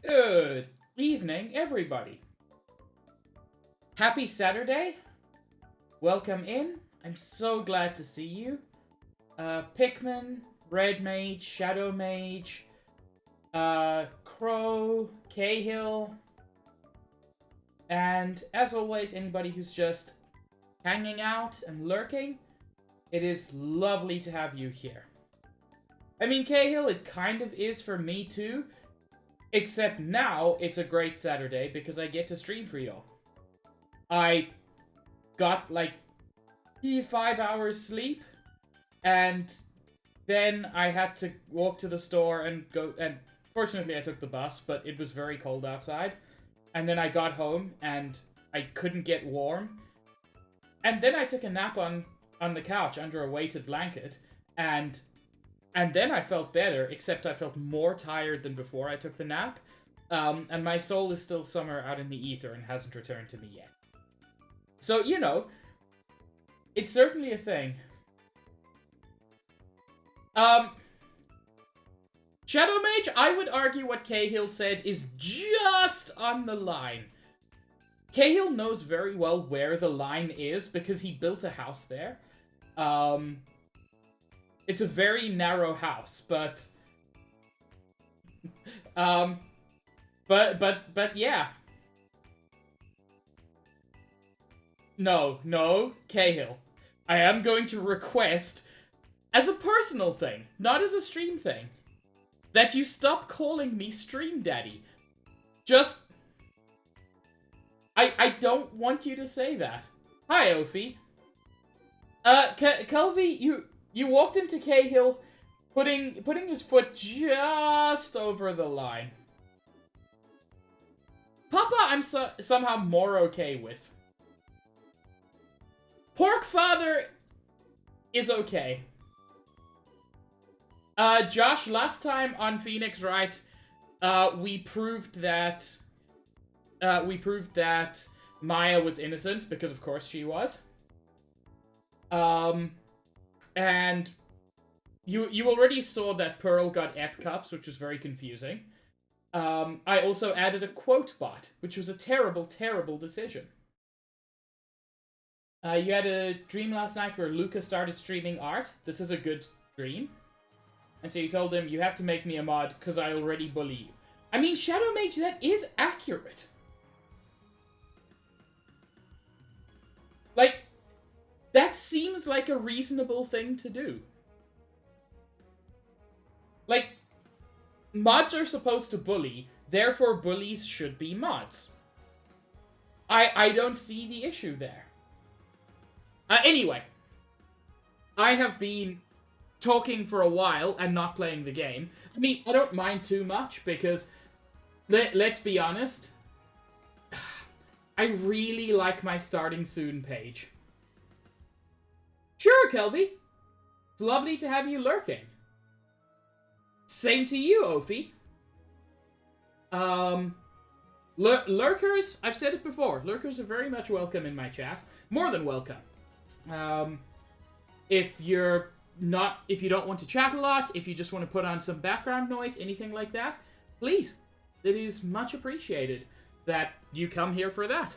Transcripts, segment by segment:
Good evening, everybody. Happy Saturday. Welcome in. I'm so glad to see you. Pikmin, Red Mage, Shadow Mage, Crow, Cahill, and as always, anybody who's just hanging out and lurking, it is lovely to have you here. I mean, Cahill, it kind of is for me too, except now it's a great Saturday because I get to stream for y'all. I got like 5 hours sleep, and then I had to walk to the store and go, and fortunately I took the bus, but it was very cold outside. And then I got home and I couldn't get warm. And then I took a nap on the couch under a weighted blanket, and then I felt better, except I felt more tired than before I took the nap. And my soul is still somewhere out in the ether and hasn't returned to me yet. So, you know, it's certainly a thing. Shadow Mage, I would argue what Cahill said is just on the line. Cahill knows very well where the line is because he built a house there. It's a very narrow house, but yeah. No, Cahill. I am going to request, as a personal thing, not as a stream thing, that you stop calling me Stream Daddy. Just... I don't want you to say that. Hi, Ophi. Kelvy, you walked into Cahill putting his foot just over the line. Papa, I'm somehow more okay with. Pork Father is okay. Josh, last time on Phoenix Wright, we proved that Maya was innocent, because of course she was. And you already saw that Pearl got F cups, which was very confusing. I also added a quote bot, which was a terrible, terrible decision. You had a dream last night where Lucas started streaming art. This is a good dream. And so you told him, you have to make me a mod, because I already bully you. I mean, Shadow Mage, that is accurate. Like, that seems like a reasonable thing to do. Like, mods are supposed to bully, therefore bullies should be mods. I don't see the issue there. Anyway, I have been talking for a while and not playing the game. I mean, I don't mind too much because, let's be honest, I really like my starting soon page. Sure, Kelby. It's lovely to have you lurking. Same to you, Ophi. Lurkers, I've said it before, lurkers are very much welcome in my chat. More than welcome. If you don't want to chat a lot, if you just want to put on some background noise, anything like that, please. It is much appreciated that you come here for that.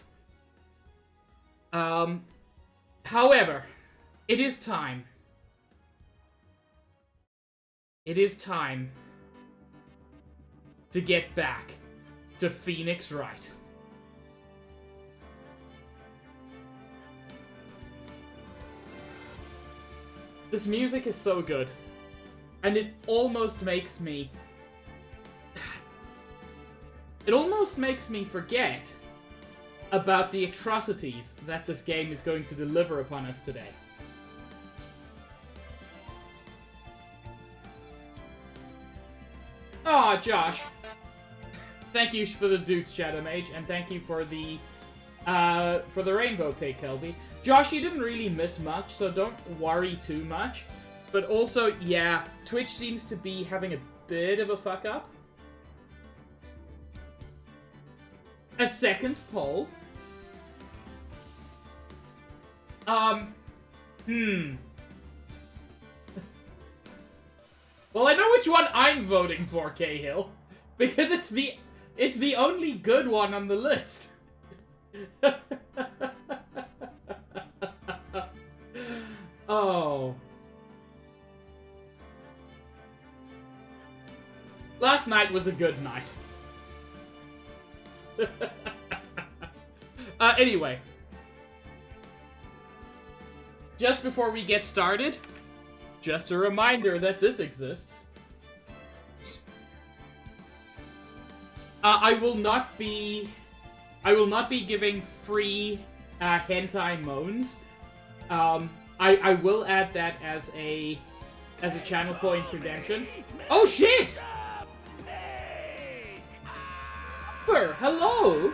However, it is time. It is time to get back to Phoenix Wright. This music is so good, and it almost makes me forget about the atrocities that this game is going to deliver upon us today. Aw, Josh. Thank you for the Duke's Shadow Mage, and thank you for the Rainbow Pig, Kelby. Josh, you didn't really miss much, so don't worry too much. But also, yeah, Twitch seems to be having a bit of a fuck-up. A second poll? Well, I know which one I'm voting for, Cahill. Because It's the only good one on the list. Oh. Last night was a good night. Anyway. Just before we get started, just a reminder that this exists. I will not be giving free hentai moans. I will add that as a channel point redemption. Oh shit! Hello!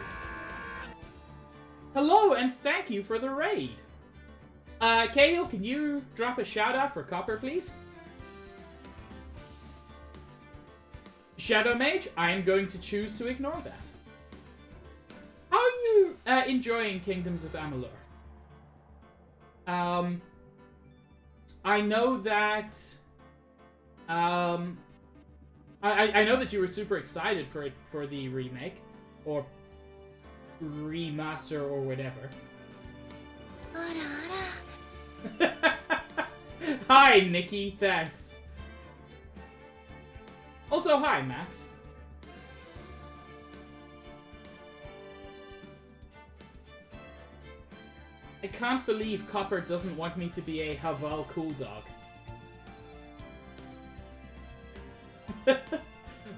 Hello, and thank you for the raid. Cahill, can you drop a shout out for Copper, please? Shadow Mage, I am going to choose to ignore that. How are you enjoying Kingdoms of Amalur? I know that I know that you were super excited for the remake or remaster or whatever. Hi, Nikki. Thanks. Also, hi, Max. I can't believe Copper doesn't want me to be a Haval cool dog.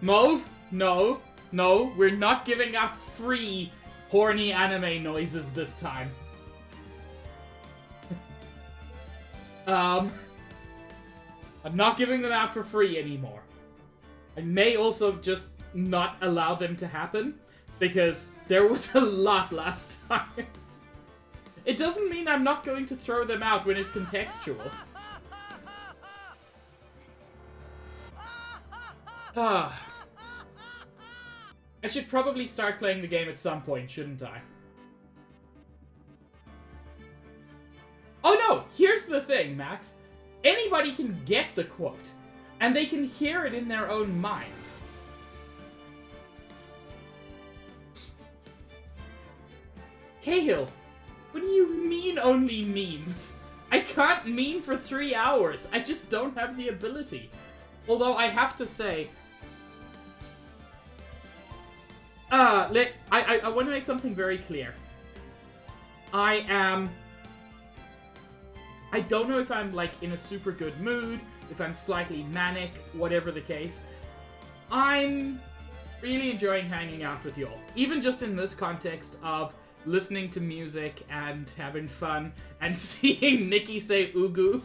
Mauve? No. No, we're not giving out free horny anime noises this time. I'm not giving them out for free anymore. I may also just not allow them to happen, because there was a lot last time. It doesn't mean I'm not going to throw them out when it's contextual. I should probably start playing the game at some point, shouldn't I? Oh no! Here's the thing, Max. Anybody can get the quote, and they can hear it in their own mind. Cahill, what do you mean only memes? I can't meme for 3 hours. I just don't have the ability. Although I have to say, I want to make something very clear. I don't know if I'm, like, in a super good mood, if I'm slightly manic, whatever the case. I'm really enjoying hanging out with y'all. Even just in this context of listening to music and having fun and seeing Nikki say ugu.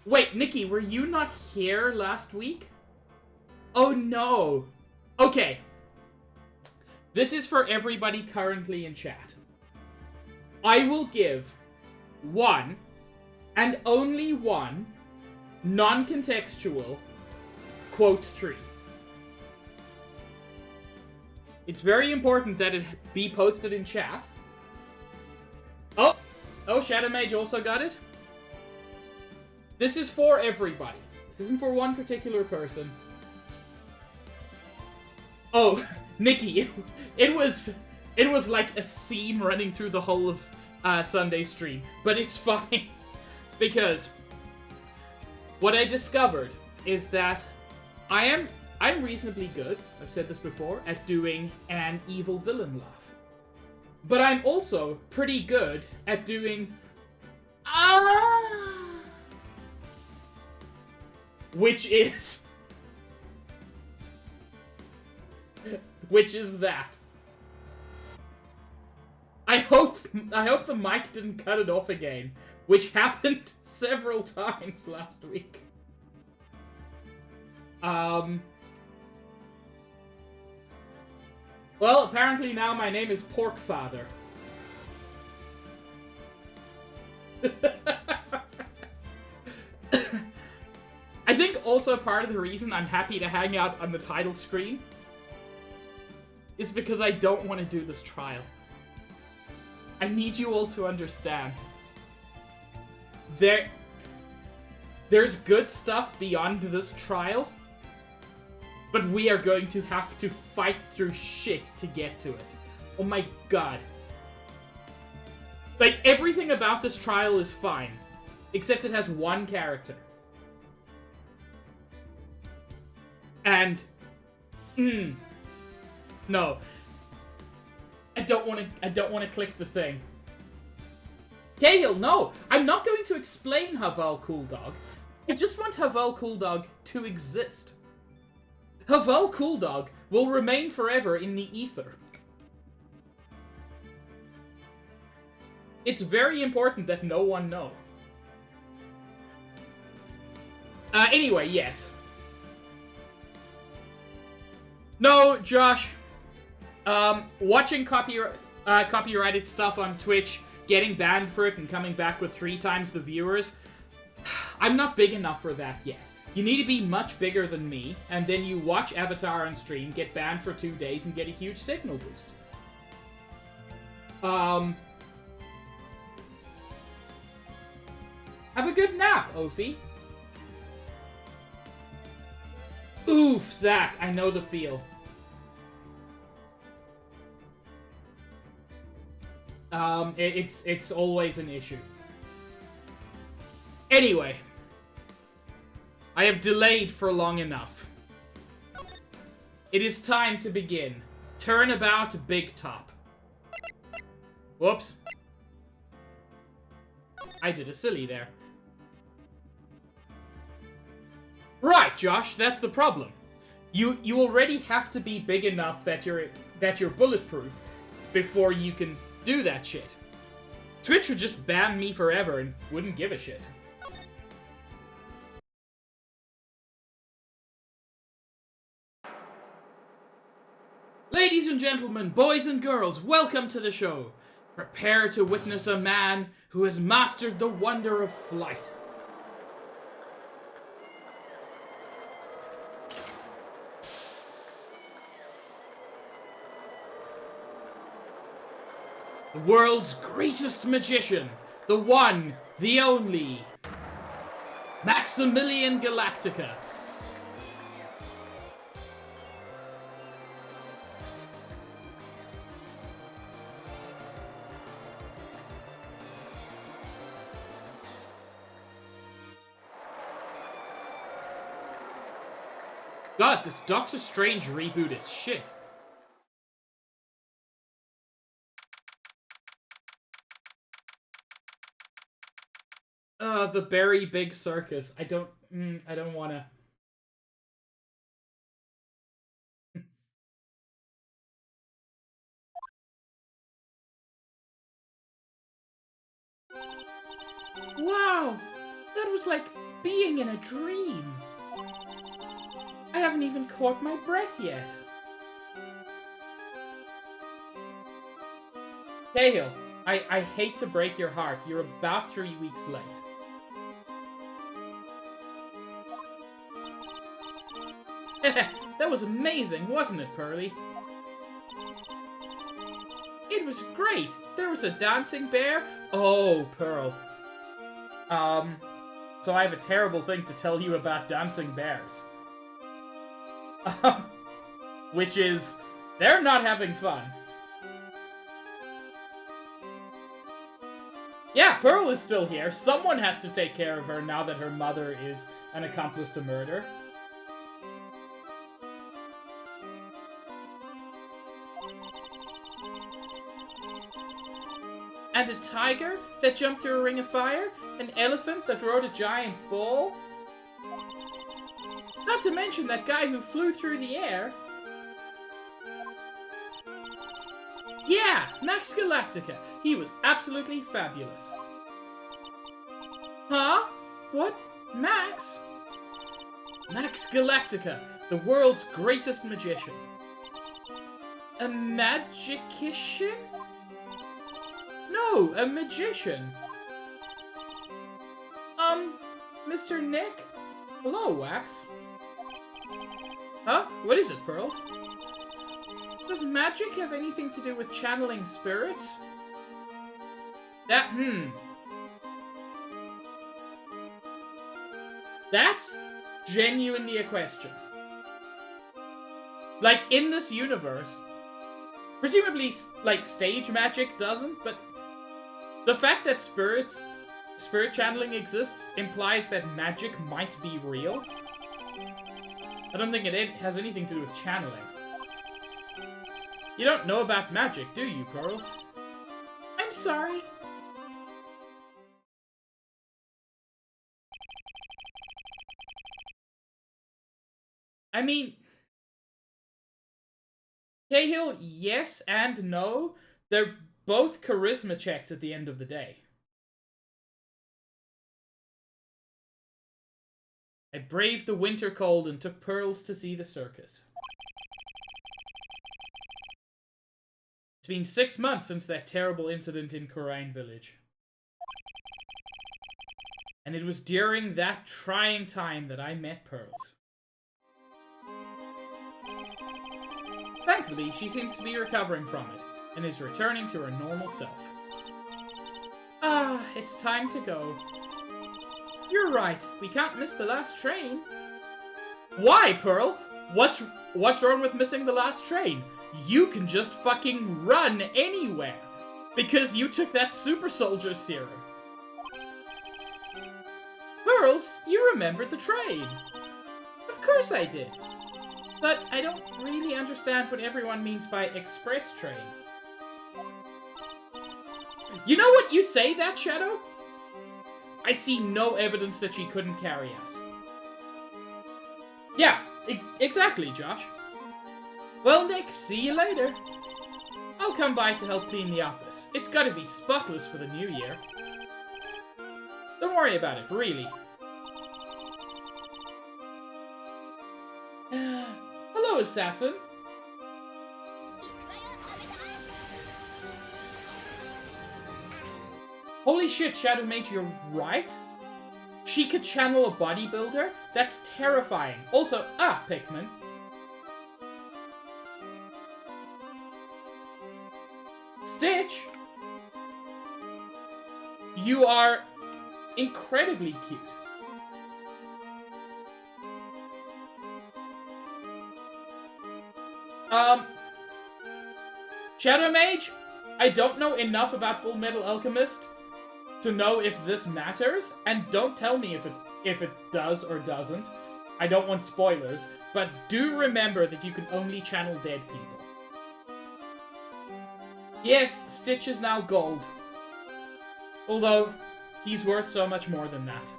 Wait, Nikki, were you not here last week? Oh no. Okay. This is for everybody currently in chat. I will give one, and only one, non-contextual quote 3. It's very important that it be posted in chat. Oh, Shadow Mage also got it. This is for everybody. This isn't for one particular person. Oh, Nikki, it was like a seam running through the whole of Sunday's stream, but it's fine because what I discovered is that I'm reasonably good, I've said this before, at doing an evil villain laugh. But I'm also pretty good at doing which is that. I hope the mic didn't cut it off again, which happened several times last week. Well, apparently now my name is Porkfather. I think also part of the reason I'm happy to hang out on the title screen is because I don't want to do this trial. I need you all to understand. There's good stuff beyond this trial, but we are going to have to fight through shit to get to it. Oh my god. Like, everything about this trial is fine, except it has one character. And, no. I don't want to click the thing. Cahill, no! I'm not going to explain Haval Cooldog. I just want Haval Cooldog to exist. Haval Cooldog will remain forever in the ether. It's very important that no one know. Anyway, yes. No, Josh. Watching copyrighted stuff on Twitch, getting banned for it, and coming back with 3 times the viewers, I'm not big enough for that yet. You need to be much bigger than me, and then you watch Avatar on stream, get banned for 2 days, and get a huge signal boost. Have a good nap, Ophi. Oof, Zach, I know the feel. It's always an issue. Anyway. I have delayed for long enough. It is time to begin. Turnabout Big Top. Whoops. I did a silly there. Right, Josh, that's the problem. You already have to be big enough that you're bulletproof before you can do that shit. Twitch would just ban me forever and wouldn't give a shit. Ladies and gentlemen, boys and girls, welcome to the show. Prepare to witness a man who has mastered the wonder of flight. The world's greatest magician, the one, the only, Maximilian Galactica. God, this Doctor Strange reboot is shit. The Very Big Circus. I don't wanna. Wow! That was like being in a dream. I haven't even caught my breath yet. Cahill, I hate to break your heart. You're about 3 weeks late. That was amazing, wasn't it, Pearly? It was great. There was a dancing bear. Oh, Pearl. So I have a terrible thing to tell you about dancing bears. Which is, they're not having fun. Yeah, Pearl is still here. Someone has to take care of her now that her mother is an accomplice to murder. And a tiger that jumped through a ring of fire? An elephant that rode a giant bull? Not to mention that guy who flew through the air. Yeah, Max Galactica. He was absolutely fabulous. Huh? What? Max? Max Galactica, the world's greatest magician. A magician? No, a magician. Mr. Nick? Hello, Wax. Huh? What is it, Pearls? Does magic have anything to do with channeling spirits? That's genuinely a question. Like, in this universe, presumably, like, stage magic doesn't, but the fact that spirit channeling exists implies that magic might be real. I don't think it has anything to do with channeling. You don't know about magic, do you, Pearls? I'm sorry. I mean, Cahill, yes and no. They're both charisma checks at the end of the day. I braved the winter cold and took Pearls to see the circus. It's been 6 months since that terrible incident in Corrine Village. And it was during that trying time that I met Pearls. Thankfully, she seems to be recovering from it, and is returning to her normal self. Ah, it's time to go. You're right, we can't miss the last train. Why, Pearl? What's wrong with missing the last train? You can just fucking run anywhere, because you took that super soldier serum. Pearls, you remembered the train. Of course I did. But I don't really understand what everyone means by express train. You know what you say that, Shadow? I see no evidence that she couldn't carry us. Yeah, exactly, Josh. Well, Nick, see you later. I'll come by to help clean the office. It's gotta be spotless for the new year. Don't worry about it, really. Hello, assassin. Holy shit, Shadow Mage, you're right? She could channel a bodybuilder? That's terrifying. Also, Pikmin. Stitch! You are incredibly cute. Shadow Mage, I don't know enough about Full Metal Alchemist to know if this matters, and don't tell me if it does or doesn't. I don't want spoilers, but do remember that you can only channel dead people. Yes, Stitch is now gold. Although, he's worth so much more than that.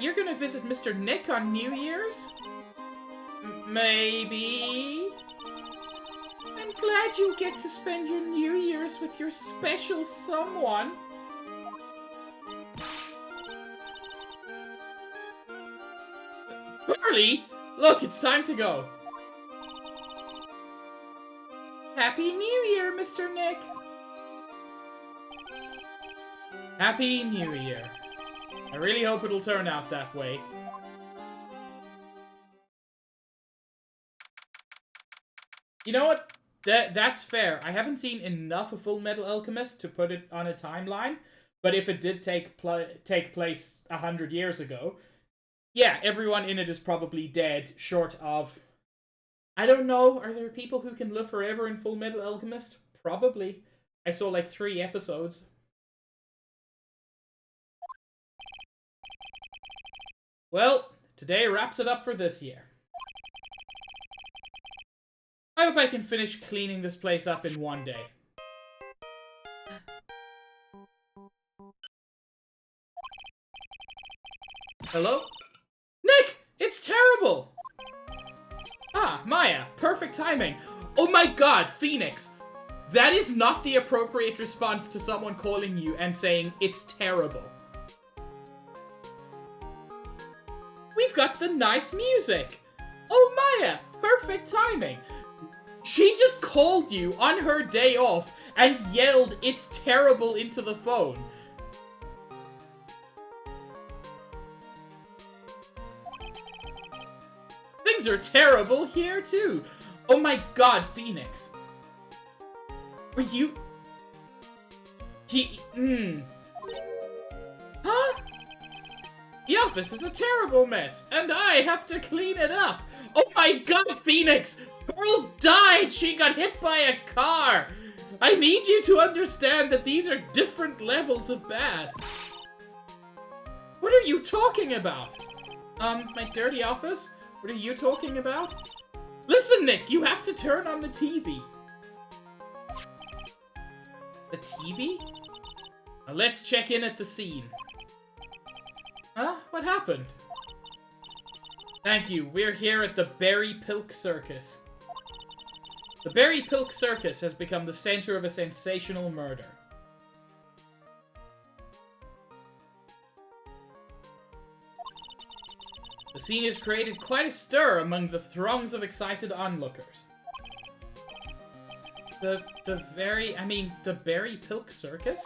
You're gonna visit Mr. Nick on New Year's? Maybe? I'm glad you get to spend your New Year's with your special someone. Burley! Look, it's time to go. Happy New Year, Mr. Nick! Happy New Year. I really hope it'll turn out that way. You know what? That's fair. I haven't seen enough of Full Metal Alchemist to put it on a timeline, but if it did take place 100 years ago, yeah, everyone in it is probably dead, short of... I don't know, are there people who can live forever in Full Metal Alchemist? Probably. I saw like 3 episodes. Well, today wraps it up for this year. I hope I can finish cleaning this place up in one day. Hello? Nick! It's terrible! Ah, Maya. Perfect timing. Oh my god, Phoenix! That is not the appropriate response to someone calling you and saying, it's terrible. We've got the nice music! Oh Maya! Perfect timing! She just called you on her day off and yelled, it's terrible, into the phone. Things are terrible here, too. Oh my god, Phoenix. Were you... Huh? office is a terrible mess, and I have to clean it up. Oh my god, Phoenix! Pearl died! She got hit by a car! I need you to understand that these are different levels of bad. What are you talking about? My dirty office? What are you talking about? Listen, Nick, you have to turn on the TV. The TV? Now let's check in at the scene. Huh? What happened? Thank you. We're here at the Berry Pilk Circus. The Berry Pilk Circus has become the center of a sensational murder. The scene has created quite a stir among the throngs of excited onlookers. The Berry Pilk Circus?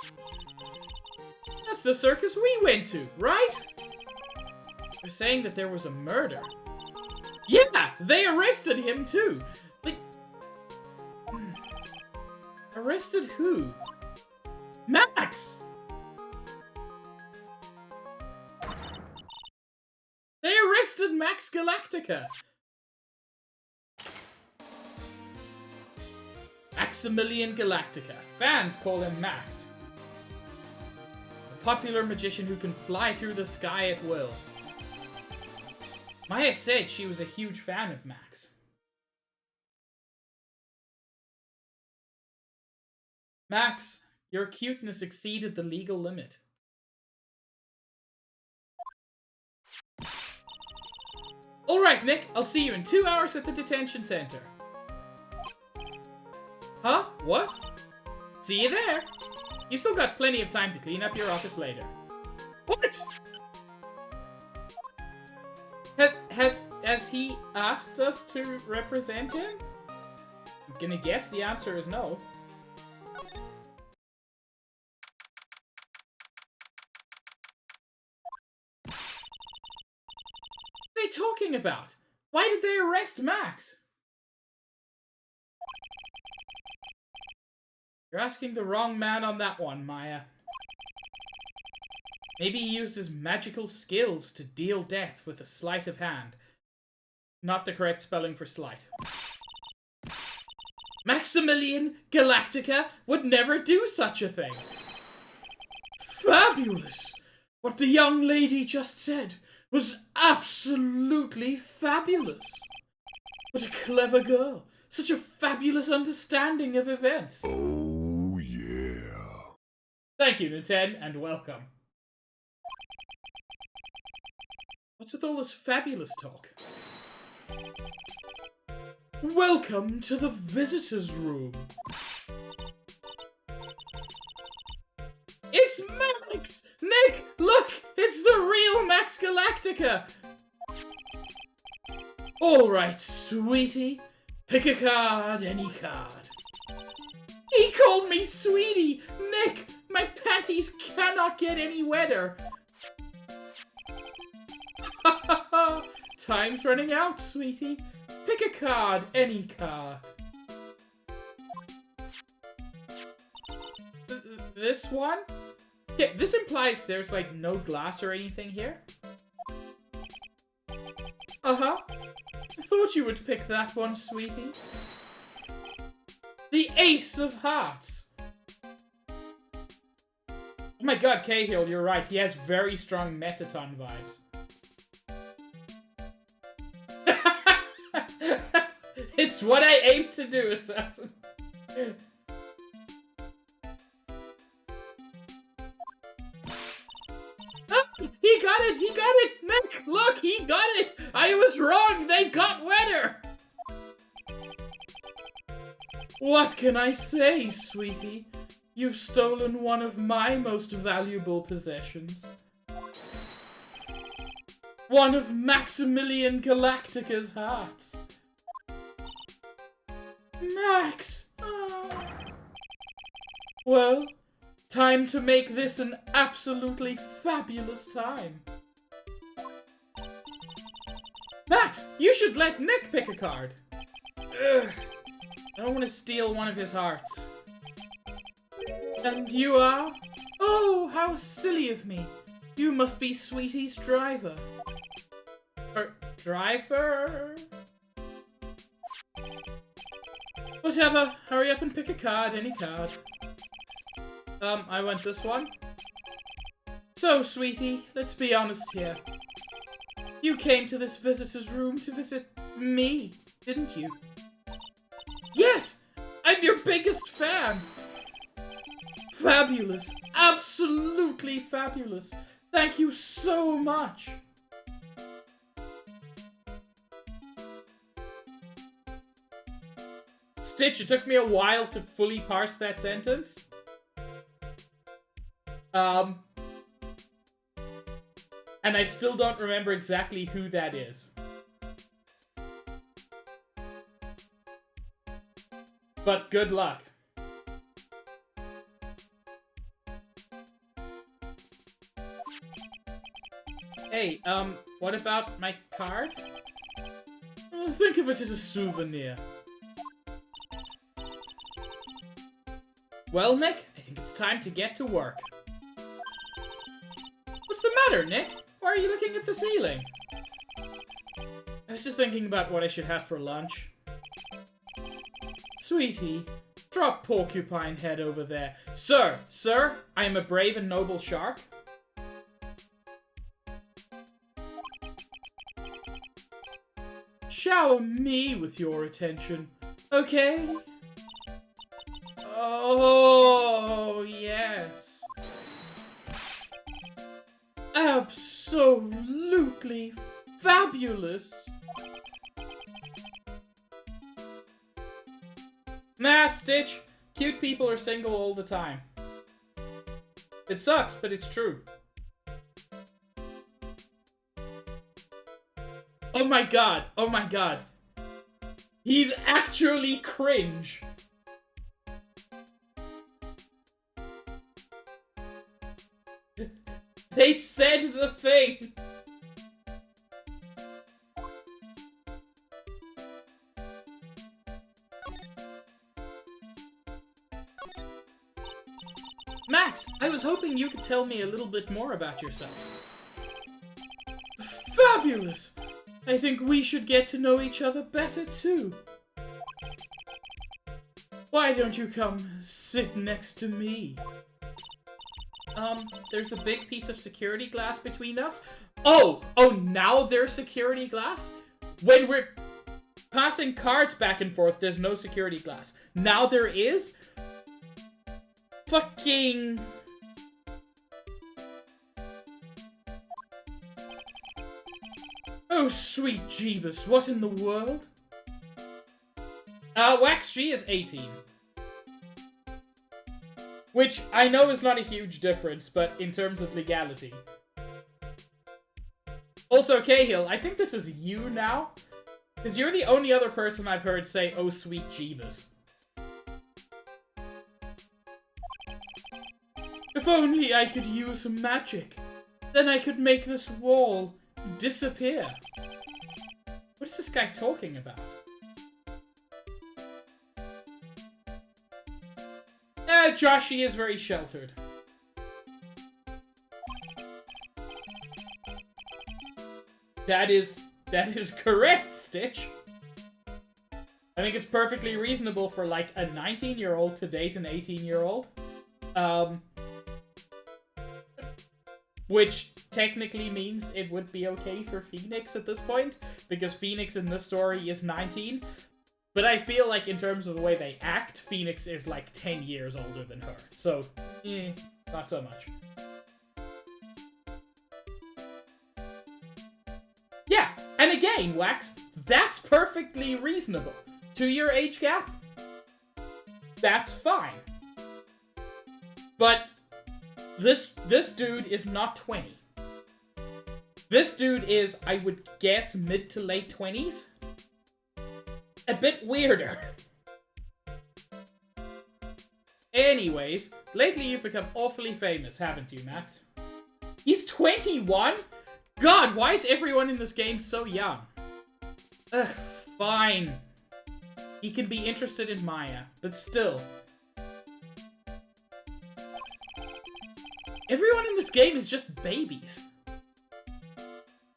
That's the circus we went to, right? They're saying that there was a murder. Yeah, they arrested him too. Like, arrested who? Max! They arrested Max Galactica. Maximilian Galactica. Fans call him Max. A popular magician who can fly through the sky at will. Maya said she was a huge fan of Max. Max, your cuteness exceeded the legal limit. Alright, Nick, I'll see you in 2 hours at the detention center. Huh? What? See you there. You still got plenty of time to clean up your office later. What? Has he asked us to represent him? I'm gonna guess the answer is no. What are they talking about? Why did they arrest Max? You're asking the wrong man on that one, Maya. Maybe he used his magical skills to deal death with a sleight of hand. Not the correct spelling for sleight. Maximilian Galactica would never do such a thing. Fabulous! What the young lady just said was absolutely fabulous. What a clever girl. Such a fabulous understanding of events. Oh, yeah. Thank you, Nuten, and welcome. What's with all this fabulous talk? Welcome to the visitor's room. It's Max! Nick, look! It's the real Max Galactica! Alright, sweetie. Pick a card, any card. He called me sweetie! Nick, my panties cannot get any wetter. Time's running out, sweetie. Pick a card, any card. This one? Yeah, this implies there's like no glass or anything here. Uh-huh. I thought you would pick that one, sweetie. The Ace of Hearts. Oh my god, Cahill, you're right. He has very strong Metaton vibes. It's what I aim to do, Assassin. Oh, he got it! He got it! Nick, look! He got it! I was wrong! They got wetter! What can I say, sweetie? You've stolen one of my most valuable possessions. One of Maximilian Galactica's hearts. Max! Oh. Well, time to make this an absolutely fabulous time. Max, you should let Nick pick a card. Ugh. I don't want to steal one of his hearts. And you are? Oh, how silly of me. You must be Sweetie's driver. Or driver? Whatever. Hurry up and pick a card. Any card. I want this one. So, Sweetie, let's be honest here. You came to this visitor's room to visit me, didn't you? Yes! I'm your biggest fan! Fabulous. Absolutely fabulous. Thank you so much. Stitch, it took me a while to fully parse that sentence. And I still don't remember exactly who that is. But good luck. Hey, what about my card? Think of it as a souvenir. Well, Nick, I think it's time to get to work. What's the matter, Nick? Why are you looking at the ceiling? I was just thinking about what I should have for lunch. Sweetie, drop Porcupine Head over there. Sir, I am a brave and noble shark. Shower me with your attention, okay? Oh, yes. Absolutely fabulous. Nah, Stitch. Cute people are single all the time. It sucks, but it's true. Oh my god. Oh my god. He's actually cringe. They said the thing! Max, I was hoping you could tell me a little bit more about yourself. Fabulous! I think we should get to know each other better, too. Why don't you come sit next to me? There's a big piece of security glass between us. Oh, now there's security glass? When we're passing cards back and forth, there's no security glass. Now there is? Fucking... Oh, sweet Jeebus, what in the world? Wax G is 18. Which, I know is not a huge difference, but in terms of legality. Also, Cahill, I think this is you now. Because you're the only other person I've heard say, oh sweet Jeebus. If only I could use some magic. Then I could make this wall disappear. What is this guy talking about? Joshy is very sheltered. That is correct, Stitch. I think it's perfectly reasonable for, like, a 19-year-old to date an 18-year-old. Which technically means it would be okay for Phoenix at this point, because Phoenix in this story is 19. But I feel like in terms of the way they act, Phoenix is like 10 years older than her. So, not so much. Yeah, and again, Wax, that's perfectly reasonable. 2-year age gap? That's fine. But this dude is not 20. This dude is, I would guess, mid to late 20s. A bit weirder. Anyways, lately you've become awfully famous, haven't you, Max? He's 21? God, why is everyone in this game so young? Ugh, fine. He can be interested in Maya, but still. Everyone in this game is just babies.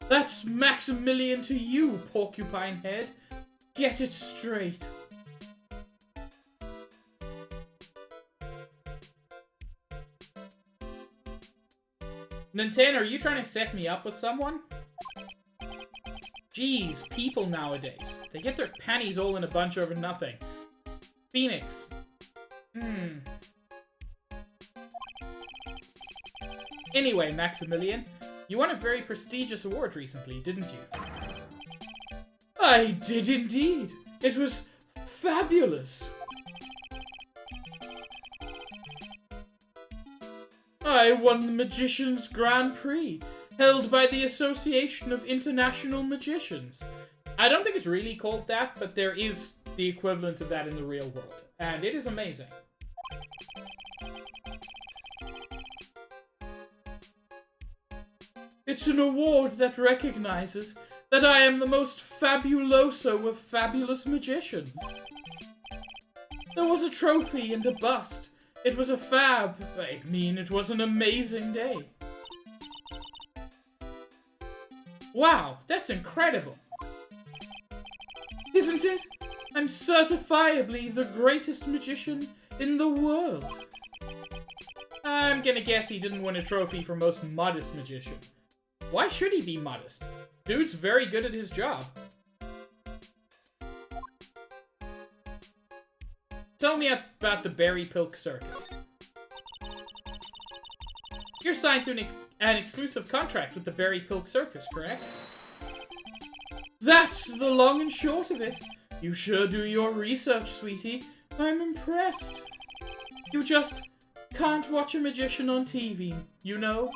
That's Maximilian to you, porcupine head. Get it straight. Nintendo, are you trying to set me up with someone? Jeez, people nowadays. They get their panties all in a bunch over nothing. Phoenix. Anyway, Maximilian, you won a very prestigious award recently, didn't you? I did indeed. It was fabulous. I won the Magician's Grand Prix, held by the Association of International Magicians. I don't think it's really called that, but there is the equivalent of that in the real world, and it is amazing. It's an award that recognizes that I am the most fabuloso of fabulous magicians. There was a trophy and a bust. It was a it was an amazing day. Wow, that's incredible. Isn't it? I'm certifiably the greatest magician in the world. I'm gonna guess he didn't win a trophy for most modest magician. Why should he be modest? Dude's very good at his job. Tell me about the Berry Pilk Circus. You're signed to an exclusive contract with the Berry Pilk Circus, correct? That's the long and short of it. You sure do your research, sweetie. I'm impressed. You just can't watch a magician on TV, you know?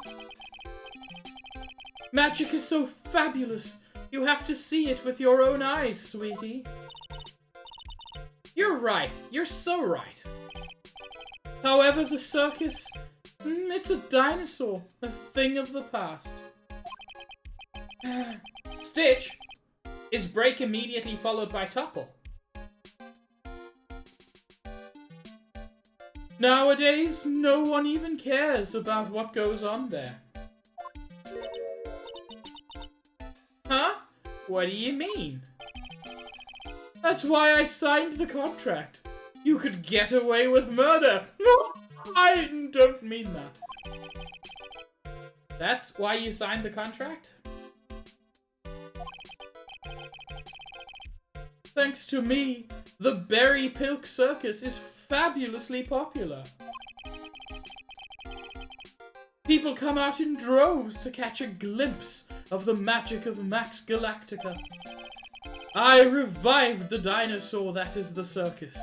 Magic is so fabulous. You have to see it with your own eyes, sweetie. You're right. You're so right. However, the circus, it's a dinosaur, a thing of the past. Stitch, is break immediately followed by topple? Nowadays, no one even cares about what goes on there. Huh? What do you mean? That's why I signed the contract. You could get away with murder. I don't mean that. That's why you signed the contract? Thanks to me, the Berry Pilk Circus is fabulously popular. People come out in droves to catch a glimpse of the magic of Max Galactica. I revived the dinosaur that is the circus.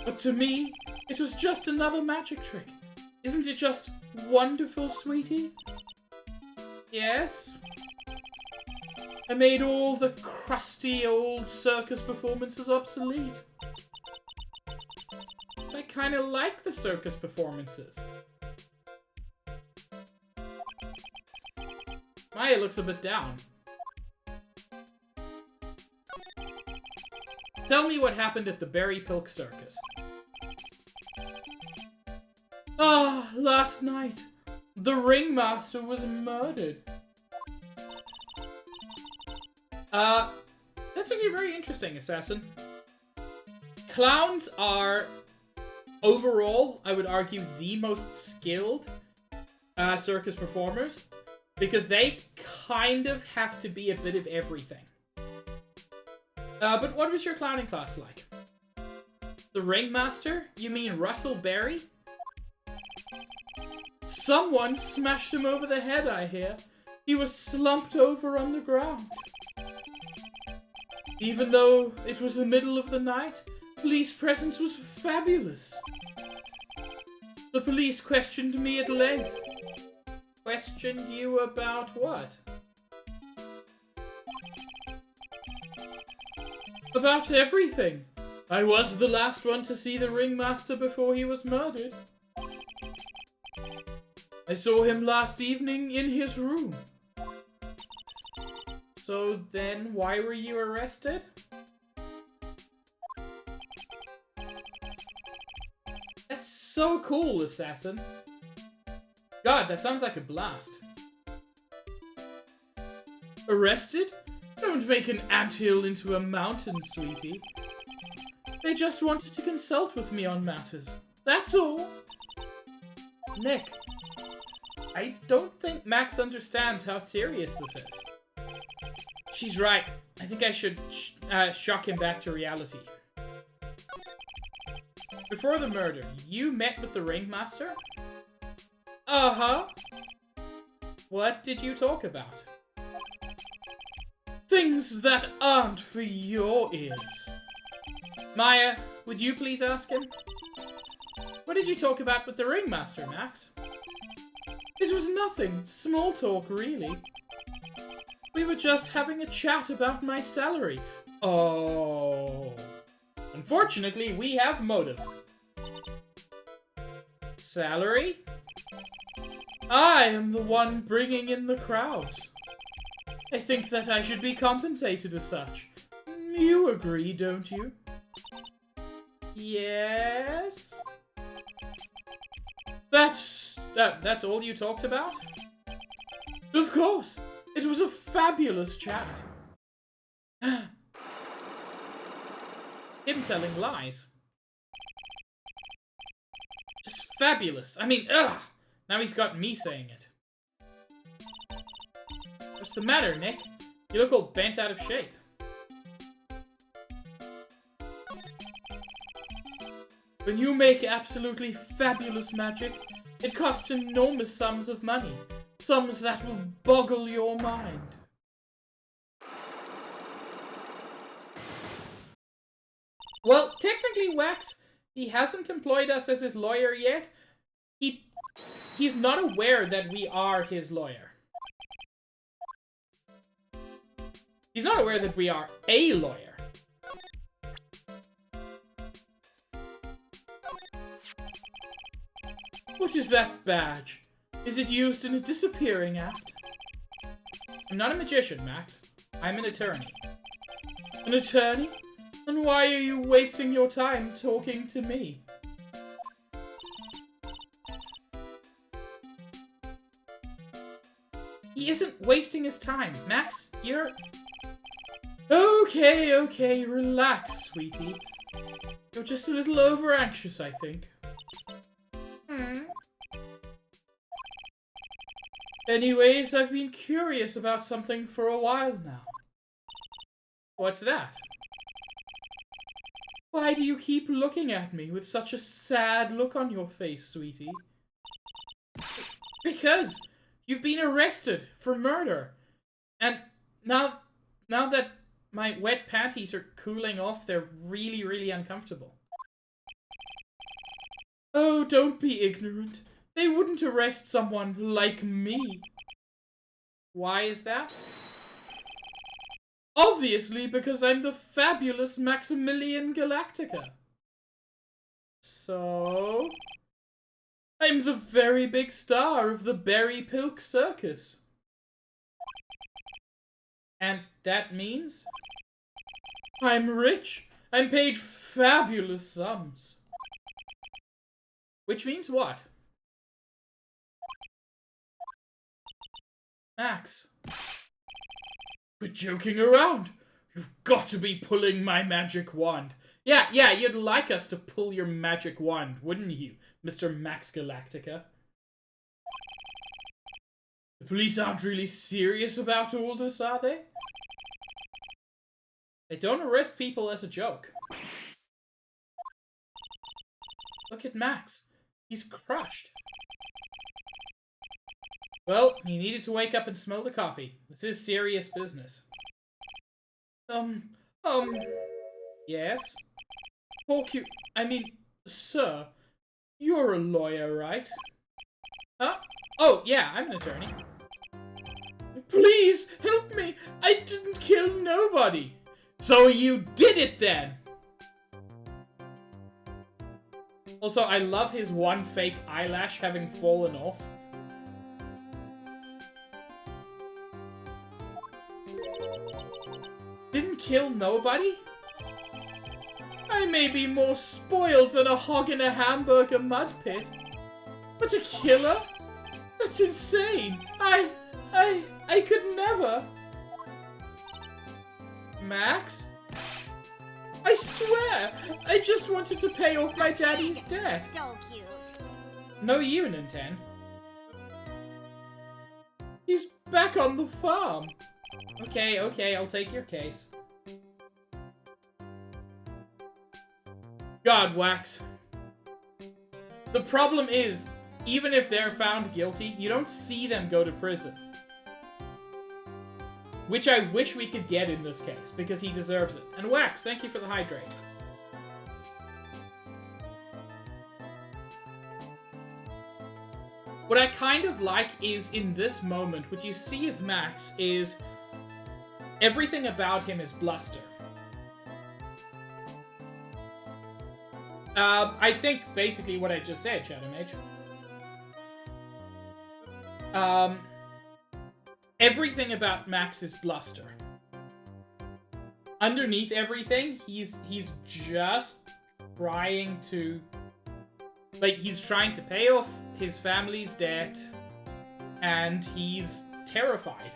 But to me, it was just another magic trick. Isn't it just wonderful, sweetie? Yes? I made all the crusty old circus performances obsolete. I kinda like the circus performances. Maya looks a bit down. Tell me what happened at the Berry Pilk Circus. Ah, last night, the ringmaster was murdered. That's actually very interesting, Assassin. Clowns are, overall, I would argue, the most skilled circus performers, because they kind of have to be a bit of everything. But what was your clowning class like? The ringmaster? You mean Russell Berry? Someone smashed him over the head, I hear. He was slumped over on the ground. Even though it was the middle of the night, police presence was fabulous. The police questioned me at length. Questioned you about what? About everything. I was the last one to see the ringmaster before he was murdered. I saw him last evening in his room. So then, why were you arrested? That's so cool, Assassin. God, that sounds like a blast. Arrested? Don't make an anthill into a mountain, sweetie. They just wanted to consult with me on matters. That's all. Nick, I don't think Max understands how serious this is. She's right. I think I should shock him back to reality. Before the murder, you met with the ringmaster? Uh-huh. What did you talk about? Things that aren't for your ears. Maya, would you please ask him? What did you talk about with the ringmaster, Max? It was nothing. Small talk, really. We were just having a chat about my salary. Oh. Unfortunately, we have motive. Salary? I am the one bringing in the crowds. I think that I should be compensated as such. You agree, don't you? Yes? That's all you talked about? Of course! It was a fabulous chat. Him telling lies. Just fabulous. I mean, ugh! Now he's got me saying it. What's the matter, Nick? You look all bent out of shape. When you make absolutely fabulous magic, it costs enormous sums of money. Sums that will boggle your mind. Well, technically, Wax, he hasn't employed us as his lawyer yet. He's not aware that we are his lawyer. He's not aware that we are a lawyer. What is that badge? Is it used in a disappearing act? I'm not a magician, Max. I'm an attorney. An attorney? And why are you wasting your time talking to me? He isn't wasting his time. Max, you're... Okay, relax, sweetie. You're just a little over-anxious, I think. Anyways, I've been curious about something for a while now. What's that? Why do you keep looking at me with such a sad look on your face, sweetie? Because you've been arrested for murder. And now that my wet panties are cooling off, they're really, really uncomfortable. Oh, don't be ignorant. They wouldn't arrest someone like me. Why is that? Obviously, because I'm the fabulous Maximilian Galactica. So... I'm the very big star of the Berry Pilk Circus. And that means... I'm rich. I'm paid fabulous sums. Which means what? Max. Quit joking around. You've got to be pulling my magic wand. Yeah, you'd like us to pull your magic wand, wouldn't you, Mr. Max Galactica? The police aren't really serious about all this, are they? They don't arrest people as a joke. Look at Max. He's crushed. Well, he needed to wake up and smell the coffee. This is serious business. Yes? Sir, you're a lawyer, right? Huh? Oh, yeah, I'm an attorney. Please, help me! I didn't kill nobody! So you did it then! Also, I love his one fake eyelash having fallen off. Didn't kill nobody? I may be more spoiled than a hog in a hamburger mud pit. But a killer? That's insane! I could never! Max? I swear! I just wanted to pay off my daddy's debt! So cute. No you, Nintendo. He's back on the farm! Okay, I'll take your case. God, Wax. The problem is, even if they're found guilty, you don't see them go to prison. Which I wish we could get in this case, because he deserves it. And Wax, thank you for the hydrate. What I kind of like is, in this moment, what you see of Max is everything about him is bluster. I think basically what I just said, Shadow Mage. Everything about Max is bluster. Underneath everything, he's just trying to... Like, he's trying to pay off his family's debt, and he's terrified.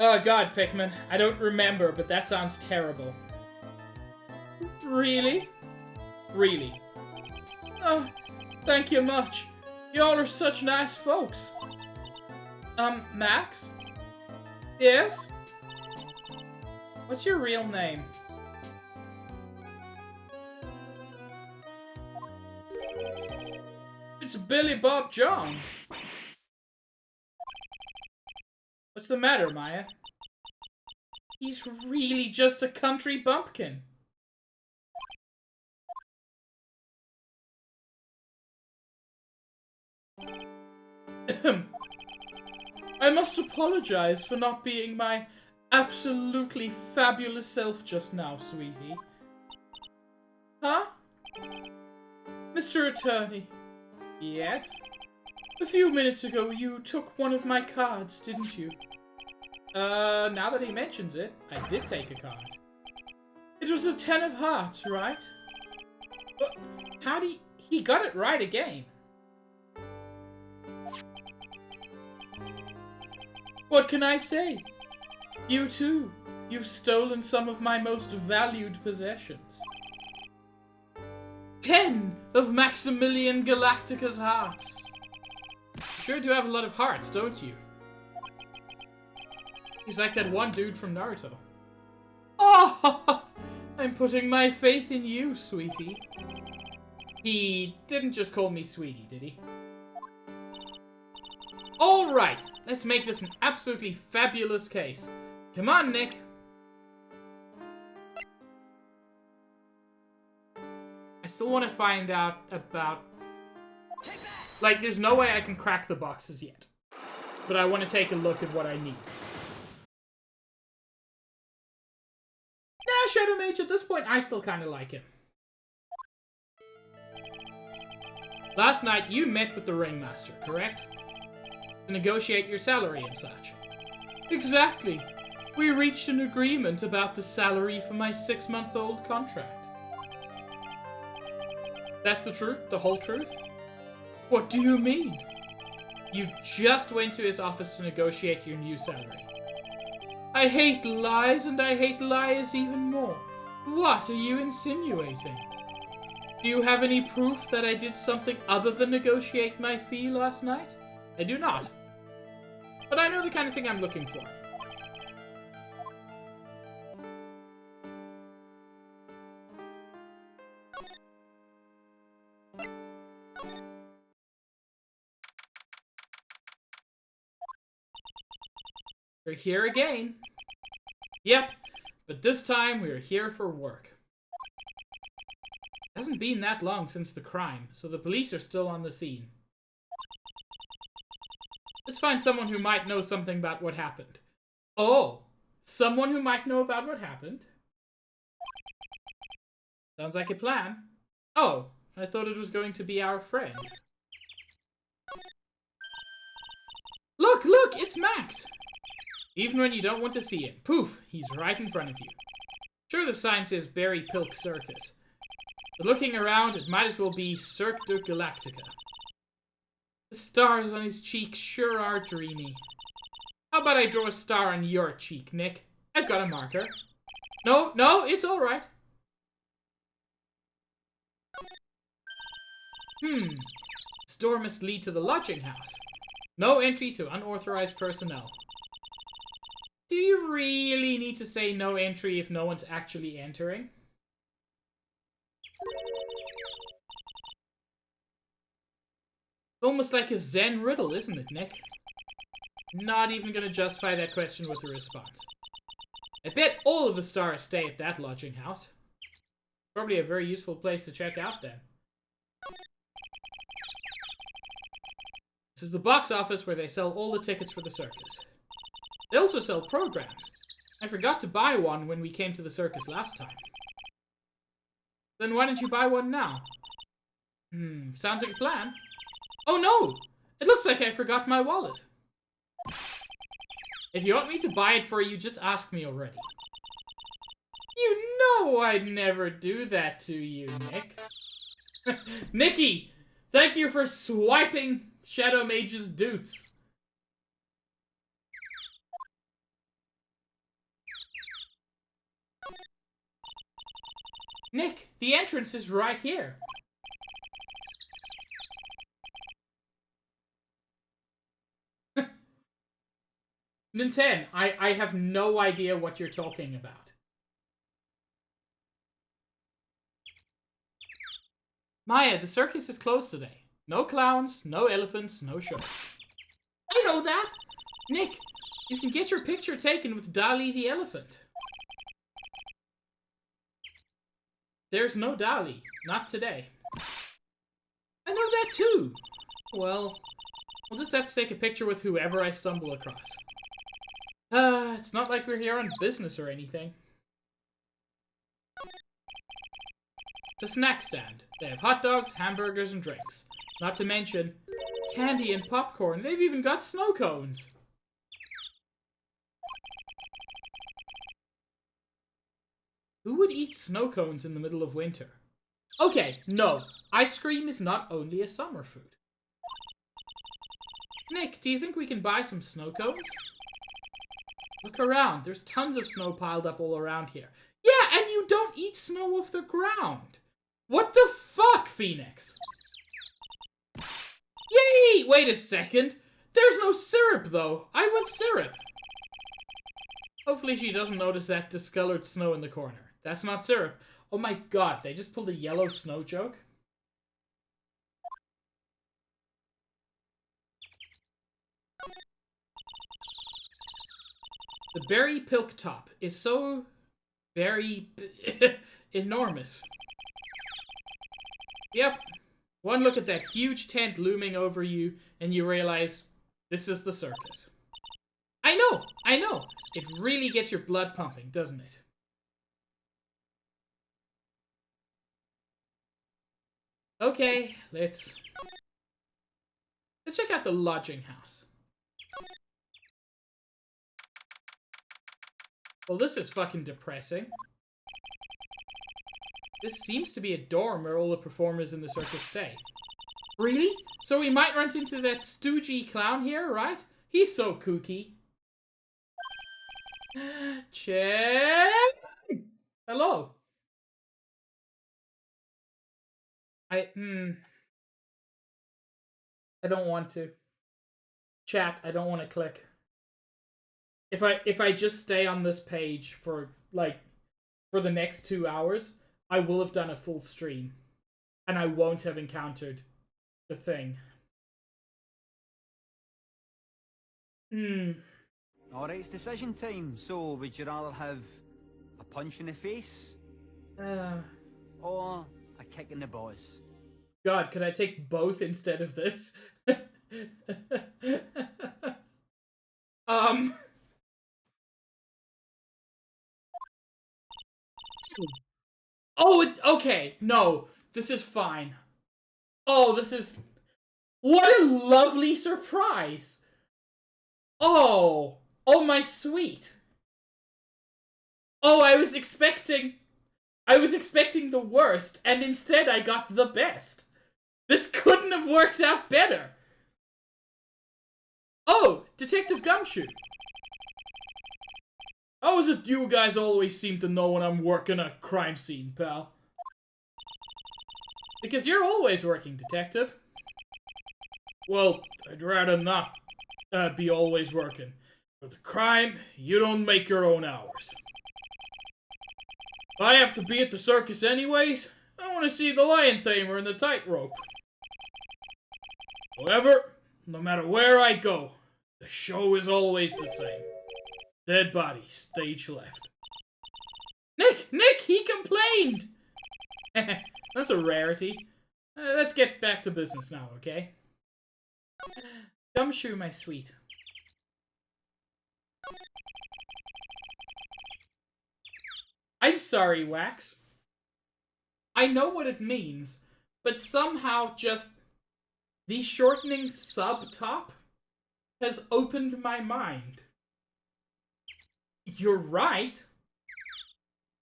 Oh god, Pikmin, I don't remember, but that sounds terrible. Really? Really? Oh, thank you much. Y'all are such nice folks. Max? Yes? What's your real name? It's Billy Bob Jones. What's the matter, Maya? He's really just a country bumpkin. I must apologize for not being my absolutely fabulous self just now, sweetie. Huh? Mr. Attorney. Yes? A few minutes ago, you took one of my cards, didn't you? Now that he mentions it, I did take a card. It was the 10 of hearts, right? But how did he got it right again? What can I say? You too. You've stolen some of my most valued possessions. 10 of Maximilian Galactica's hearts. You sure do have a lot of hearts, don't you? He's like that one dude from Naruto. Oh, I'm putting my faith in you, sweetie. He didn't just call me sweetie, did he? Alright, let's make this an absolutely fabulous case. Come on, Nick. I still want to find out about... Like, there's no way I can crack the boxes yet. But I want to take a look at what I need. Nah, Shadow Mage, at this point, I still kind of like him. Last night, you met with the Ringmaster, correct? To negotiate your salary and such. Exactly. We reached an agreement about the salary for my 6-month-old contract. That's the truth? The whole truth? What do you mean? You just went to his office to negotiate your new salary. I hate lies, and I hate liars even more. What are you insinuating? Do you have any proof that I did something other than negotiate my fee last night? I do not. But I know the kind of thing I'm looking for. We're here again. Yep, but this time we're here for work. It hasn't been that long since the crime, so the police are still on the scene. Let's find someone who might know something about what happened. Oh, someone who might know about what happened? Sounds like a plan. Oh, I thought it was going to be our friend. Look, look, it's Max! Even when you don't want to see him. Poof, he's right in front of you. Sure, the sign says Berry Pilk Circus. But looking around, it might as well be Cirque du Galactica. The stars on his cheek sure are dreamy. How about I draw a star on your cheek, Nick? I've got a marker. No, it's alright. This door must lead to the lodging house. No entry to unauthorized personnel. Do you really need to say no entry if no one's actually entering? Almost like a Zen riddle, isn't it, Nick? Not even gonna justify that question with a response. I bet all of the stars stay at that lodging house. Probably a very useful place to check out then. This is the box office where they sell all the tickets for the circus. They also sell programs. I forgot to buy one when we came to the circus last time. Then why don't you buy one now? Sounds like a plan. Oh no! It looks like I forgot my wallet. If you want me to buy it for you, just ask me already. You know I'd never do that to you, Nick. Nikki! Thank you for swiping Shadow Mage's doots. Nick, the entrance is right here. Nintendo, I have no idea what you're talking about. Maya, the circus is closed today. No clowns, no elephants, no shows. I know that! Nick, you can get your picture taken with Dali the elephant. There's no Dali. Not today. I know that too! Well, we'll just have to take a picture with whoever I stumble across. It's not like we're here on business or anything. It's a snack stand. They have hot dogs, hamburgers, and drinks. Not to mention candy and popcorn. They've even got snow cones. Who would eat snow cones in the middle of winter? Okay, no. Ice cream is not only a summer food. Nick, do you think we can buy some snow cones? Look around. There's tons of snow piled up all around here. Yeah, and you don't eat snow off the ground. What the fuck, Phoenix? Yay! Wait a second. There's no syrup, though. I want syrup. Hopefully she doesn't notice that discolored snow in the corner. That's not syrup. Oh my god, they just pulled a yellow snow joke? The berry pilk top is so very enormous. Yep. One look at that huge tent looming over you, and you realize this is the circus. I know. It really gets your blood pumping, doesn't it? Okay, let's check out the lodging house. Well, this is fucking depressing. This seems to be a dorm where all the performers in the circus stay. Really? So we might run into that stoogey clown here, right? He's so kooky. Check! Hello. I don't want to. Chat, I don't want to click. If I just stay on this page for the next 2 hours, I will have done a full stream. And I won't have encountered the thing. Alright, it's decision time. So, would you rather have a punch in the face? Or a kick in the balls? God, could I take both instead of this? Oh, okay. No, this is fine. Oh, this is... What a lovely surprise! Oh! Oh, my sweet! Oh, I was expecting... I was expecting the worst, and instead I got the best. This couldn't have worked out better. Oh, Detective Gumshoe. How is it you guys always seem to know when I'm working a crime scene, pal? Because you're always working, Detective. Well, I'd rather not be always working. For the crime, you don't make your own hours. If I have to be at the circus anyways, I want to see the lion tamer and the tightrope. However, no matter where I go, the show is always the same. Dead body, stage left. Nick, he complained! That's a rarity. Let's get back to business now, okay? Gumshoe, my sweet. I'm sorry, Wax. I know what it means, but somehow just the shortening sub-top has opened my mind. You're right.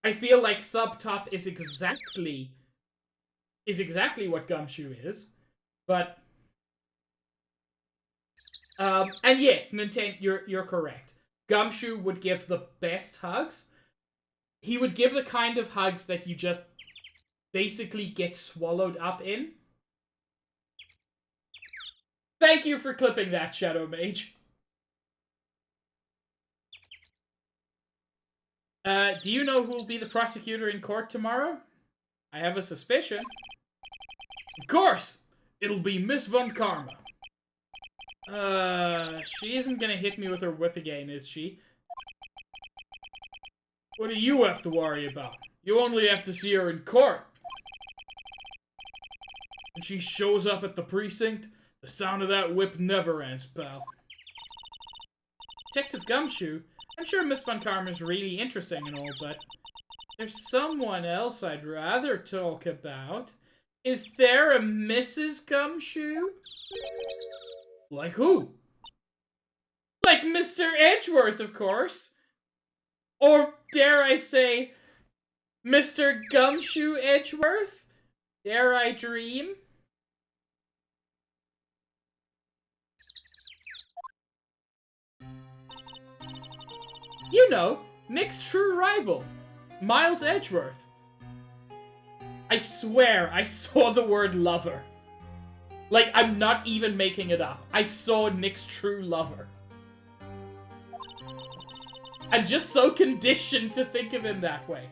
I feel like sub-top is exactly what Gumshoe is, but and yes, Nintendo, you're correct. Gumshoe would give the best hugs. He would give the kind of hugs that you just basically get swallowed up in. Thank you for clipping that, Shadow Mage. Do you know who will be the prosecutor in court tomorrow? I have a suspicion. Of course! It'll be Miss Von Karma. She isn't gonna hit me with her whip again, is she? What do you have to worry about? You only have to see her in court. When she shows up at the precinct, the sound of that whip never ends, pal. Detective Gumshoe? I'm sure Miss Von Karma's really interesting and all, but there's someone else I'd rather talk about. Is there a Mrs. Gumshoe? Like who? Like Mr. Edgeworth, of course. Or, dare I say, Mr. Gumshoe Edgeworth? Dare I dream? You know, Nick's true rival, Miles Edgeworth. I swear I saw the word lover. Like, I'm not even making it up. I saw Nick's true lover. I'm just so conditioned to think of him that way.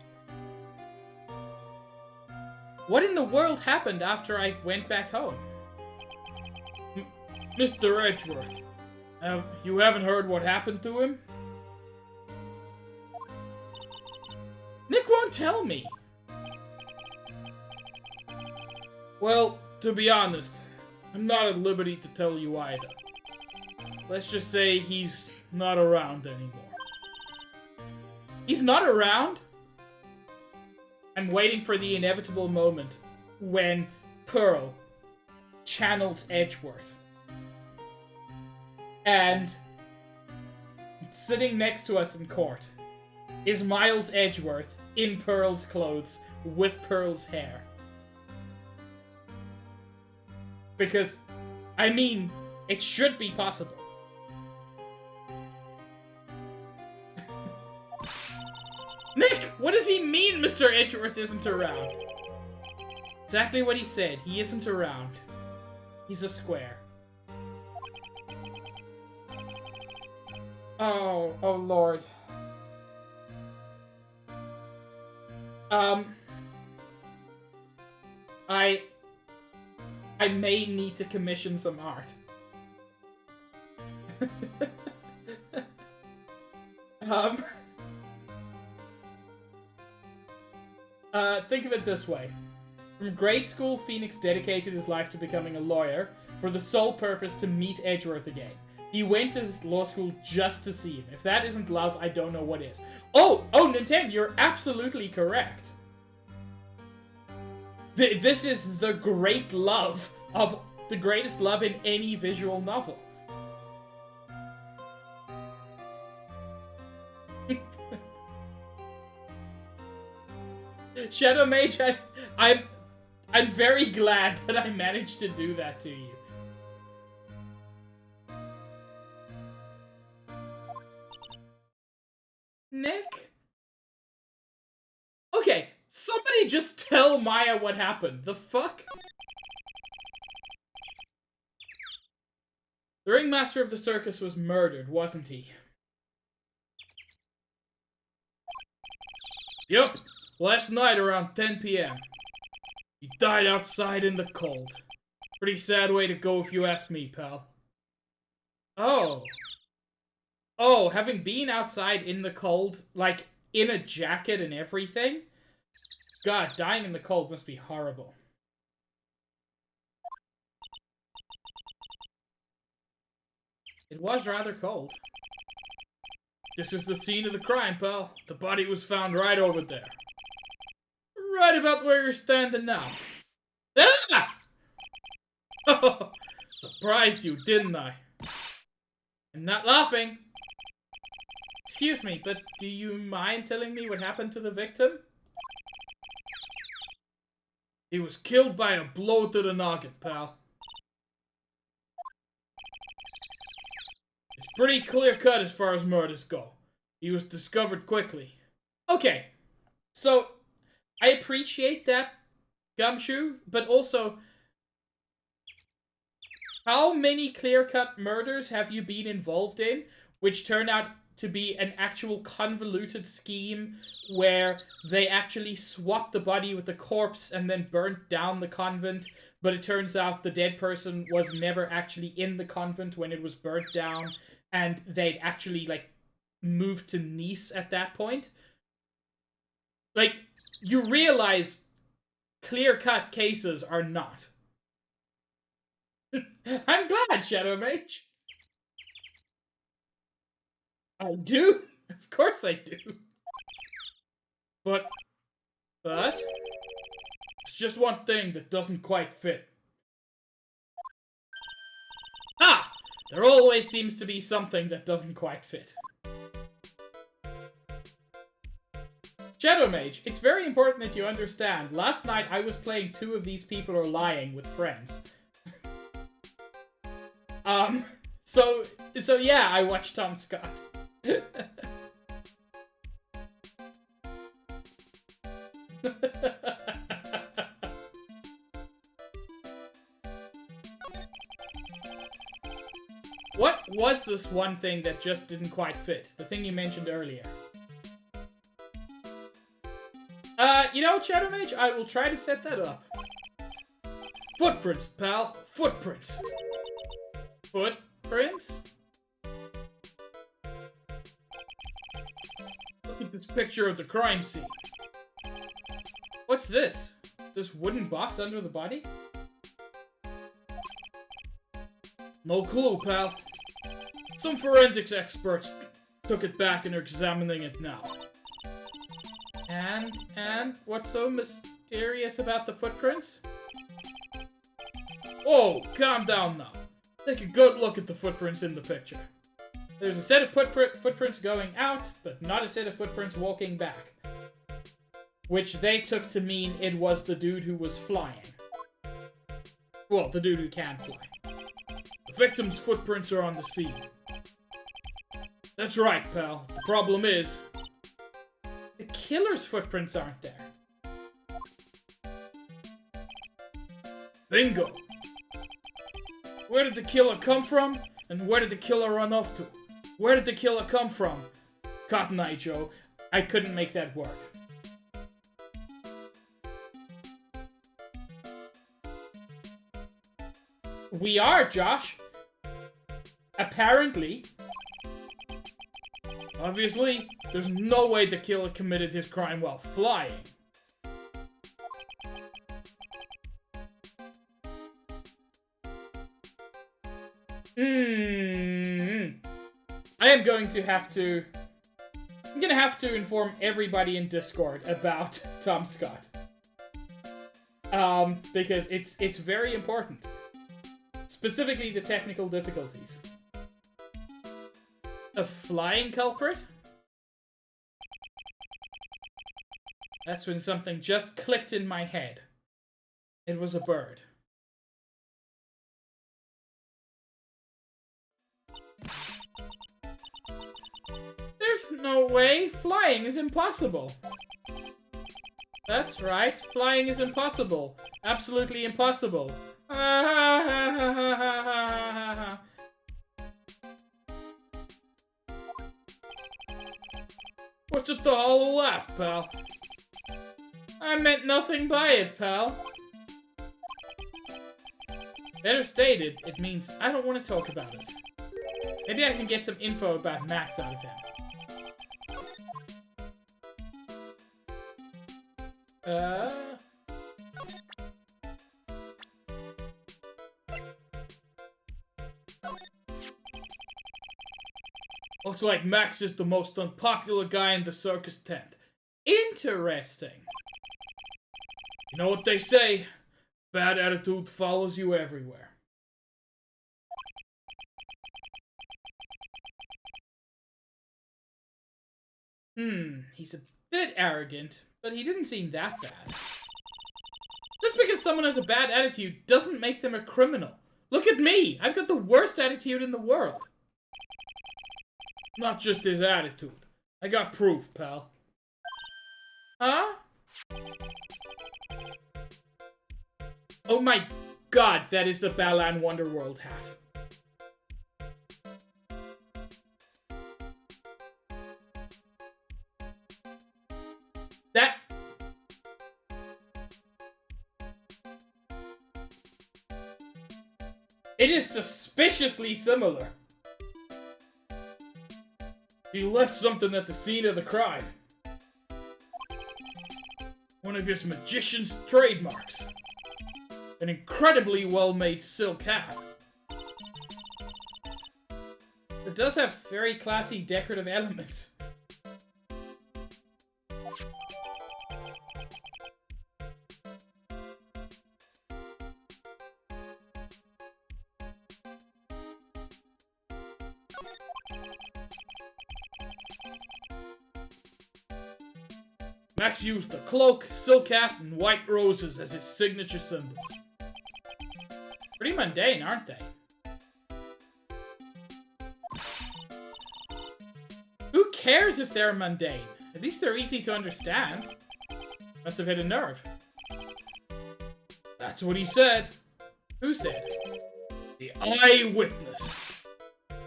What in the world happened after I went back home? Mr. Edgeworth, you haven't heard what happened to him? Nick won't tell me. Well, to be honest, I'm not at liberty to tell you either. Let's just say he's not around anymore. He's not around? I'm waiting for the inevitable moment when Pearl channels Edgeworth. And sitting next to us in court is Miles Edgeworth in Pearl's clothes with Pearl's hair. Because, I mean, it should be possible. Nick, what does he mean Mr. Edgeworth isn't around? Exactly what he said. He isn't around. He's a square. Oh Lord. I may need to commission some art. Think of it this way. From grade school, Phoenix dedicated his life to becoming a lawyer for the sole purpose to meet Edgeworth again. He went to law school just to see him. If that isn't love, I don't know what is. Oh, Nintendo, you're absolutely correct. This is the great love of the greatest love in any visual novel. Shadow Mage, I'm very glad that I managed to do that to you. Nick? Okay, somebody just tell Maya what happened. The fuck? The ringmaster of the circus was murdered, wasn't he? Yup. Last night around 10 p.m. He died outside in the cold. Pretty sad way to go if you ask me, pal. Oh. Oh, having been outside in the cold, like, in a jacket and everything? God, dying in the cold must be horrible. It was rather cold. This is the scene of the crime, pal. The body was found right over there. Right about where you're standing now. Ah! Oh, surprised you, didn't I? I'm not laughing. Excuse me, but do you mind telling me what happened to the victim? He was killed by a blow to the noggin, pal. It's pretty clear-cut as far as murders go. He was discovered quickly. Okay, so I appreciate that, Gumshoe, but also, how many clear-cut murders have you been involved in, which turn out to be an actual convoluted scheme where they actually swapped the body with the corpse and then burnt down the convent, but it turns out the dead person was never actually in the convent when it was burnt down, and they'd actually, like, moved to Nice at that point? Like, you realize clear-cut cases are not. I'm glad, Shadow Mage. I do? Of course I do. But, it's just one thing that doesn't quite fit. Ah! There always seems to be something that doesn't quite fit. Shadow Mage, it's very important that you understand. Last night I was playing Two of These People Are Lying with friends. So yeah, I watched Tom Scott. What was this one thing that just didn't quite fit? The thing you mentioned earlier. You know, Shadow Mage, I will try to set that up. Footprints, pal. Footprints. Footprints? Look at this picture of the crime scene. What's this? This wooden box under the body? No clue, pal. Some forensics experts took it back and are examining it now. And what's so mysterious about the footprints? Whoa, calm down now. Take a good look at the footprints in the picture. There's a set of footprints going out, but not a set of footprints walking back. Which they took to mean it was the dude who was flying. Well, the dude who can fly. The victim's footprints are on the scene. That's right, pal. The problem is, the killer's footprints aren't there. Bingo! Where did the killer come from? And where did the killer run off to? Where did the killer come from? Cotton Eye Joe, I couldn't make that work. We are, Josh. Apparently. Obviously, there's no way the killer committed his crime while flying. I'm gonna have to inform everybody in Discord about Tom Scott. Because it's very important. Specifically the technical difficulties. A flying culprit? That's when something just clicked in my head. It was a bird. There's no way. Flying is impossible. That's right. Flying is impossible. Absolutely impossible. What's with the hollow laugh, pal? I meant nothing by it, pal. Better stated, it means I don't want to talk about it. Maybe I can get some info about Max out of him. Looks like Max is the most unpopular guy in the circus tent. Interesting. You know what they say? Bad attitude follows you everywhere. He's a bit arrogant, but he didn't seem that bad. Just because someone has a bad attitude doesn't make them a criminal. Look at me! I've got the worst attitude in the world. Not just his attitude. I got proof, pal. Huh? Oh my god, that is the Balan Wonderworld hat. That... It is suspiciously similar. He left something at the scene of the crime. One of his magician's trademarks. An incredibly well-made silk hat. It does have very classy decorative elements. Max used the cloak, silk hat, and white roses as his signature symbols. Pretty mundane, aren't they? Who cares if they're mundane? At least they're easy to understand. Must have hit a nerve. That's what he said. Who said? The eyewitness.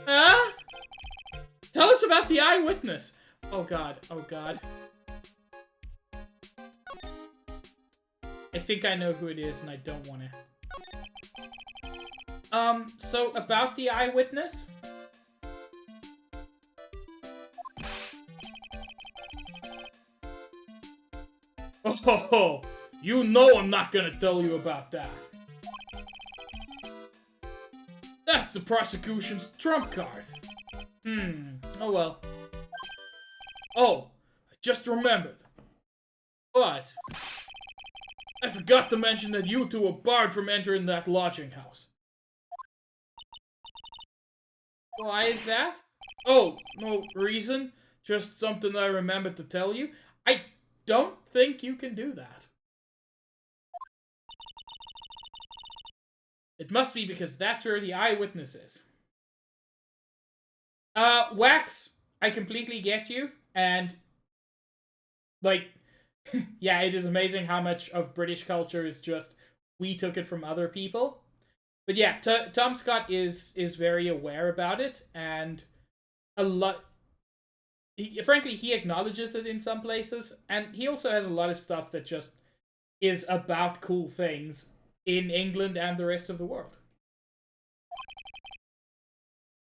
Huh? Tell us about the eyewitness. Oh god, oh god. I think I know who it is and I don't want to. So about the eyewitness? Oh, you know I'm not gonna tell you about that. That's the prosecution's trump card. Oh well. Oh, I just remembered. But I forgot to mention that you two were barred from entering that lodging house. Why is that? Oh, no reason. Just something I remembered to tell you. I don't think you can do that. It must be because that's where the eyewitness is. Wax, I completely get you, and like, yeah, it is amazing how much of British culture is just, we took it from other people. But yeah, Tom Scott is very aware about it, and a lot... frankly, he acknowledges it in some places, and he also has a lot of stuff that just is about cool things in England and the rest of the world.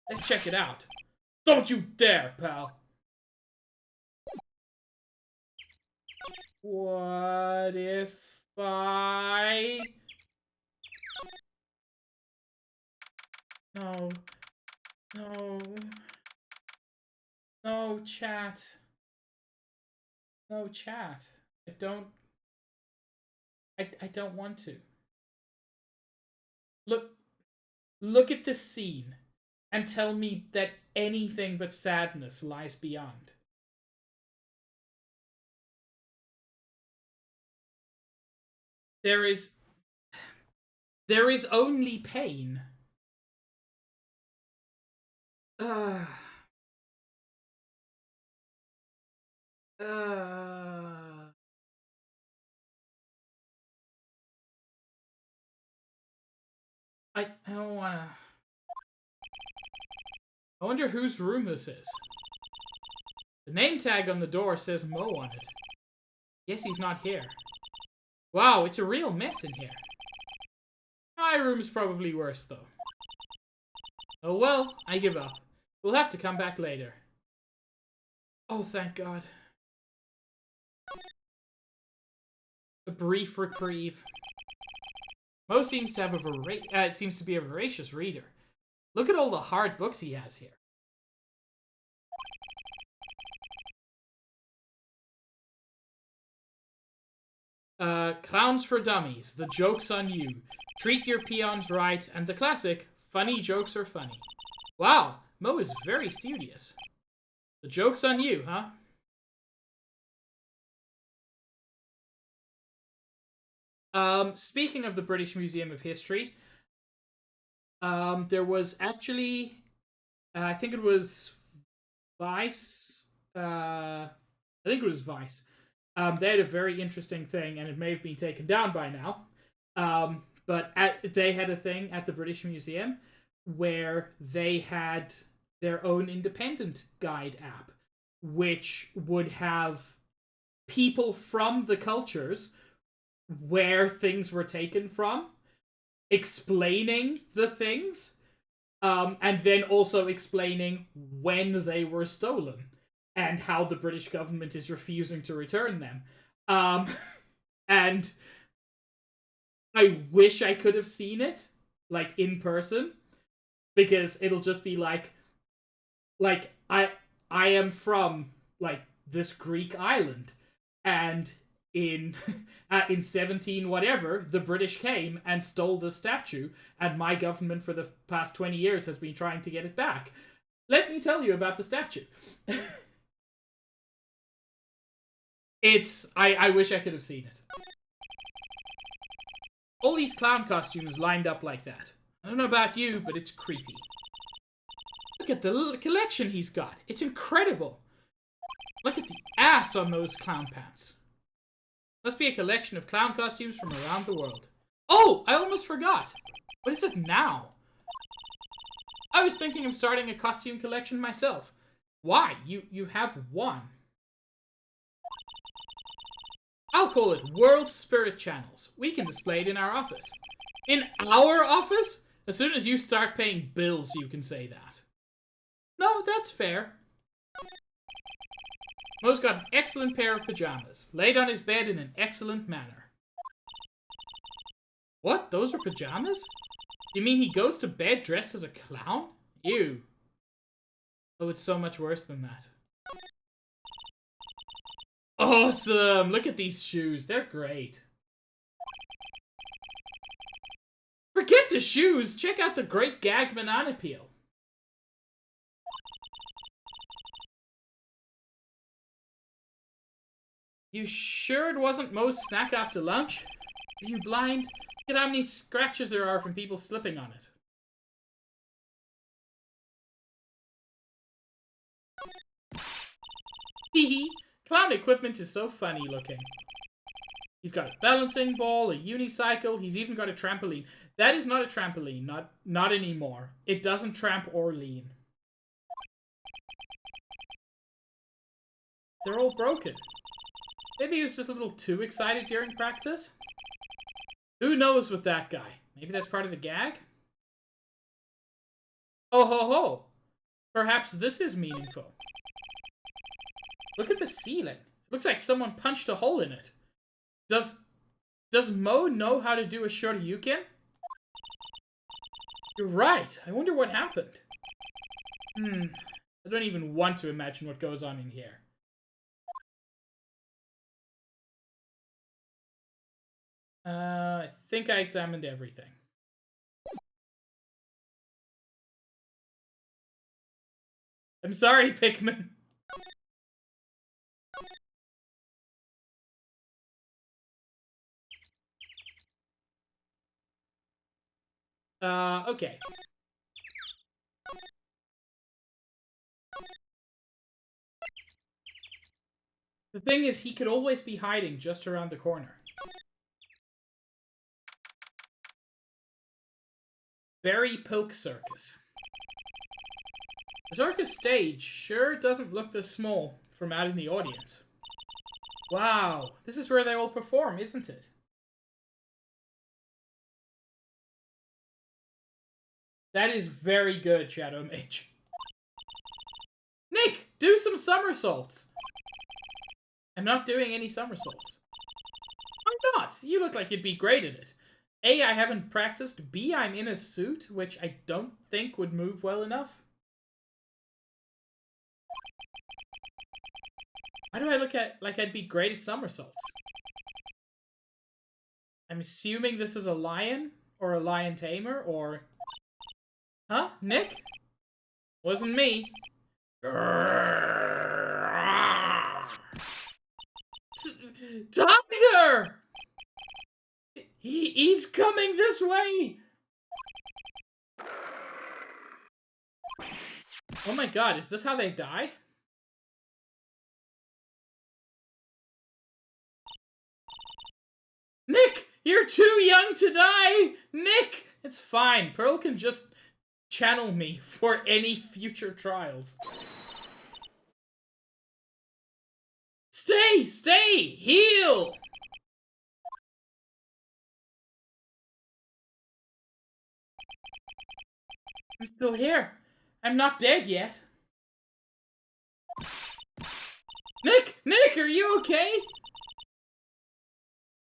Let's check it out. Don't you dare, pal! What if I... No. No. No, chat. No, chat. I don't want to. Look at this scene and tell me that anything but sadness lies beyond. There is... There is only pain. Uh... I don't wanna... I wonder whose room this is. The name tag on the door says Mo on it. Guess he's not here. Wow, it's a real mess in here. My room's probably worse, though. Oh well, I give up. We'll have to come back later. Oh, thank God. A brief reprieve. Mo seems to have seems to be a voracious reader. Look at all the hard books he has here. Clowns for Dummies, The Joke's on You, Treat Your Peons Right, and the classic, Funny Jokes Are Funny. Wow, Mo is very studious. The Joke's on You, huh? Speaking of the British Museum of History, there was actually, I think it was Vice, I think it was Vice. They had a very interesting thing, and it may have been taken down by now. But they had a thing at the British Museum where they had their own independent guide app, which would have people from the cultures where things were taken from explaining the things, and then also explaining when they were stolen and how the British government is refusing to return them. And I wish I could have seen it, like, in person, because it'll just be like I am from, like, this Greek island, and in 17 whatever, the British came and stole the statue, and my government for the past 20 years has been trying to get it back. Let me tell you about the statue. I wish I could have seen it. All these clown costumes lined up like that. I don't know about you, but it's creepy. Look at the collection he's got. It's incredible. Look at the ass on those clown pants. Must be a collection of clown costumes from around the world. Oh, I almost forgot. What is it now? I was thinking of starting a costume collection myself. Why? You have one. I'll call it World Spirit Channels. We can display it in our office. In our office? As soon as you start paying bills, you can say that. No, that's fair. Mo's got an excellent pair of pajamas, laid on his bed in an excellent manner. What? Those are pajamas? You mean he goes to bed dressed as a clown? Ew. Oh, it's so much worse than that. Awesome! Look at these shoes. They're great. Forget the shoes! Check out the Great Gag Banana Peel. You sure it wasn't Mo's snack after lunch? Are you blind? Look at how many scratches there are from people slipping on it. Hee. Clown equipment is so funny looking. He's got a balancing ball, a unicycle, he's even got a trampoline. That is not a trampoline, not anymore. It doesn't tramp or lean. They're all broken. Maybe he was just a little too excited during practice? Who knows with that guy? Maybe that's part of the gag? Oh ho ho! Perhaps this is meaningful. Look at the ceiling. Looks like someone punched a hole in it. Does Mo know how to do a shoryuken? You're right. I wonder what happened. I don't even want to imagine what goes on in here. I think I examined everything. I'm sorry, Pikmin. Okay. The thing is, he could always be hiding just around the corner. Berry Pilk Circus. The circus stage sure doesn't look this small from out in the audience. Wow, this is where they all perform, isn't it? That is very good, Shadow Mage. Nick, do some somersaults! I'm not doing any somersaults. Why not? You look like you'd be great at it. A, I haven't practiced. B, I'm in a suit, which I don't think would move well enough. Why do I look at like I'd be great at somersaults? I'm assuming this is a lion, or a lion tamer, or... Huh? Nick? Wasn't me. Tiger! He's coming this way! Oh my god, is this how they die? Nick! You're too young to die! Nick! It's fine. Pearl can just channel me for any future trials. Stay! Stay! Heal! I'm still here. I'm not dead yet. Nick! Nick, are you okay?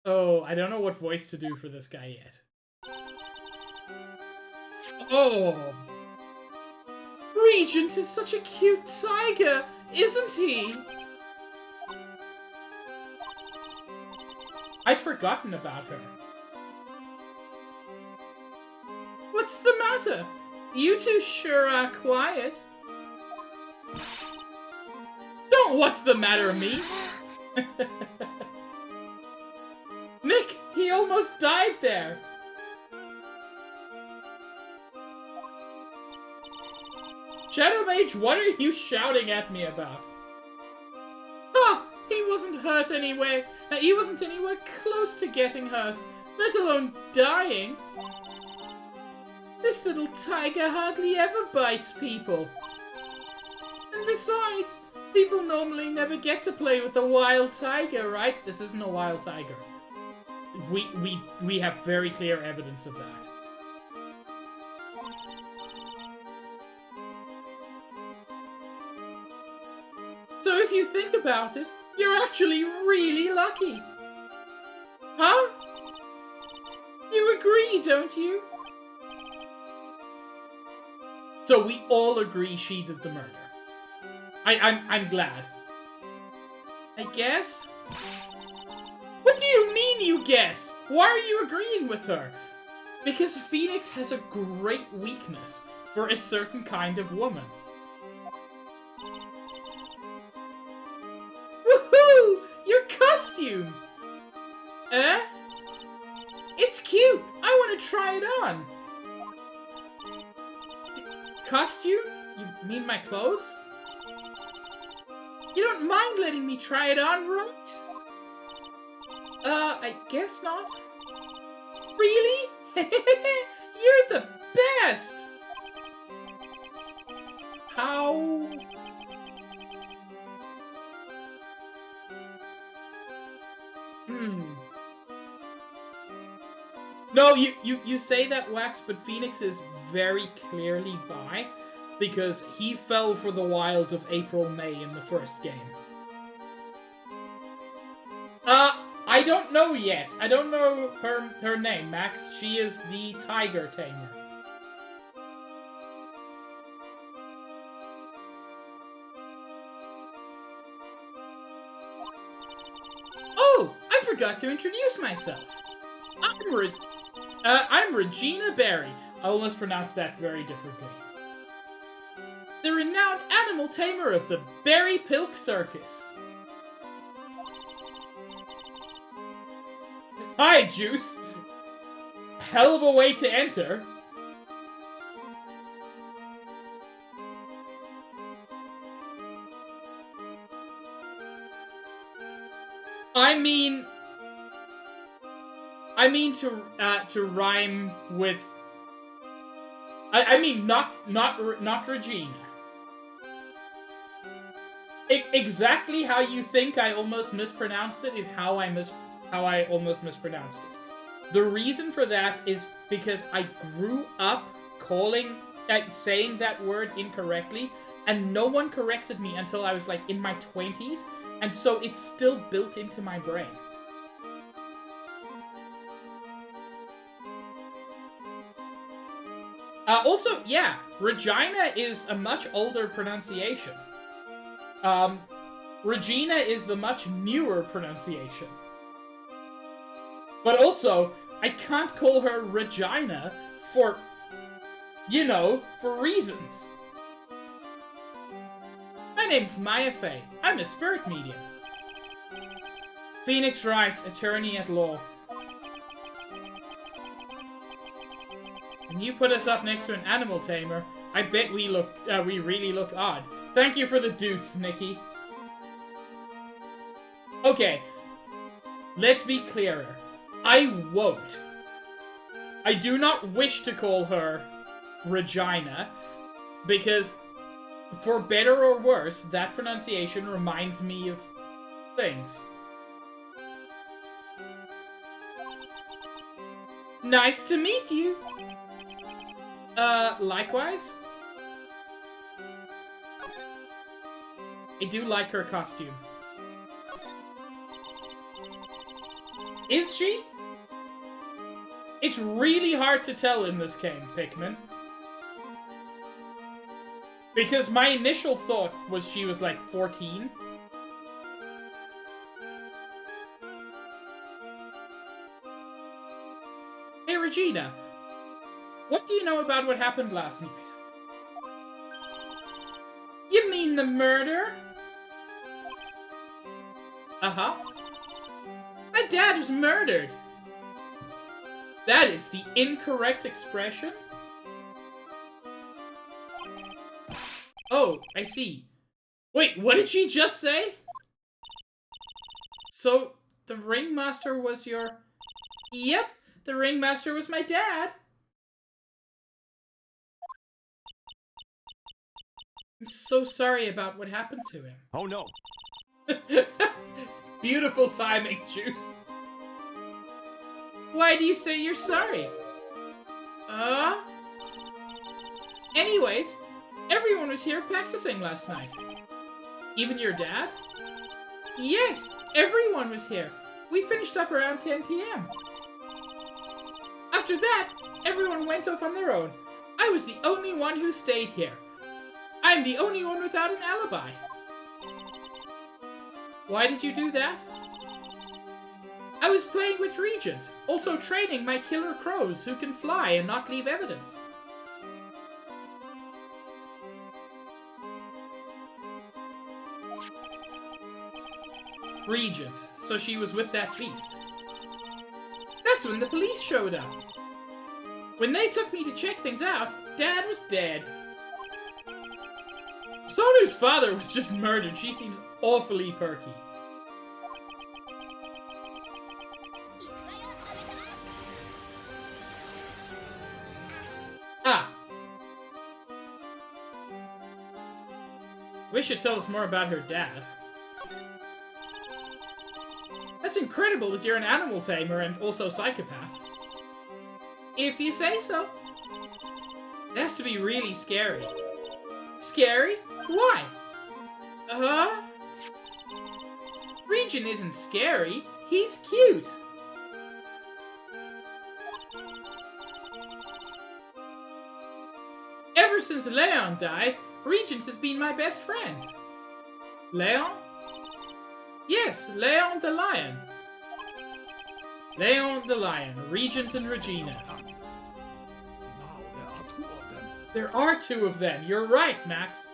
Oh, I don't know what voice to do for this guy yet. Oh! Regent is such a cute tiger, isn't he? I'd forgotten about her. What's the matter? You two sure are quiet. Don't what's the matter me? Nick, he almost died there. Shadow Mage, what are you shouting at me about? Ah, he wasn't hurt anyway. He wasn't anywhere close to getting hurt, let alone dying. This little tiger hardly ever bites people. And besides, people normally never get to play with a wild tiger, right? This isn't a wild tiger. We have very clear evidence of that. So if you think about it, you're actually really lucky. Huh? You agree, don't you? So we all agree she did the murder. I'm glad. I guess? What do you mean you guess? Why are you agreeing with her? Because Phoenix has a great weakness for a certain kind of woman. Woohoo! Your costume! It's cute! I want to try it on! Costume? You mean my clothes? You don't mind letting me try it on, right? I guess not. Really? You're the best! How... No, you say that, Wax, but Phoenix is very clearly bi, because he fell for the wiles of April May in the first game. I don't know yet. I don't know her name, Max. She is the tiger tamer. Oh, I forgot to introduce myself. I'm Regina Berry. I almost pronounced that very differently. The renowned animal tamer of the Berry Pilk Circus. Hi, Juice. Hell of a way to enter. I mean to rhyme with. I mean not Regina. Exactly how you think I almost mispronounced it is how I almost mispronounced it. The reason for that is because I grew up saying that word incorrectly, and no one corrected me until I was like in my 20s, and so it's still built into my brain. Also, yeah, Regina is a much older pronunciation. Regina is the much newer pronunciation. But also, I can't call her Regina for, for reasons. My name's Maya Fey. I'm a spirit medium. Phoenix Wright, attorney at law. When you put us up next to an animal tamer, I bet we really look odd. Thank you for the dukes, Nikki. Okay, let's be clearer. I won't. I do not wish to call her Regina, because, for better or worse, that pronunciation reminds me of things. Nice to meet you. Likewise? I do like her costume. Is she? It's really hard to tell in this game, Pikmin. Because my initial thought was she was like 14. Hey, Regina. What do you know about what happened last night? You mean the murder? Uh-huh. My dad was murdered. That is the incorrect expression? Oh, I see. Wait, what did she just say? So, the ringmaster was your... Yep, the ringmaster was my dad. I'm so sorry about what happened to him. Oh no. Beautiful timing, Juice. Why do you say you're sorry? Anyways, everyone was here practicing last night. Even your dad? Yes, everyone was here. We finished up around 10 p.m. After that, everyone went off on their own. I was the only one who stayed here. I'm the only one without an alibi. Why did you do that? I was playing with Regent, also training my killer crows who can fly and not leave evidence. Regent, so she was with that beast. That's when the police showed up. When they took me to check things out, Dad was dead. Someone whose father was just murdered, she seems awfully perky. Wish you'd tell us more about her dad. That's incredible that you're an animal tamer and also psychopath. If you say so. It has to be really scary. Scary? Why? Regent isn't scary. He's cute. Ever since Leon died, Regent has been my best friend. Leon? Yes, Leon the Lion. Leon the Lion, Regent and Regina. There are two of them. You're right, Max.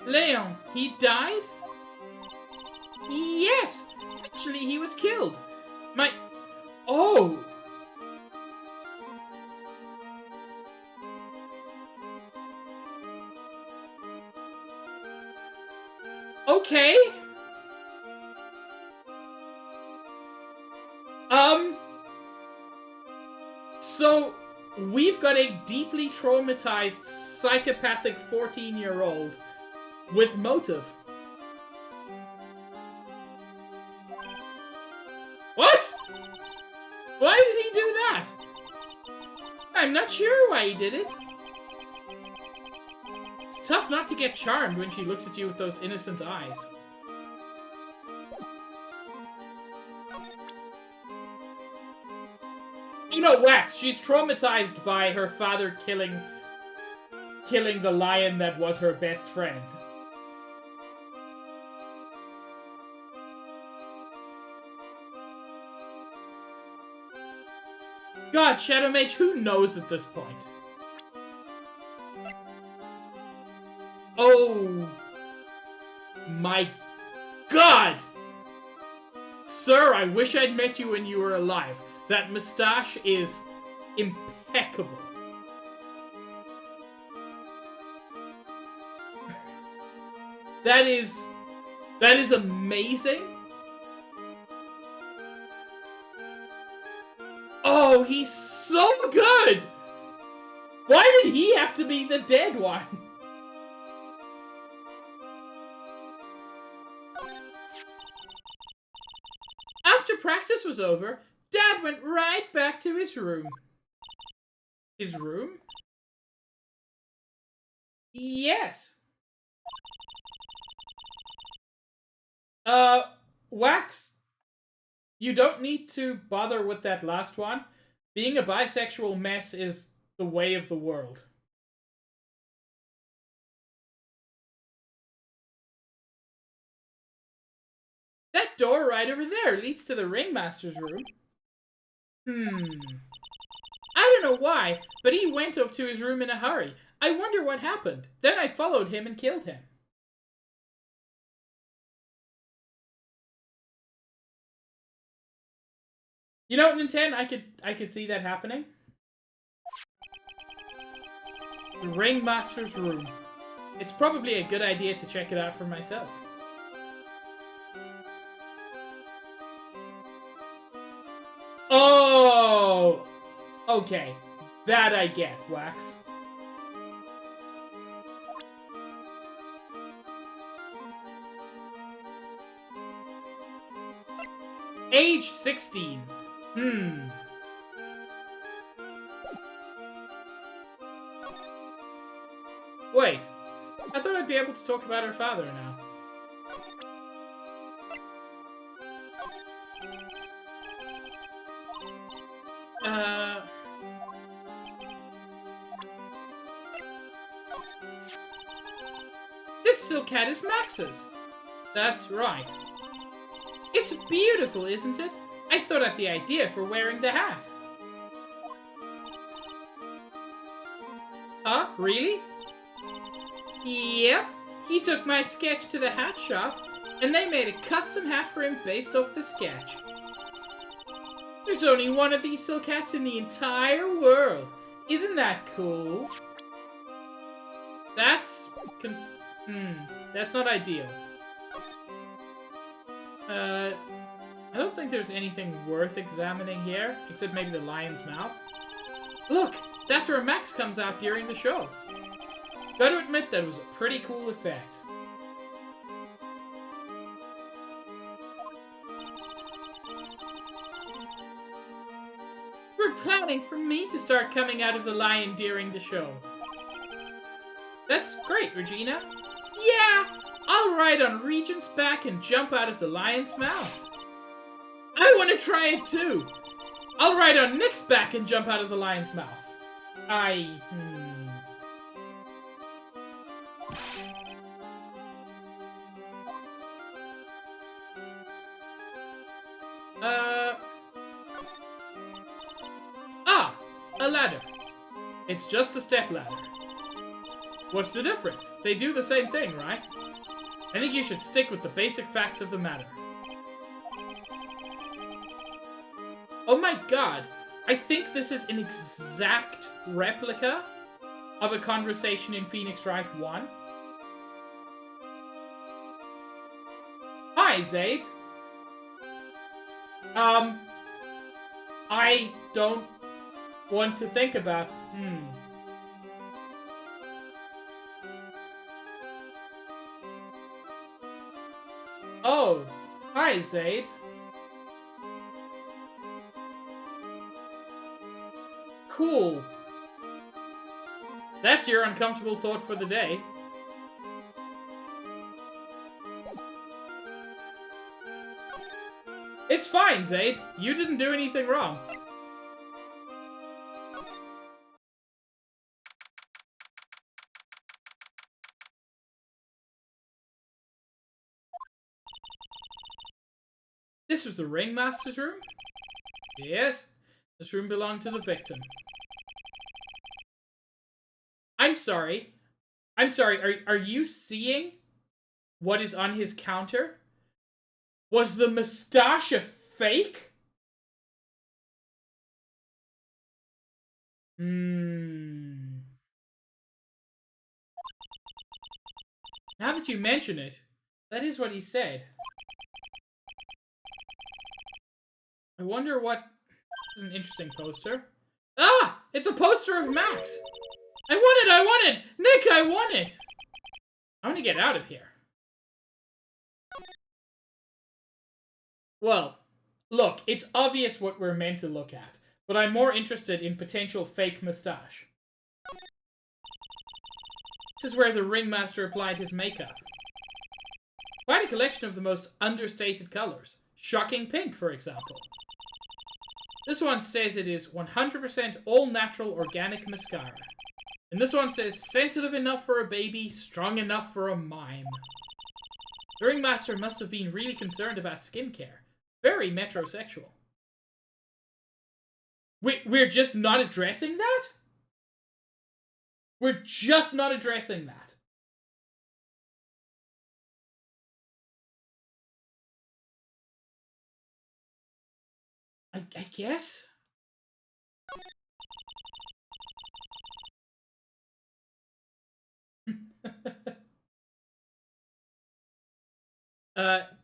Leon, he died? Yes! Actually, he was killed. Oh! Okay. got a deeply traumatized, psychopathic 14-year-old with motive. What? Why did he do that? I'm not sure why he did it. It's tough not to get charmed when she looks at you with those innocent eyes. You know, Wax, she's traumatized by her father killing the lion that was her best friend. God, Shadow Mage, who knows at this point? Oh my God! Sir, I wish I'd met you when you were alive. That mustache is impeccable. That is amazing. Oh, he's so good! Why did he have to be the dead one? After practice was over, Dad went right back to his room. His room? Yes. Wax, you don't need to bother with that last one. Being a bisexual mess is the way of the world. That door right over there leads to the ringmaster's room. I don't know why, but he went off to his room in a hurry. I wonder what happened. Then I followed him and killed him. You know, Nintendo, I could see that happening. The ringmaster's room. It's probably a good idea to check it out for myself. Oh! Okay. That I get, Wax. Age 16. Wait. I thought I'd be able to talk about her father now. This silk hat is Max's. That's right. It's beautiful, isn't it? I thought up the idea for wearing the hat. Huh? Really? Yep. He took my sketch to the hat shop, and they made a custom hat for him based off the sketch. There's only one of these silk hats in the entire world. Isn't that cool? That's not ideal. I don't think there's anything worth examining here, except maybe the lion's mouth. Look! That's where Max comes out during the show. Gotta admit, that was a pretty cool effect. We're planning for me to start coming out of the lion during the show. That's great, Regina. Yeah! I'll ride on Regent's back and jump out of the lion's mouth. I want to try it too! I'll ride on Nick's back and jump out of the lion's mouth. A ladder. It's just a step ladder. What's the difference? They do the same thing, right? I think you should stick with the basic facts of the matter. Oh my god! I think this is an exact replica of a conversation in Phoenix Wright 1. Hi, Zaid. one to think about. Oh, hi, Zaid. Cool. That's your uncomfortable thought for the day. It's fine, Zaid. You didn't do anything wrong. This was the ringmaster's room? Yes. This room belonged to the victim. I'm sorry. Are you seeing what is on his counter? Was the moustache a fake? Now that you mention it, that is what he said. I wonder what... This is an interesting poster. Ah! It's a poster of Max! I want it! Nick, I want it! I want to get out of here. Well, look, it's obvious what we're meant to look at, but I'm more interested in potential fake moustache. This is where the ringmaster applied his makeup. Quite a collection of the most understated colors. Shocking pink, for example. This one says it is 100% all-natural organic mascara. And this one says, sensitive enough for a baby, strong enough for a mime. The ringmaster must have been really concerned about skincare. Very metrosexual. We're just not addressing that? We're just not addressing that. I guess?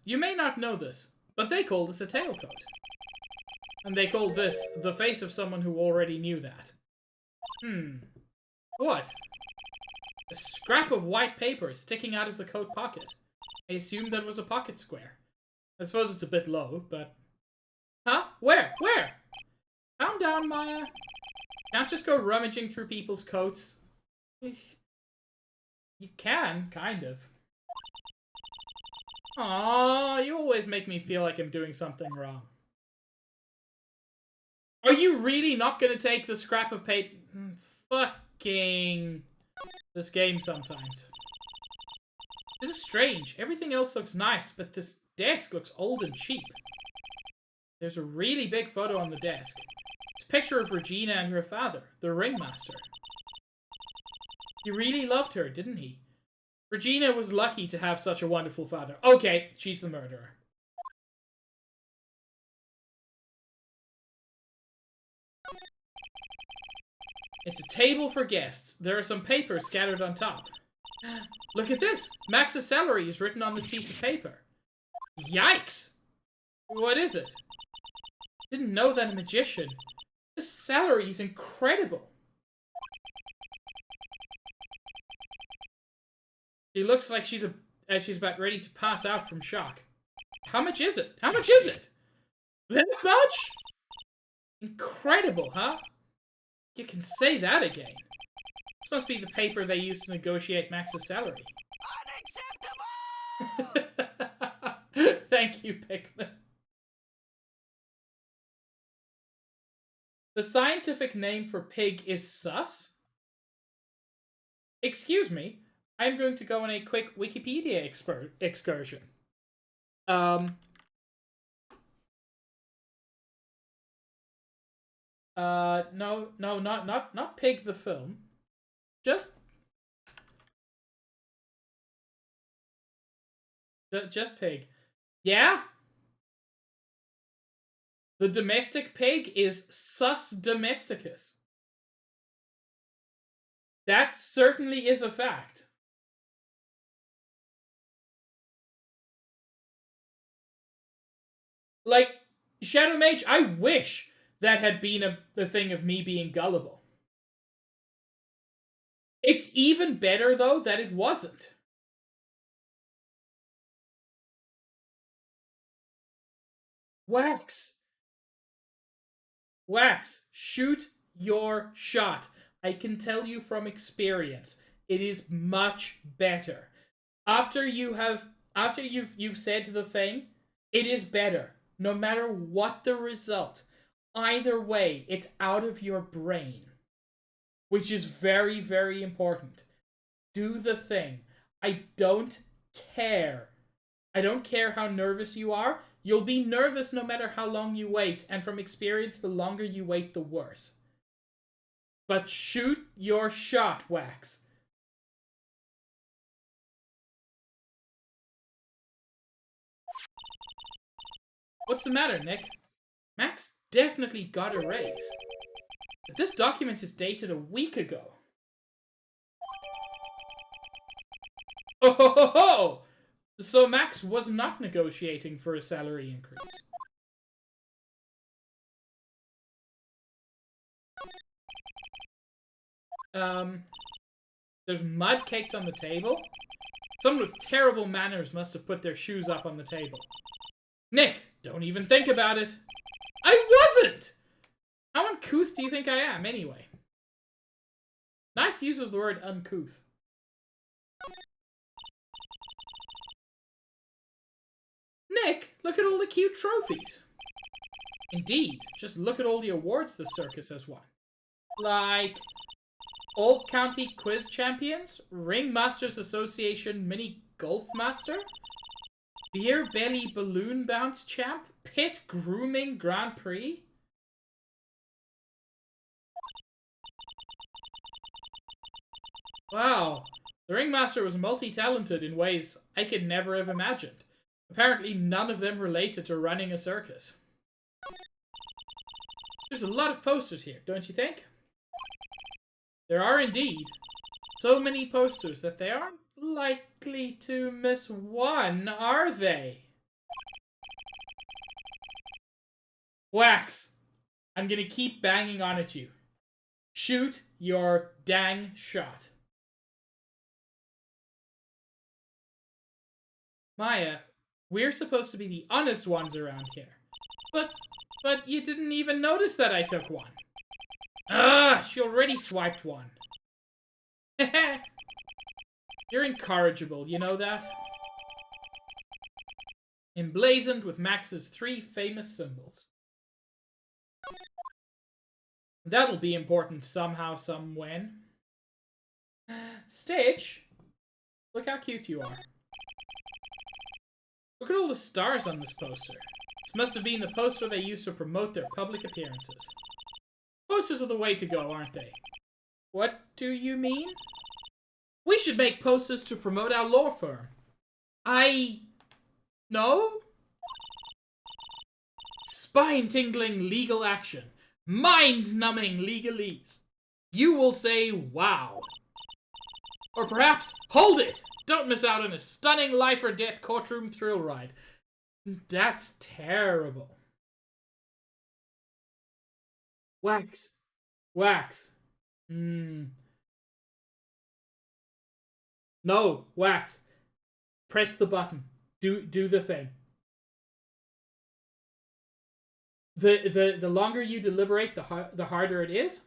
You may not know this, but they call this a tailcoat. And they call this the face of someone who already knew that. What? A scrap of white paper sticking out of the coat pocket. I assumed that was a pocket square. I suppose it's a bit low, but... Huh? Where? Where? Calm down, Maya. Can't just go rummaging through people's coats. You can, kind of. Aww, you always make me feel like I'm doing something wrong. Are you really not gonna take the scrap of paper? Fucking... This game sometimes. This is strange. Everything else looks nice, but this desk looks old and cheap. There's a really big photo on the desk. It's a picture of Regina and her father, the ringmaster. He really loved her, didn't he? Regina was lucky to have such a wonderful father. Okay, she's the murderer. It's a table for guests. There are some papers scattered on top. Look at this! Max's salary is written on this piece of paper. Yikes! What is it? Didn't know that a magician. This salary is incredible. She looks like she's about ready to pass out from shock. How much is it? How much is it? That much? Incredible, huh? You can say that again. This must be the paper they used to negotiate Max's salary. Unacceptable! Thank you, Pikmin. The scientific name for pig is sus? Excuse me, I'm going to go on a quick Wikipedia excursion. No, not Pig the film. Just Pig. Yeah? The domestic pig is Sus domesticus. That certainly is a fact. Like, Shadow Mage, I wish that had been a thing of me being gullible. It's even better, though, that it wasn't. Wax. Wax, shoot your shot. I can tell you from experience, it is much better. After you've said the thing, it is better. No matter what the result. Either way, it's out of your brain. Which is very, very important. Do the thing. I don't care. I don't care how nervous you are. You'll be nervous no matter how long you wait. And from experience, the longer you wait, the worse. But shoot your shot, Wax. What's the matter, Nick? Max definitely got a raise. But this document is dated a week ago. Oh ho ho ho! So Max was not negotiating for a salary increase. There's mud caked on the table. Someone with terrible manners must have put their shoes up on the table. Nick, don't even think about it. I wasn't! How uncouth do you think I am, anyway? Nice use of the word uncouth. Nick, look at all the cute trophies. Indeed, just look at all the awards the circus has won. Like, Old County Quiz Champions, Ringmasters Association Mini Golf Master, Beer Belly Balloon Bounce Champ, Pit Grooming Grand Prix. Wow, the Ringmaster was multi-talented in ways I could never have imagined. Apparently none of them related to running a circus. There's a lot of posters here, don't you think? There are indeed. So many posters that they aren't likely to miss one, are they? Wax, I'm gonna keep banging on at you. Shoot your dang shot. Maya, we're supposed to be the honest ones around here. But you didn't even notice that I took one. Ah, she already swiped one. You're incorrigible, you know that? Emblazoned with Max's 3 famous symbols. That'll be important somehow, somewhen. Stitch, look how cute you are. Look at all the stars on this poster. This must have been the poster they used to promote their public appearances. Posters are the way to go, aren't they? What do you mean? We should make posters to promote our law firm. No? Spine-tingling legal action. Mind-numbing legalese. You will say, wow. Or perhaps, hold it! Don't miss out on a stunning life-or-death courtroom thrill ride. That's terrible. Wax. Wax. No, Wax. Press the button. Do the thing. The longer you deliberate, the harder it is.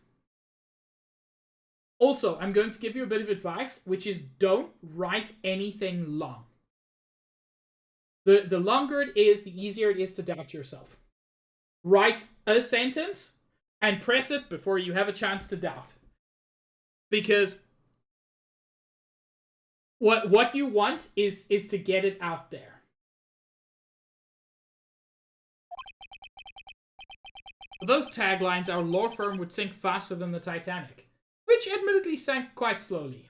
Also, I'm going to give you a bit of advice, which is don't write anything long. The longer it is, the easier it is to doubt yourself. Write a sentence and press it before you have a chance to doubt. Because what you want is to get it out there. For those taglines, our law firm would sink faster than the Titanic, which admittedly sank quite slowly.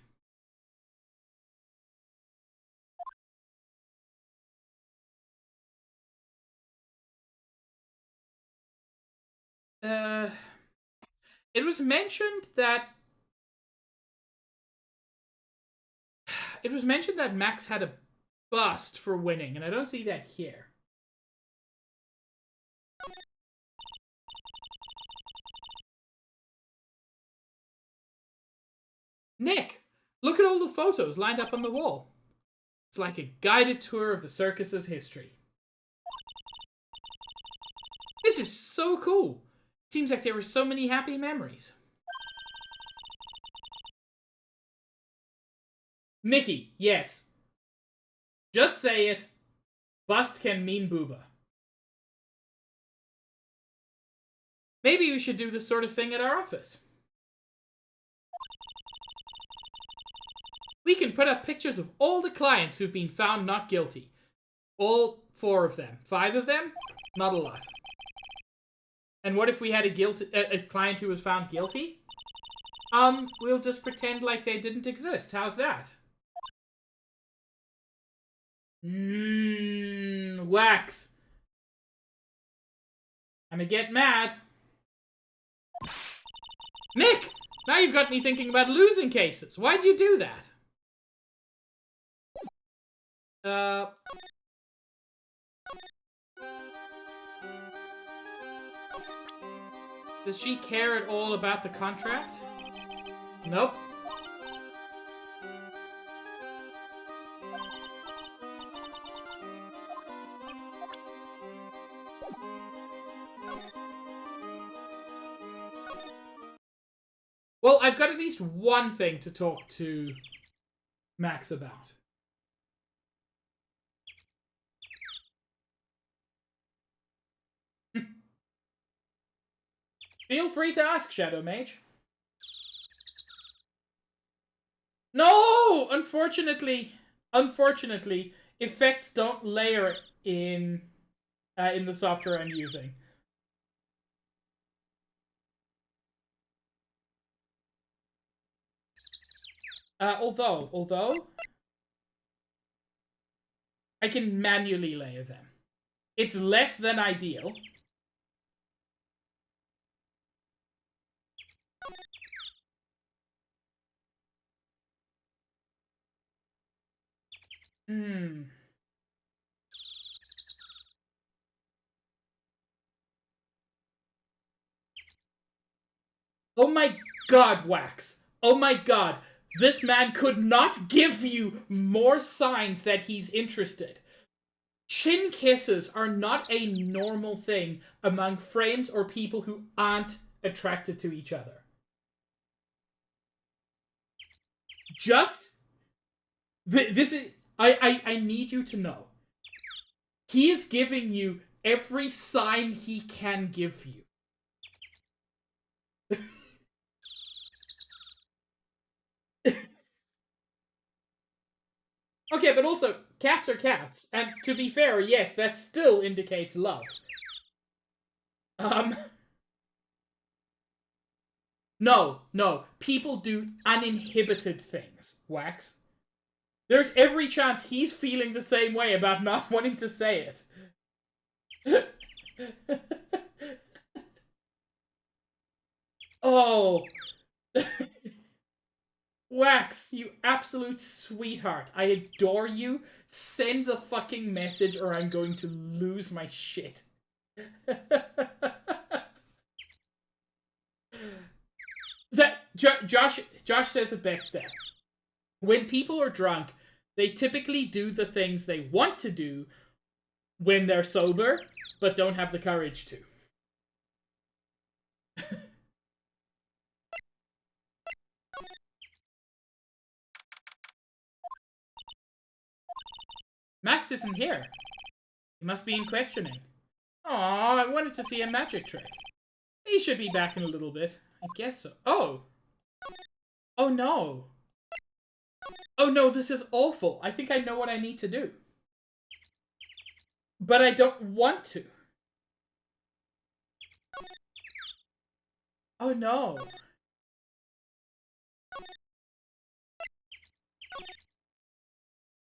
It was mentioned that Max had a bust for winning, and I don't see that here. Nick, look at all the photos lined up on the wall. It's like a guided tour of the circus's history. This is so cool. Seems like there were so many happy memories. Mickey, yes. Just say it. Bust can mean booba. Maybe we should do this sort of thing at our office. We can put up pictures of all the clients who've been found not guilty. All 4 of them. 5 of them? Not a lot. And what if we had a client who was found guilty? We'll just pretend like they didn't exist. How's that? Wax. I'ma get mad. Nick! Now you've got me thinking about losing cases. Why'd you do that? Does she care at all about the contract? Nope. Well, I've got at least one thing to talk to Max about. Feel free to ask, Shadow Mage. No! Unfortunately, effects don't layer in the software I'm using. Although I can manually layer them. It's less than ideal. Oh my god, Wax. Oh my god. This man could not give you more signs that he's interested. Chin kisses are not a normal thing among friends or people who aren't attracted to each other. Just... This is... I need you to know. He is giving you every sign he can give you. Okay, but also, cats are cats. And to be fair, yes, that still indicates love. No. People do uninhibited things, Wax. There's every chance he's feeling the same way about not wanting to say it. Oh. Wax, you absolute sweetheart. I adore you. Send the fucking message or I'm going to lose my shit. Josh says it best there. When people are drunk, they typically do the things they want to do when they're sober, but don't have the courage to. Max isn't here. He must be in questioning. Aw, I wanted to see a magic trick. He should be back in a little bit. I guess so. Oh! Oh no! Oh no, this is awful. I think I know what I need to do. But I don't want to. Oh no.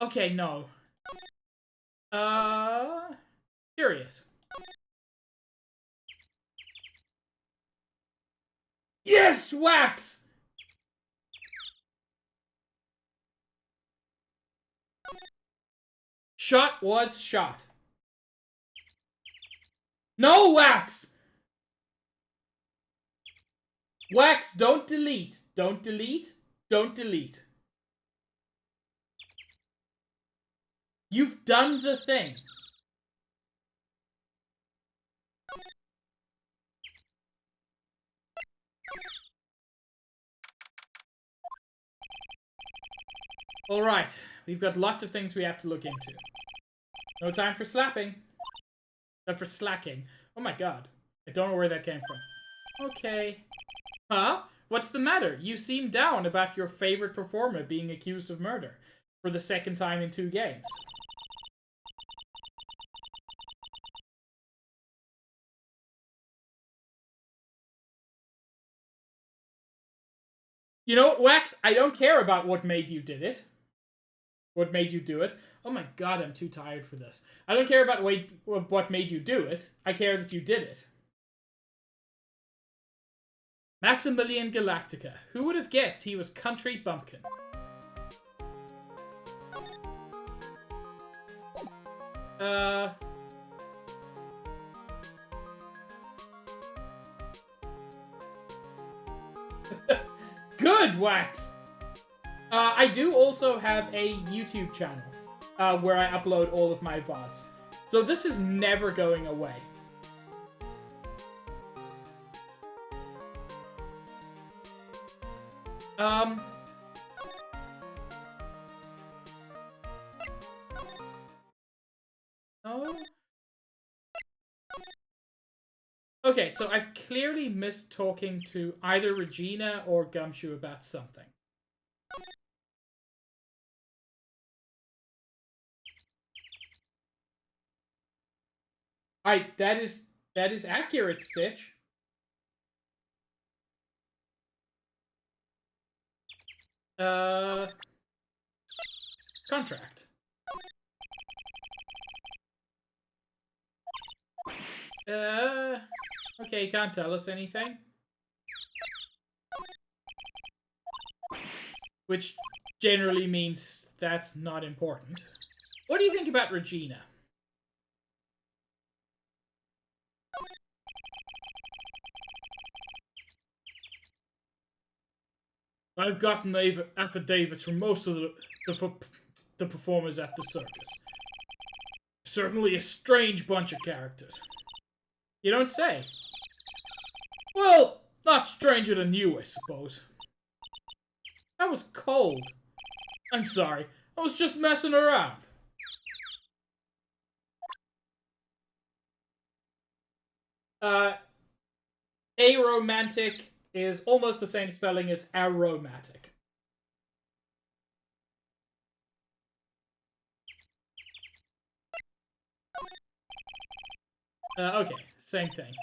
Okay, no. Curious. Yes, Wax! Shot was shot. No, Wax! Wax, don't delete. Don't delete. Don't delete. You've done the thing. Alright, we've got lots of things we have to look into. No time for slapping. For slacking. Oh my god. I don't know where that came from. Okay. Huh? What's the matter? You seem down about your favorite performer being accused of murder. For the second time in 2 games. You know what, Wax? I don't care about what made you did it. What made you do it? Oh my god, I'm too tired for this. I don't care about what made you do it. I care that you did it. Maximilian Galactica. Who would have guessed he was Country Bumpkin? Good, Wax! I do also have a YouTube channel where I upload all of my VODs. So this is never going away. Oh. Okay, so I've clearly missed talking to either Regina or Gumshoe about something. That is accurate, Stitch. Contract. Okay, can't tell us anything. Which generally means that's not important. What do you think about Regina? I've gotten affidavits from most of the performers at the circus. Certainly a strange bunch of characters. You don't say. Well, not stranger than you, I suppose. That was cold. I'm sorry. I was just messing around. Aromantic is almost the same spelling as aromatic. Okay, same thing.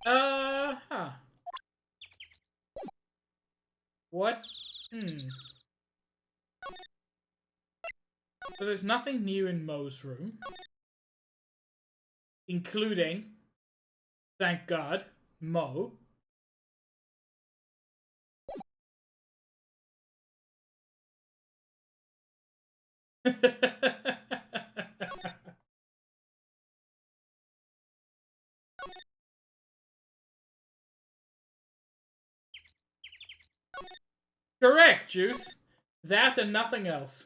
Huh. What? So there's nothing new in Mo's room. Including, thank God, Mo. Correct, Juice. That and nothing else.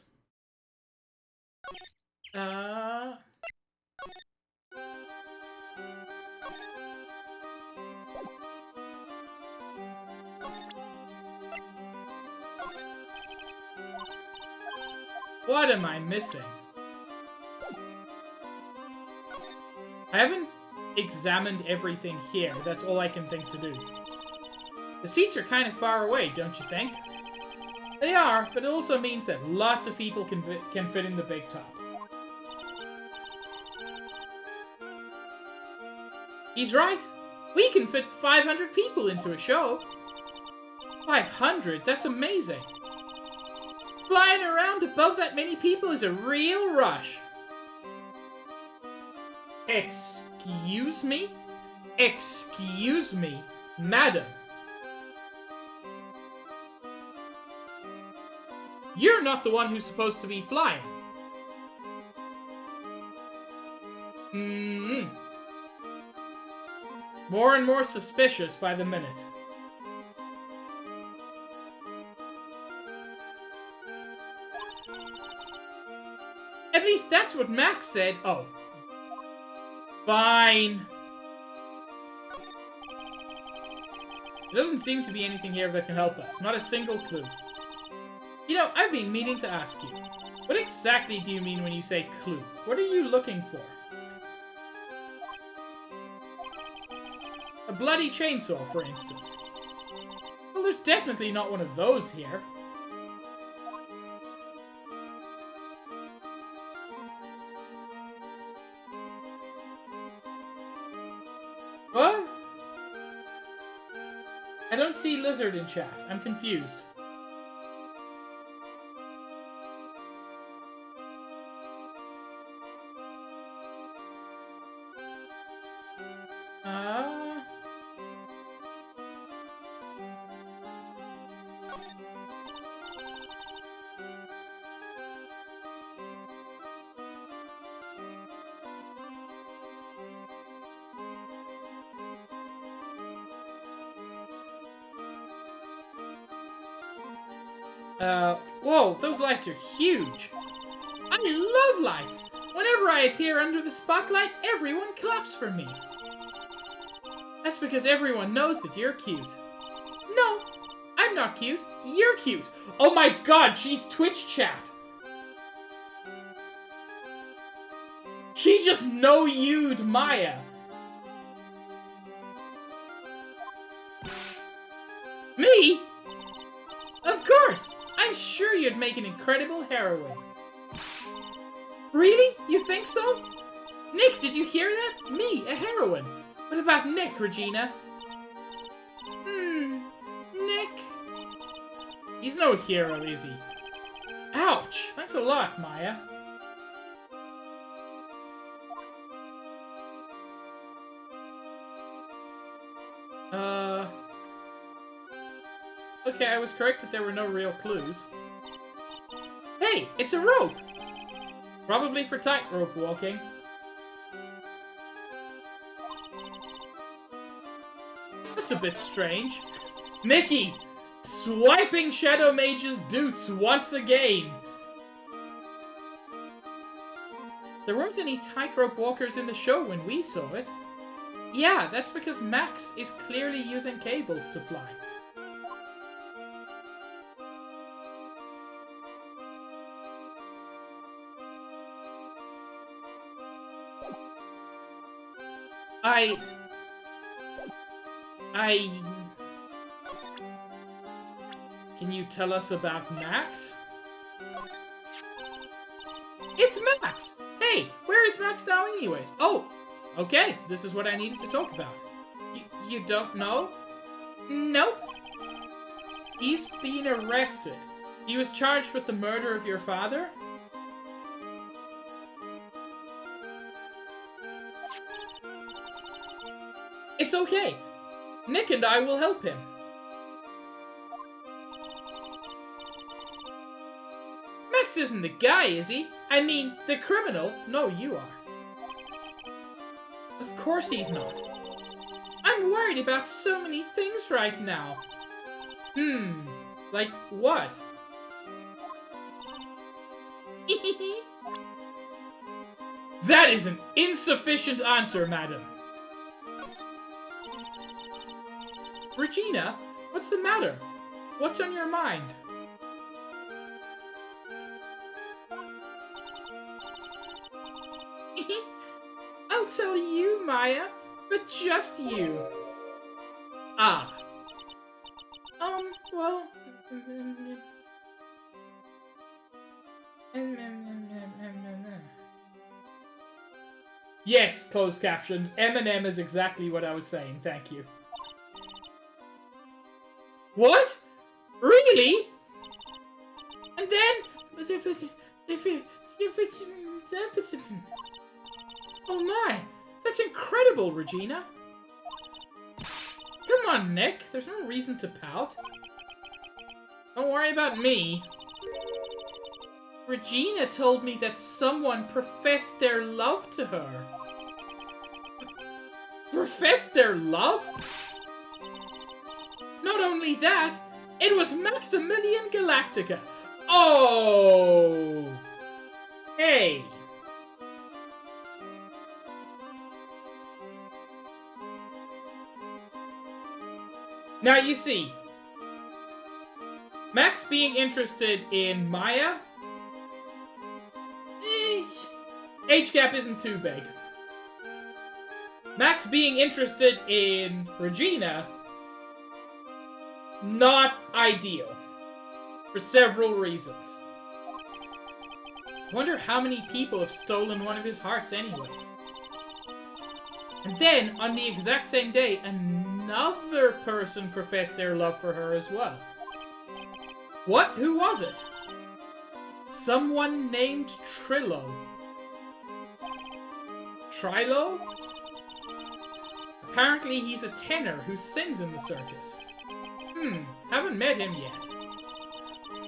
What am I missing? I haven't examined everything here. That's all I can think to do. The seats are kind of far away, don't you think? They are, but it also means that lots of people can fit in the big top. He's right. We can fit 500 people into a show. 500? That's amazing. Flying around above that many people is a real rush. Excuse me? Excuse me, madam. You're not the one who's supposed to be flying. More and more suspicious by the minute. At least that's what Max said. Oh. Fine. There doesn't seem to be anything here that can help us. Not a single clue. You know, I've been meaning to ask you. What exactly do you mean when you say clue? What are you looking for? A bloody chainsaw, for instance. Well, there's definitely not one of those here. What? I don't see lizard in chat. I'm confused. Whoa, those lights are huge. I love lights. Whenever I appear under the spotlight, everyone claps for me. That's because everyone knows that you're cute. No, I'm not cute. You're cute. Oh my god, she's Twitch chat. She just no-you'd Maya. Me? Of course. I'm sure you'd make an incredible heroine. Really? You think so? Nick, did you hear that? Me, a heroine. What about Nick, Regina? Nick... He's no hero, is he? Ouch! Thanks a lot, Maya. Okay, I was correct that there were no real clues. Hey, it's a rope! Probably for tightrope walking. That's a bit strange. Mickey! Swiping Shadow Mage's doots once again! There weren't any tightrope walkers in the show when we saw it. Yeah, that's because Max is clearly using cables to fly. Can you tell us about Max? It's Max! Hey, where is Max now anyways? Oh, okay, this is what I needed to talk about. You don't know? Nope. He's been arrested. He was charged with the murder of your father? It's okay. Nick and I will help him. Max isn't the guy, is he? I mean, the criminal. No, you are. Of course he's not. I'm worried about so many things right now. Like what? That is an insufficient answer, madam. Regina, what's the matter? What's on your mind? I'll tell you, Maya, but just you. Ah. Well... Yes, closed captions. M&M is exactly what I was saying. Thank you. What? Really? And then... Oh my! That's incredible, Regina! Come on, Nick. There's no reason to pout. Don't worry about me. Regina told me that someone professed their love to her. Professed their love? Not only that, it was Maximilian Galactica. Oh! Hey! Now you see, Max being interested in Maya, age gap isn't too big. Max being interested in Regina, not ideal. For several reasons. I wonder how many people have stolen one of his hearts anyways. And then, on the exact same day, another person professed their love for her as well. What? Who was it? Someone named Trillo. Trilo? Apparently he's a tenor who sings in the circus. Haven't met him yet.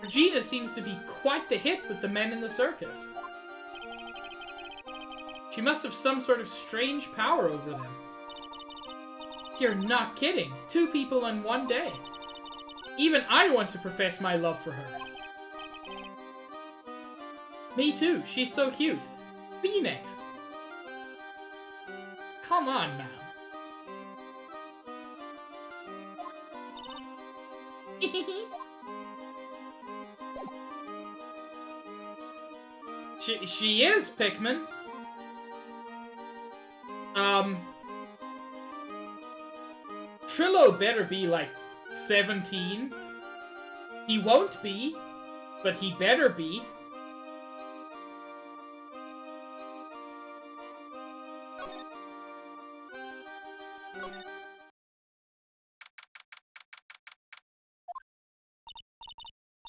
Regina seems to be quite the hit with the men in the circus. She must have some sort of strange power over them. You're not kidding. 2 people in one day. Even I want to profess my love for her. Me too. She's so cute. Phoenix. Come on, man. She is, Pikmin. Trillo better be like 17. He won't be, but he better be.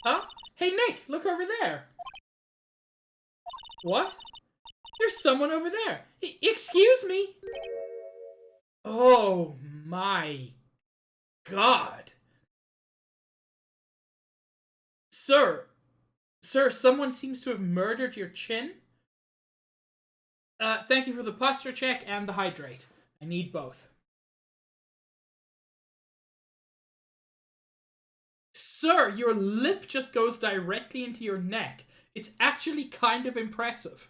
Huh? Hey, Nick, look over there. What? There's someone over there. Excuse me? Oh my God. Sir, someone seems to have murdered your chin. Thank you for the posture check and the hydrate. I need both. Sir, your lip just goes directly into your neck. It's actually kind of impressive.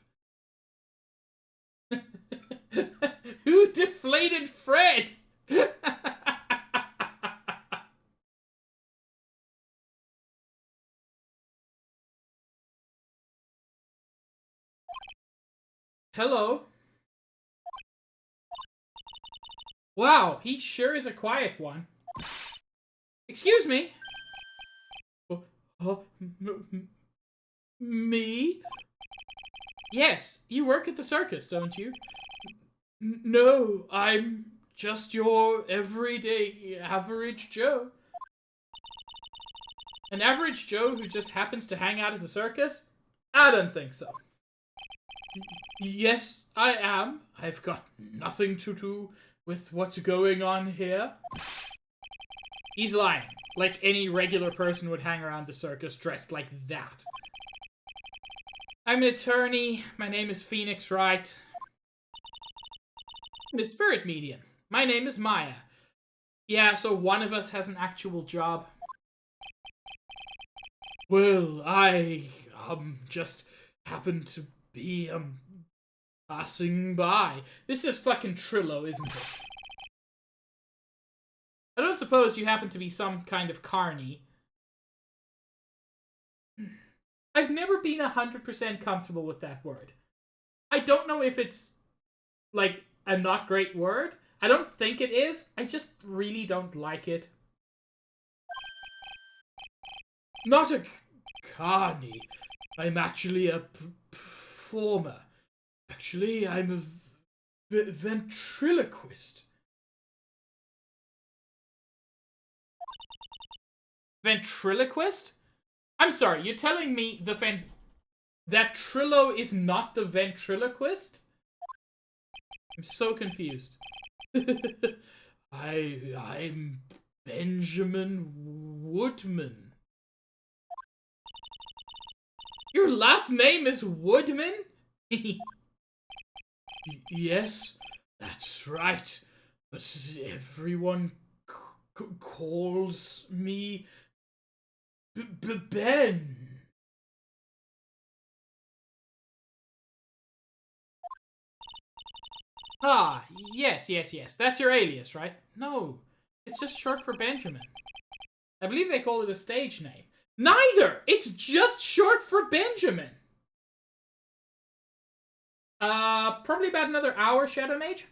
Who deflated Fred? Hello? Wow, he sure is a quiet one. Excuse me? Me? Yes, you work at the circus, don't you? No, I'm just your everyday average Joe. An average Joe who just happens to hang out at the circus? I don't think so. Yes, I am. I've got nothing to do with what's going on here. He's lying. Like any regular person would hang around the circus dressed like that. I'm an attorney. My name is Phoenix Wright. I'm a spirit medium. My name is Maya. Yeah, so one of us has an actual job. Well, I, just happened to be, passing by. This is fucking Trillo, isn't it? I don't suppose you happen to be some kind of carny. I've never been 100% comfortable with that word. I don't know if it's, like, a not great word. I don't think it is. I just really don't like it. Not a carny. I'm actually a performer. Actually, I'm a ventriloquist. Ventriloquist? I'm sorry, you're telling me that Trillo is not the ventriloquist? I'm so confused. I'm Benjamin Woodman. Your last name is Woodman? Yes, that's right. But everyone calls me Ben. Ah, yes. That's your alias, right? No, it's just short for Benjamin. I believe they call it a stage name. Neither! It's just short for Benjamin. Probably about another hour, Shadow Mage.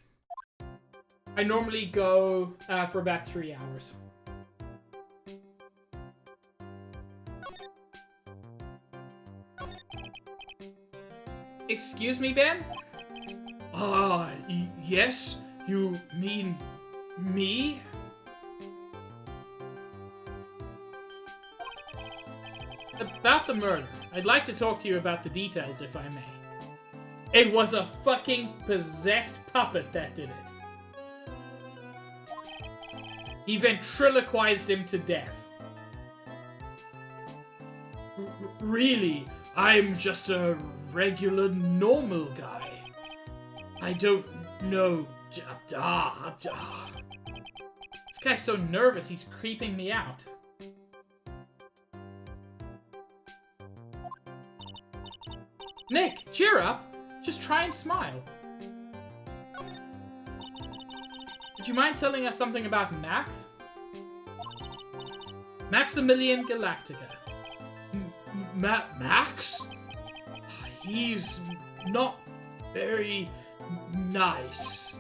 I normally go for about 3 hours. Excuse me, Ben? Yes? You mean me? About the murder. I'd like to talk to you about the details, if I may. It was a fucking possessed puppet that did it. He ventriloquized him to death. Really? I'm just a regular, normal guy. I don't know. This guy's so nervous, he's creeping me out. Nick, cheer up. Just try and smile. Would you mind telling us something about Max? Maximilian Galactica. Max? He's not very nice.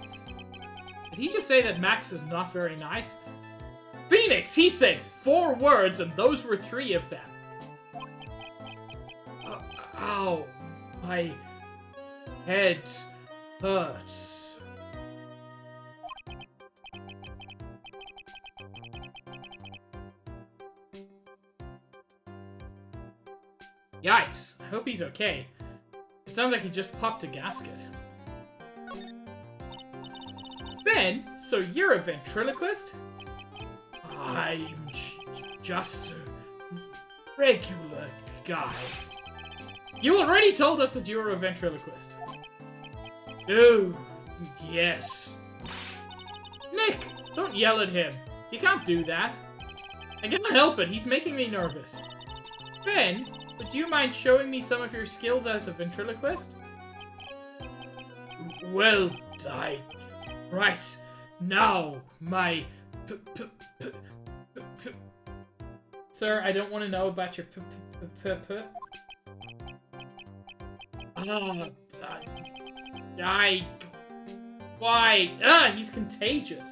Did he just say that Max is not very nice? Phoenix, he said 4 words and those were 3 of them. Ow. My head hurts. Yikes. I hope he's okay. It sounds like he just popped a gasket. Ben, so you're a ventriloquist? I'm just a regular guy. You already told us that you were a ventriloquist. Oh, yes. Nick, don't yell at him. You can't do that. I can't help it, he's making me nervous. Ben, would you mind showing me some of your skills as a ventriloquist? Well, right now, my Sir, I don't want to know about your Why? He's contagious.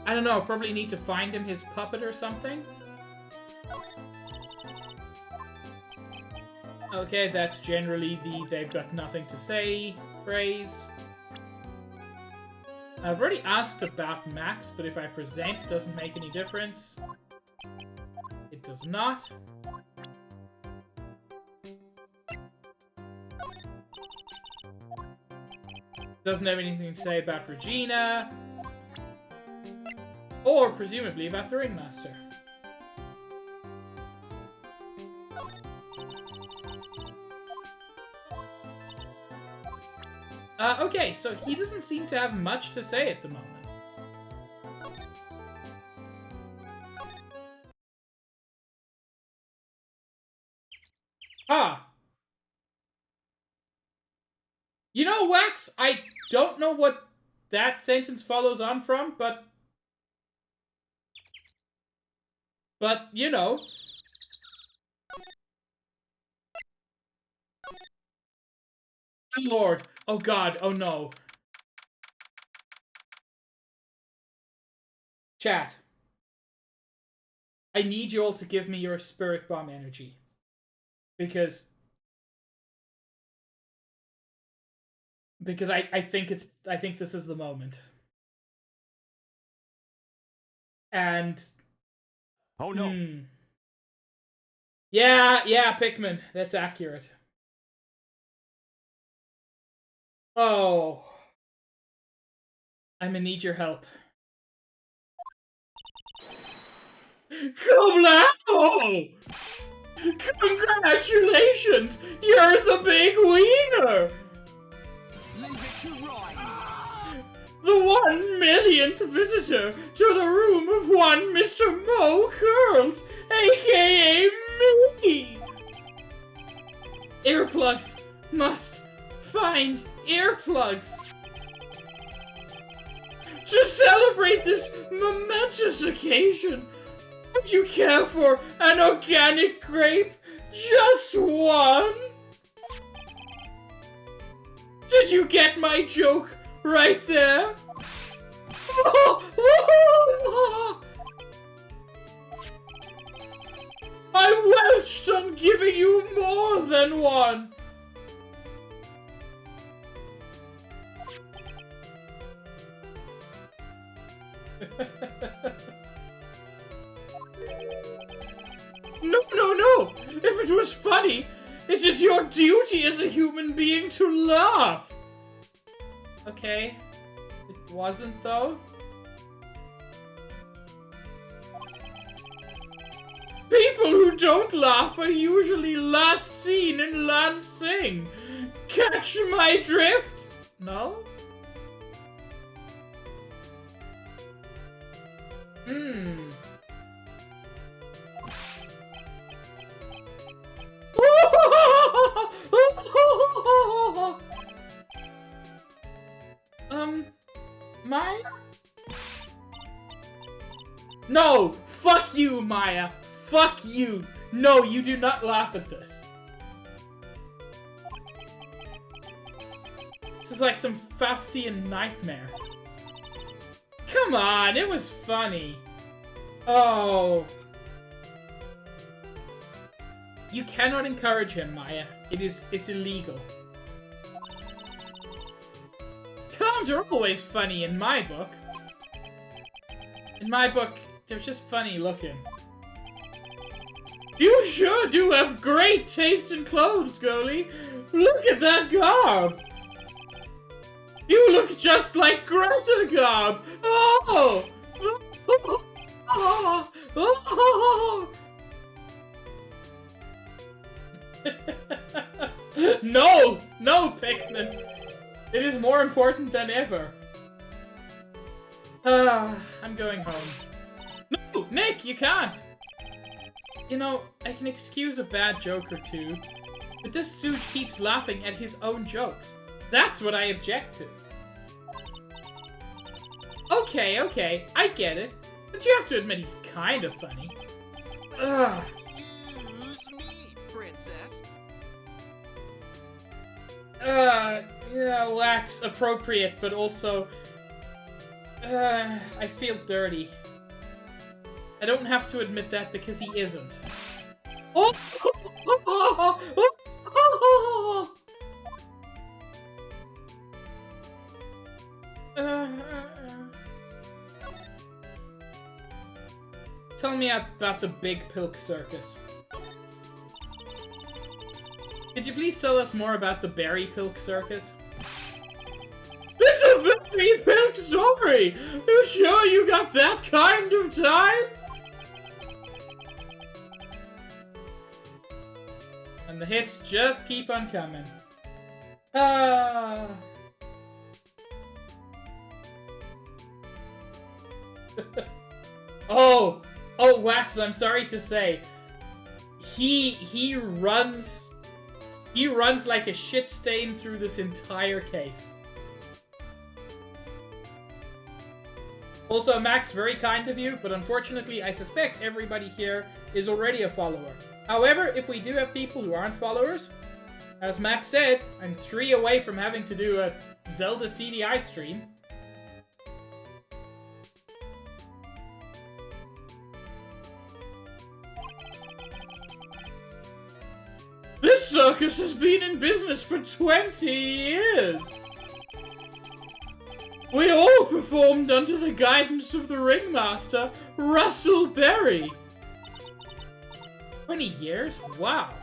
I don't know, probably need to find him his puppet or something. Okay, that's generally the they've got nothing to say phrase. I've already asked about Max, but if I present, it doesn't make any difference. It does not. Doesn't have anything to say about Regina. Or, presumably, about the Ringmaster. Okay, so he doesn't seem to have much to say at the moment. You know, Wax, I don't know what that sentence follows on from, but you know. Lord. Oh God. Oh no. Chat. I need you all to give me your spirit bomb energy. Because I think this is the moment. And oh no. Yeah, Pikmin. That's accurate. Oh. I'm gonna need your help. Come now! Congratulations! You're the big wiener! Leave it to Wright. The 1 millionth visitor to the room of one Mr. Mo Curls, aka me! Earplugs! Must find earplugs! To celebrate this momentous occasion, would you care for an organic grape? Just one? Did you get my joke right there? I welched on giving you more than one. No. If it was funny, it is your duty as a human being to laugh. Okay. It wasn't, though. People who don't laugh are usually last seen in Lansing. Catch my drift? No? Maya? No! Fuck you, Maya! Fuck you! No, you do not laugh at this. This is like some Faustian nightmare. Come on, it was funny. Oh. You cannot encourage him, Maya. It's illegal. Clowns are always funny in my book. In my book, they're just funny looking. You sure do have great taste in clothes, girlie. Look at that garb. You look just like Greta Garb. Oh! No, Pikmin. It is more important than ever. I'm going home. No, Nick, you can't. You know, I can excuse a bad joke or two, but this stooge keeps laughing at his own jokes. That's what I object to. Okay, I get it, but you have to admit he's kind of funny. Ugh. Excuse me, princess. Yeah, wax appropriate, but also, I feel dirty. I don't have to admit that because he isn't. Oh! Tell me about the Big Pilk Circus. Could you please tell us more about the Berry Pilk Circus? It's a Berry Pilk story! You sure you got that kind of time? And the hits just keep on coming. Oh, Wax, I'm sorry to say. He runs like a shit stain through this entire case. Also, Max, very kind of you, but unfortunately, I suspect everybody here is already a follower. However, if we do have people who aren't followers, as Max said, I'm 3 away from having to do a Zelda CDI stream. This circus has been in business for 20 years! We all performed under the guidance of the ringmaster, Russell Berry. 20 years? Wow.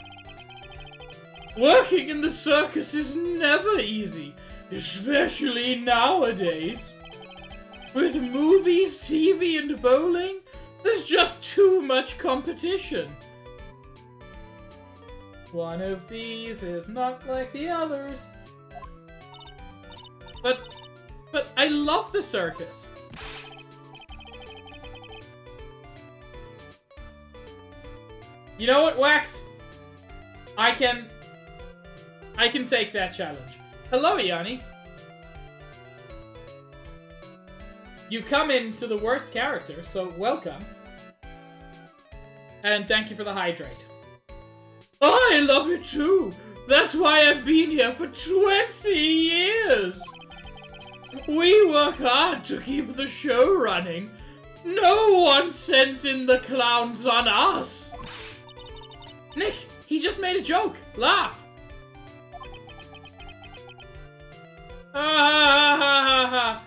Working in the circus is never easy, especially nowadays. With movies, TV, and bowling, there's just too much competition. One of these is not like the others. But But I love the circus. You know what, Wax? I can take that challenge. Hello, Yanni. You come into the worst character, so welcome. And thank you for the hydrate. I love it too. That's why I've been here for 20 years. We work hard to keep the show running. No one sends in the clowns on us. Nick, he just made a joke. Laugh. Ah.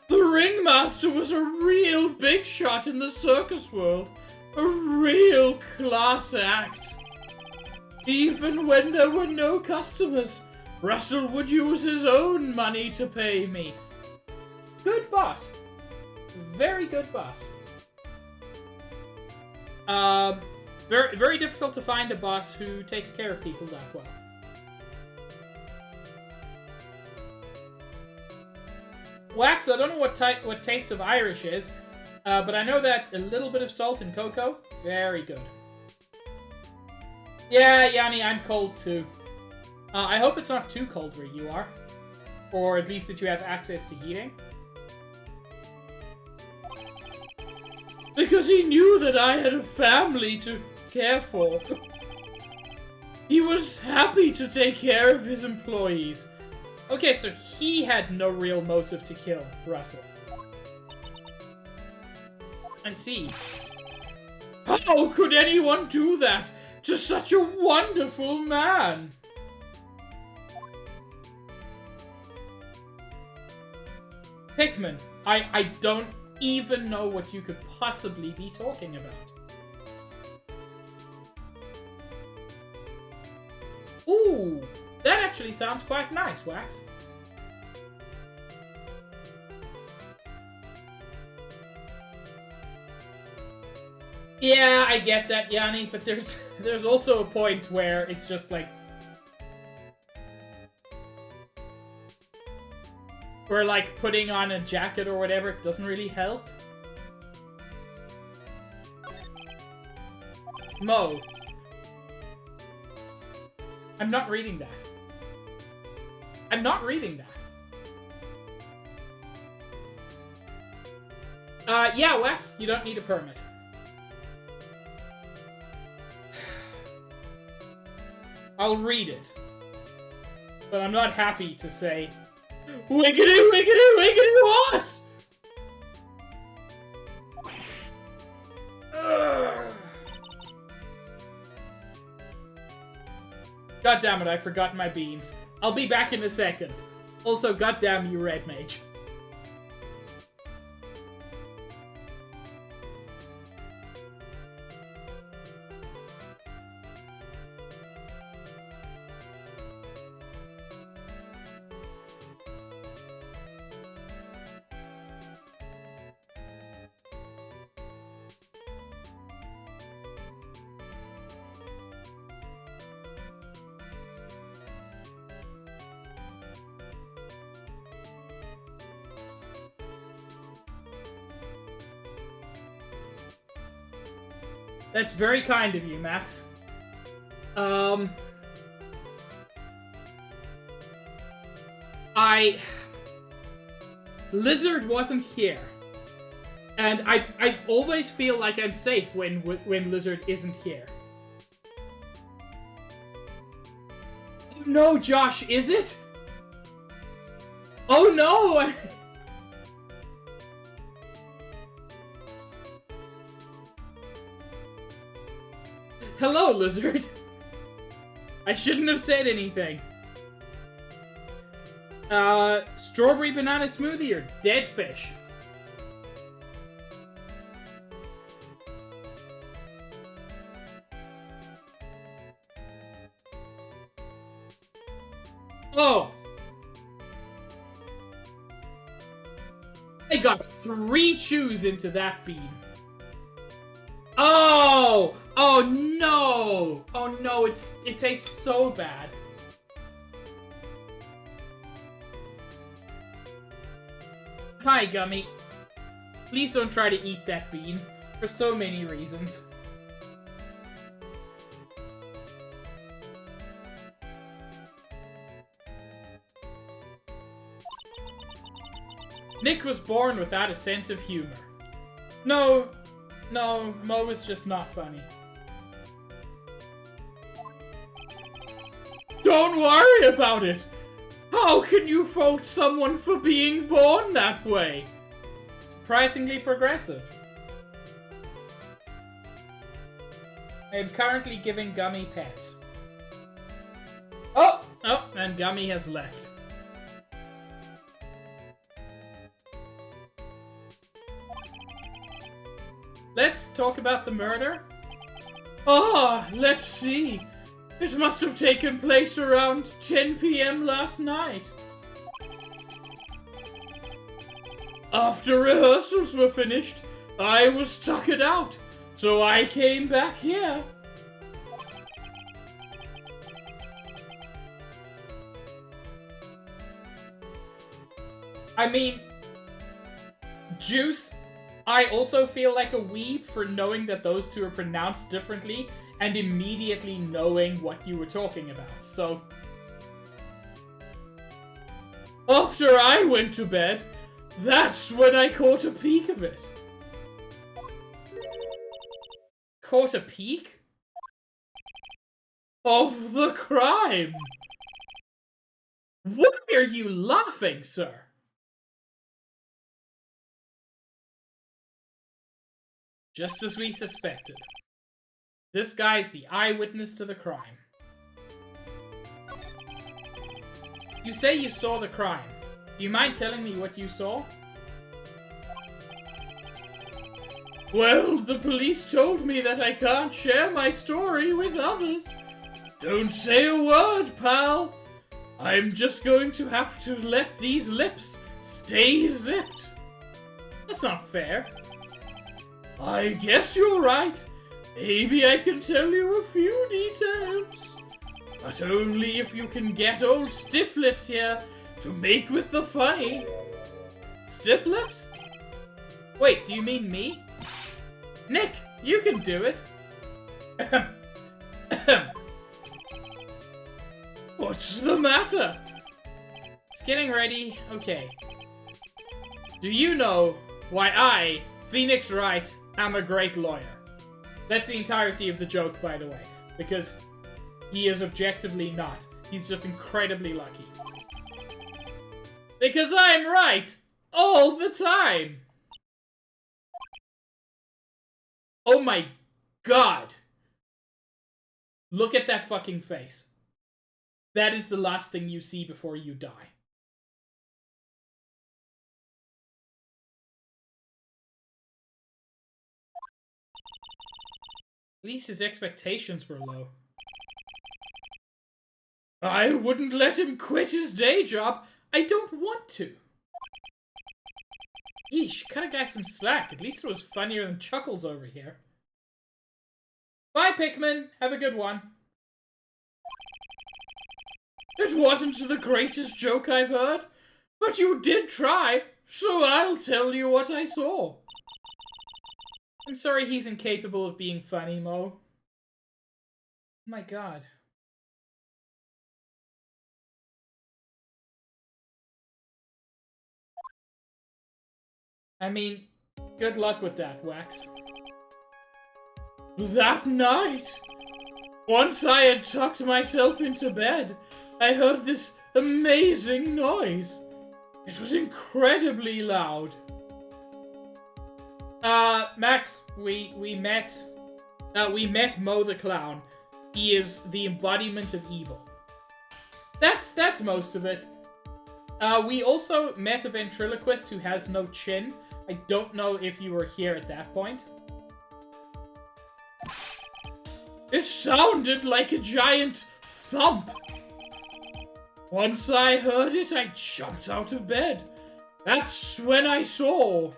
The ringmaster was a real big shot in the circus world. A real class act. Even when there were no customers, Russell would use his own money to pay me. Good boss. Very good boss. Very, very difficult to find a boss who takes care of people that well. Wax, I don't know what taste of Irish is, but I know that a little bit of salt and cocoa, very good. Yeah, Yanni, I'm cold too. I hope it's not too cold where you are. Or at least that you have access to heating. Because he knew that I had a family to care for. He was happy to take care of his employees. Okay, so he had no real motive to kill Russell. I see. How could anyone do that to such a wonderful man? Pikmin, I don't even know what you could possibly be talking about. Ooh, that actually sounds quite nice, Wax. Yeah, I get that, Yanni, but there's also a point where it's just like... where, like, putting on a jacket or whatever doesn't really help. Mo. I'm not reading that. I'm not reading that. Yeah, Wax, you don't need a permit. I'll read it. But I'm not happy to say, wiggity, wiggity, wiggity, what? God damn it, I forgot my beans. I'll be back in a second. Also, goddamn you, Red Mage. That's very kind of you, Max. Lizard wasn't here. And I always feel like I'm safe when Lizard isn't here. Oh no, Josh, is it? Oh no! Hello, Lizard. I shouldn't have said anything. Strawberry banana smoothie or dead fish? Oh! I got 3 chews into that bean. Oh! Oh no! Oh no, it tastes so bad. Hi, Gummy. Please don't try to eat that bean. For so many reasons. Nick was born without a sense of humor. No, Mo is just not funny. Don't worry about it! How can you fault someone for being born that way? Surprisingly progressive. I am currently giving Gummy pets. Oh, and Gummy has left. Let's talk about the murder. Ah, let's see. It must have taken place around 10 p.m. last night. After rehearsals were finished, I was tuckered out, so I came back here. I mean, Juice, I also feel like a weeb for knowing that those two are pronounced differently and immediately knowing what you were talking about, so... After I went to bed, that's when I caught a peek of it. Caught a peek? Of the crime! Why are you laughing, sir? Just as we suspected. This guy's the eyewitness to the crime. You say you saw the crime. Do you mind telling me what you saw? Well, the police told me that I can't share my story with others. Don't say a word, pal. I'm just going to have to let these lips stay zipped. That's not fair. I guess you're right. Maybe I can tell you a few details. But only if you can get old Stiff Lips here to make with the funny. Stiff Lips? Wait, do you mean me? Nick, you can do it. What's the matter? It's getting ready. Okay. Do you know why I, Phoenix Wright, am a great lawyer? That's the entirety of the joke, by the way. Because he is objectively not. He's just incredibly lucky. Because I'm right! All the time! Oh my god! Look at that fucking face. That is the last thing you see before you die. At least his expectations were low. I wouldn't let him quit his day job. I don't want to. Yeesh, cut a guy some slack. At least it was funnier than Chuckles over here. Bye, Pikmin. Have a good one. It wasn't the greatest joke I've heard, but you did try, so I'll tell you what I saw. I'm sorry he's incapable of being funny, Mo. My god. I mean, good luck with that, Wax. That night, once I had tucked myself into bed, I heard this amazing noise. It was incredibly loud. Max, we met Mo the Clown. He is the embodiment of evil. That's most of it. We also met a ventriloquist who has no chin. I don't know if you were here at that point. It sounded like a giant thump. Once I heard it, I jumped out of bed. That's when I saw...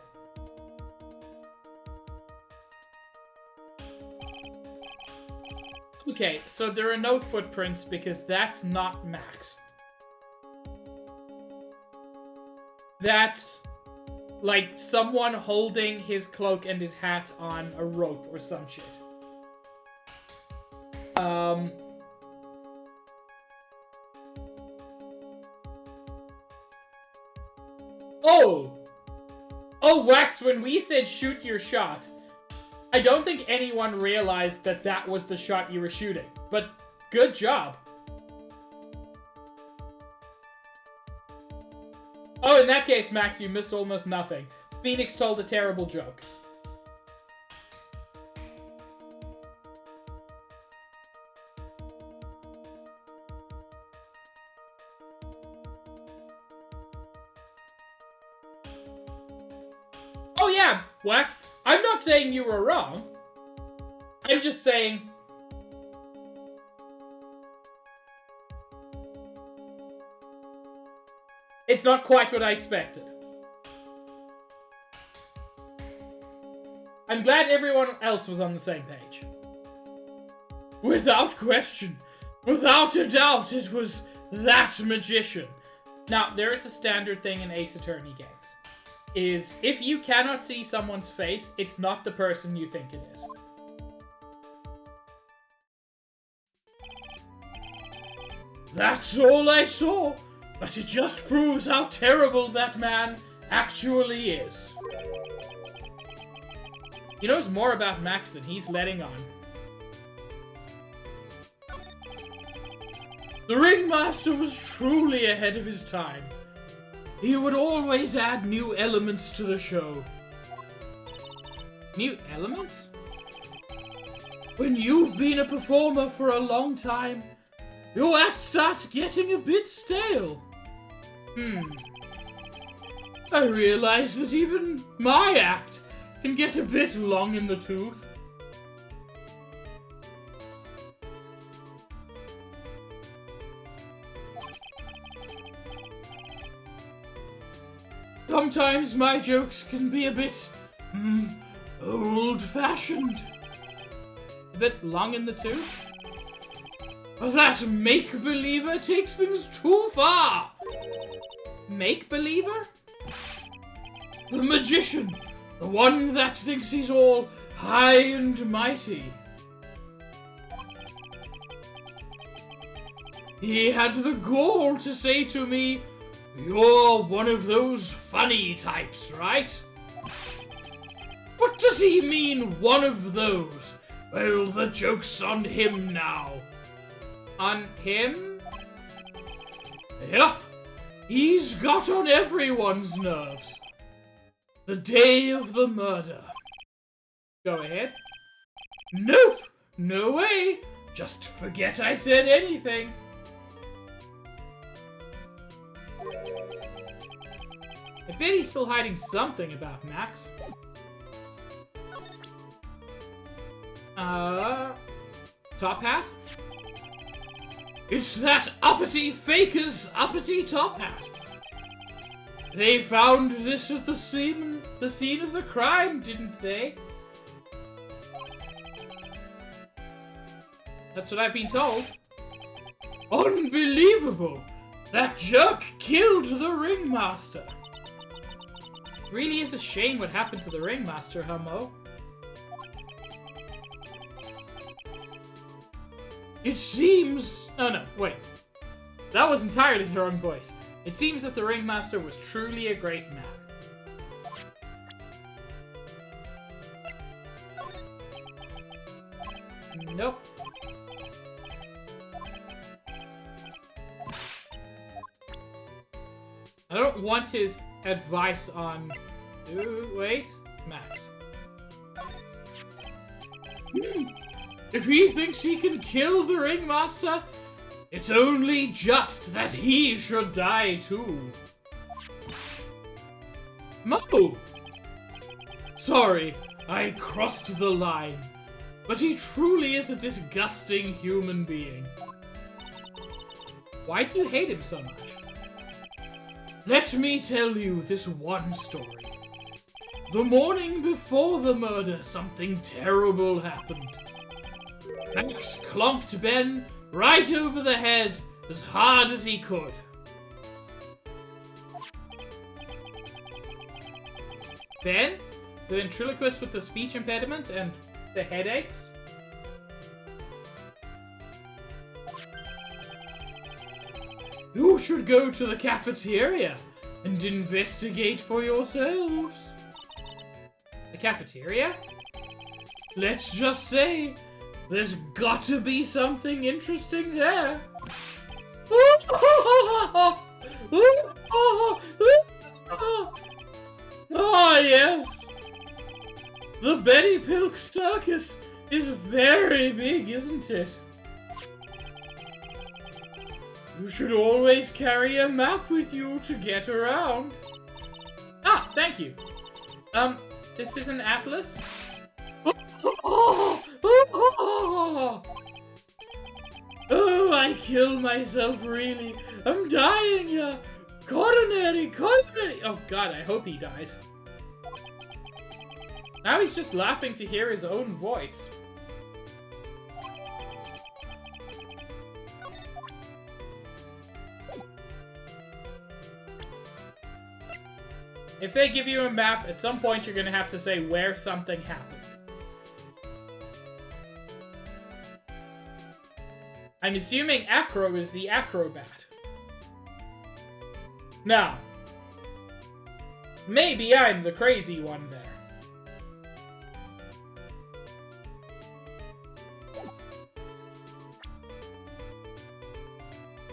Okay, so there are no footprints because that's not Max. That's like someone holding his cloak and his hat on a rope or some shit. Oh, Wax, when we said shoot your shot, I don't think anyone realized that that was the shot you were shooting. But good job. Oh, in that case, Max, you missed almost nothing. Phoenix told a terrible joke. Oh yeah, Wax, I'm not saying you were wrong. I'm just saying... it's not quite what I expected. I'm glad everyone else was on the same page. Without question, without a doubt, it was that magician. Now, there is a standard thing in Ace Attorney games. Is if you cannot see someone's face, it's not the person you think it is. That's all I saw, but it just proves how terrible that man actually is. He knows more about Max than he's letting on. The Ringmaster was truly ahead of his time. He would always add new elements to the show. New elements? When you've been a performer for a long time, your act starts getting a bit stale. I realize that even my act can get a bit long in the tooth. Sometimes my jokes can be a bit, old-fashioned. A bit long in the tooth? That make-believer takes things too far! Make-believer? The magician! The one that thinks he's all high and mighty. He had the gall to say to me, "You're one of those funny types, right?" What does he mean, one of those? Well, the joke's on him now. On him? Yep. He's got on everyone's nerves. The day of the murder. Go ahead. Nope! No way! Just forget I said anything. I bet he's still hiding something about Max. Top hat? It's that uppity faker's uppity top hat. They found this at the scene of the crime, didn't they? That's what I've been told. Unbelievable! That jerk killed the Ringmaster. Really is a shame what happened to the Ringmaster, huh, Mo? It seems... oh no, wait. That was entirely the wrong voice. It seems that the Ringmaster was truly a great man. Nope. I don't want his advice on... wait. Max. If he thinks he can kill the Ringmaster, it's only just that he should die too. Mo! Sorry, I crossed the line. But he truly is a disgusting human being. Why do you hate him so much? Let me tell you this one story. The morning before the murder, something terrible happened. Max clonked Ben right over the head as hard as he could. Ben, the ventriloquist with the speech impediment and the headaches? You should go to the cafeteria and investigate for yourselves. The cafeteria? Let's just say there's got to be something interesting there. Ah, yes. The Betty Pilk Circus is very big, isn't it? You should always carry a map with you to get around. Ah, thank you. This is an atlas? Oh, I killed myself, really. I'm dying here. Coronary. Oh god, I hope he dies. Now he's just laughing to hear his own voice. If they give you a map, at some point you're gonna have to say where something happened. I'm assuming Acro is the acrobat. Now, maybe I'm the crazy one there.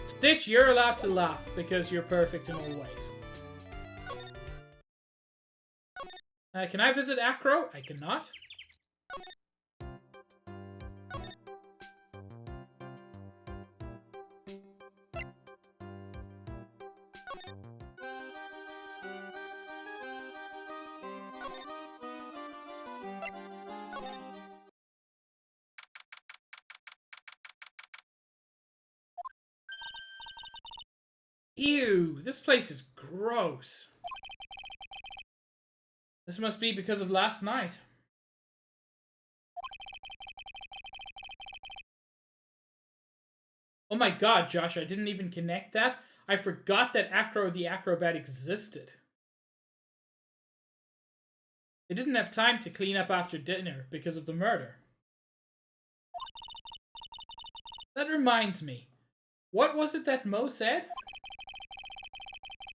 Stitch, you're allowed to laugh because you're perfect in all ways. Can I visit Acro? I cannot. Ew, this place is gross. This must be because of last night. Oh my god, Josh, I didn't even connect that. I forgot that Acro the Acrobat existed. They didn't have time to clean up after dinner because of the murder. That reminds me. What was it that Mo said?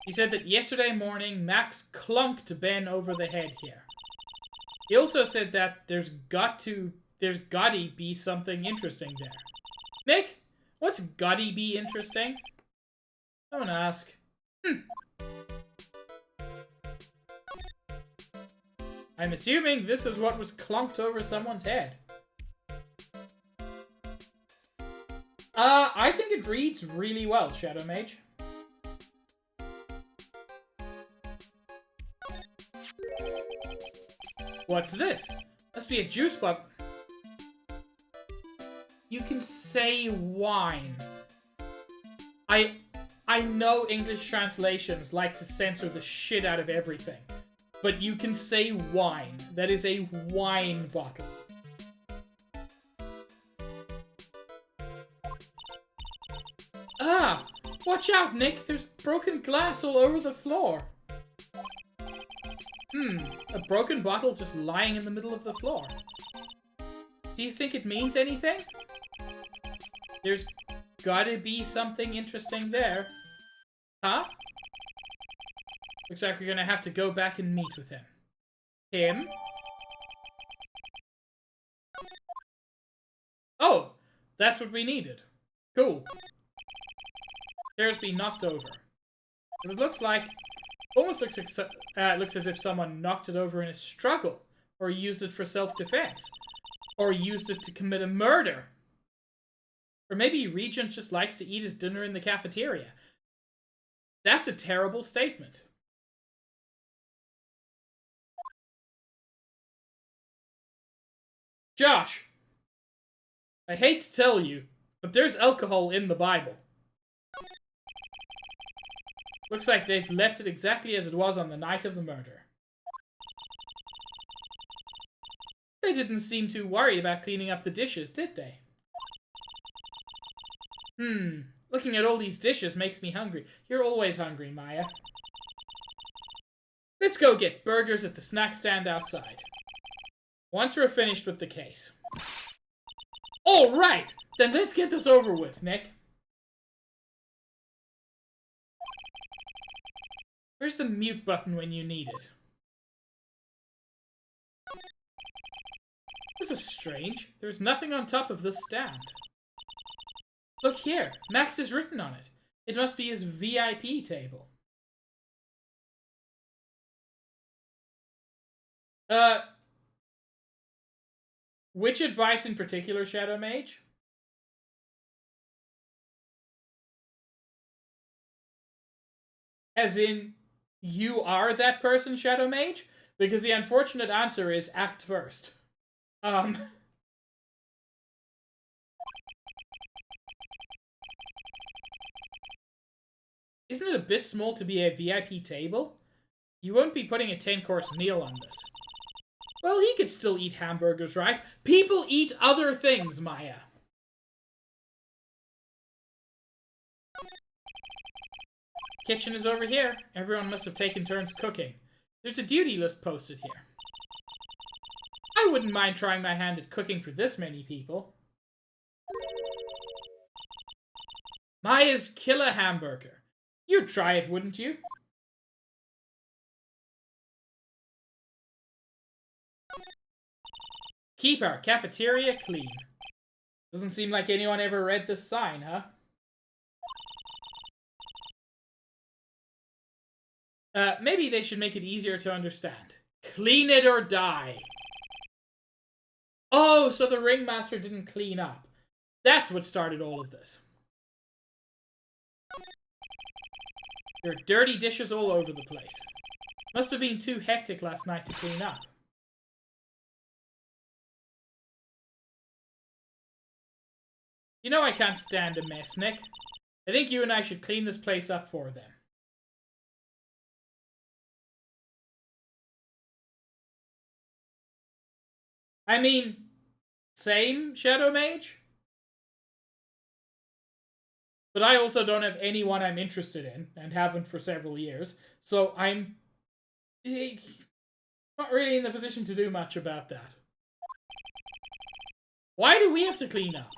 He said that yesterday morning, Max clunked Ben over the head here. He also said that there's gotta be something interesting there. Nick, what's gotta be interesting? Don't ask. I'm assuming this is what was clunked over someone's head. I think it reads really well, Shadow Mage. What's this? Must be a juice bottle. You can say wine. I know English translations like to censor the shit out of everything. But you can say wine. That is a wine bottle. Ah! Watch out, Nick! There's broken glass all over the floor. A broken bottle just lying in the middle of the floor. Do you think it means anything? There's gotta be something interesting there. Huh? Looks like we're gonna have to go back and meet with him. Him? Oh! That's what we needed. Cool. Stairs be knocked over. But it looks like... Almost looks as if someone knocked it over in a struggle, or used it for self-defense, or used it to commit a murder. Or maybe Regent just likes to eat his dinner in the cafeteria. That's a terrible statement. Josh, I hate to tell you, but there's alcohol in the Bible. Looks like they've left it exactly as it was on the night of the murder. They didn't seem too worried about cleaning up the dishes, did they? Looking at all these dishes makes me hungry. You're always hungry, Maya. Let's go get burgers at the snack stand outside. Once we're finished with the case. All right! Then let's get this over with, Nick. Where's the mute button when you need it? This is strange. There's nothing on top of this stand. Look here. Max is written on it. It must be his VIP table. Which advice in particular, Shadow Mage? As in, you are that person, Shadow Mage? Because the unfortunate answer is act first. Isn't it a bit small to be a VIP table? You won't be putting a 10-course meal on this. Well, he could still eat hamburgers, right? People eat other things, Maya. Kitchen is over here. Everyone must have taken turns cooking. There's a duty list posted here. I wouldn't mind trying my hand at cooking for this many people. Maya's killer hamburger. You'd try it, wouldn't you? Keep our cafeteria clean. Doesn't seem like anyone ever read this sign, huh? Maybe they should make it easier to understand. Clean it or die. Oh, so the ringmaster didn't clean up. That's what started all of this. There are dirty dishes all over the place. Must have been too hectic last night to clean up. You know I can't stand a mess, Nick. I think you and I should clean this place up for them. I mean, same, Shadow Mage? But I also don't have anyone I'm interested in, and haven't for several years, so I'm not really in the position to do much about that. Why do we have to clean up?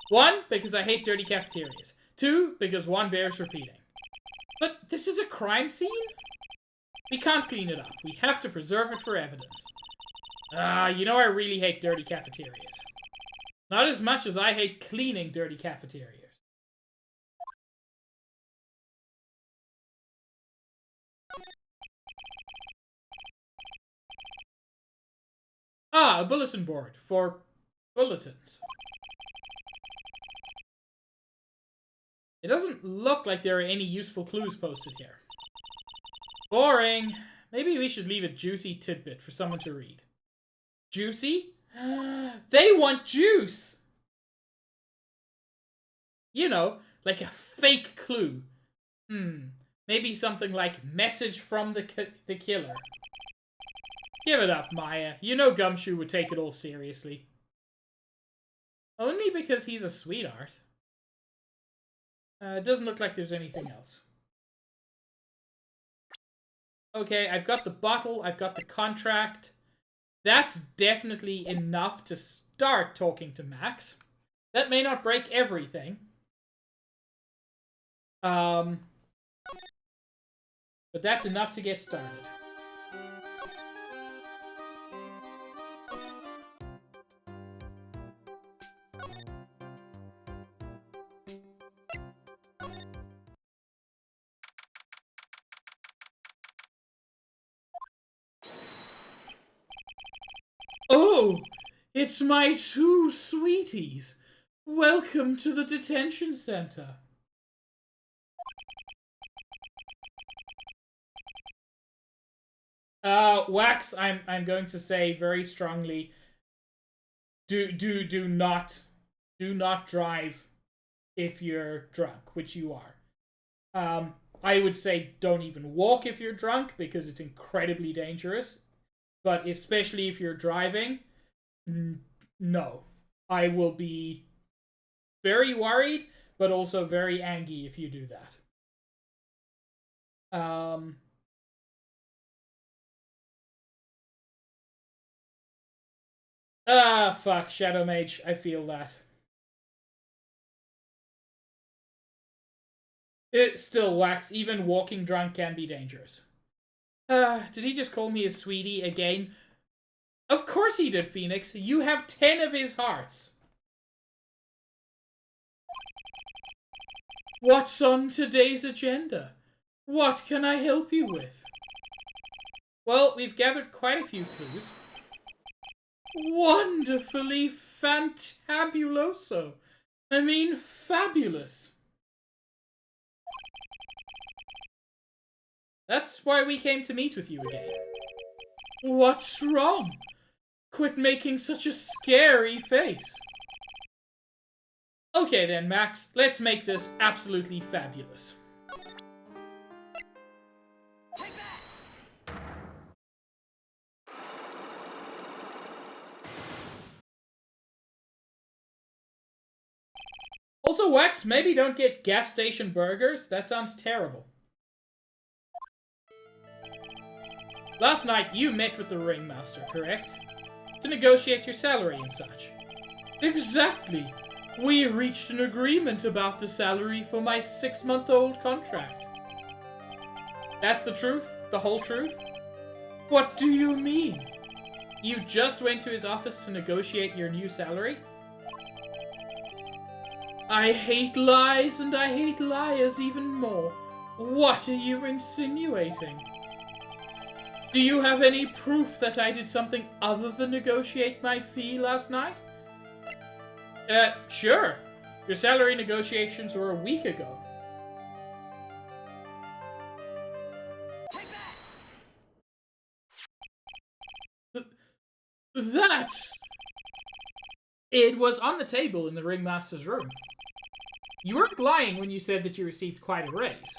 1, because I hate dirty cafeterias. 2, because one bears repeating. But this is a crime scene? We can't clean it up. We have to preserve it for evidence. You know I really hate dirty cafeterias. Not as much as I hate cleaning dirty cafeterias. A bulletin board for bulletins. It doesn't look like there are any useful clues posted here. Boring. Maybe we should leave a juicy tidbit for someone to read. Juicy? They want juice! You know, like a fake clue. Maybe something like message from the killer. Give it up, Maya. You know Gumshoe would take it all seriously. Only because he's a sweetheart. It doesn't look like there's anything else. Okay, I've got the bottle, I've got the contract. That's definitely enough to start talking to Max. That may not break everything. But that's enough to get started. Oh, it's my 2 sweeties. Welcome to the detention center. Wax, I'm going to say very strongly, do not drive if you're drunk, which you are. I would say don't even walk if you're drunk because it's incredibly dangerous. But especially if you're driving, No. I will be very worried, but also very angry if you do that. Fuck, Shadow Mage. I feel that. It still wax. Even walking drunk can be dangerous. Did he just call me a sweetie again? Of course he did, Phoenix. You have 10 of his hearts. What's on today's agenda? What can I help you with? Well, we've gathered quite a few clues. Wonderfully fantabuloso. I mean, fabulous. That's why we came to meet with you again. What's wrong? Quit making such a scary face. Okay then, Max, let's make this absolutely fabulous. Take that! Also, Wax, maybe don't get gas station burgers. That sounds terrible. Last night, you met with the ringmaster, correct? To negotiate your salary and such. Exactly. We reached an agreement about the salary for my 6-month-old contract. That's the truth? The whole truth? What do you mean? You just went to his office to negotiate your new salary? I hate lies and I hate liars even more. What are you insinuating? Do you have any proof that I did something other than negotiate my fee last night? Sure. Your salary negotiations were a week ago. Take that! That's... It was on the table in the ringmaster's room. You weren't lying when you said that you received quite a raise.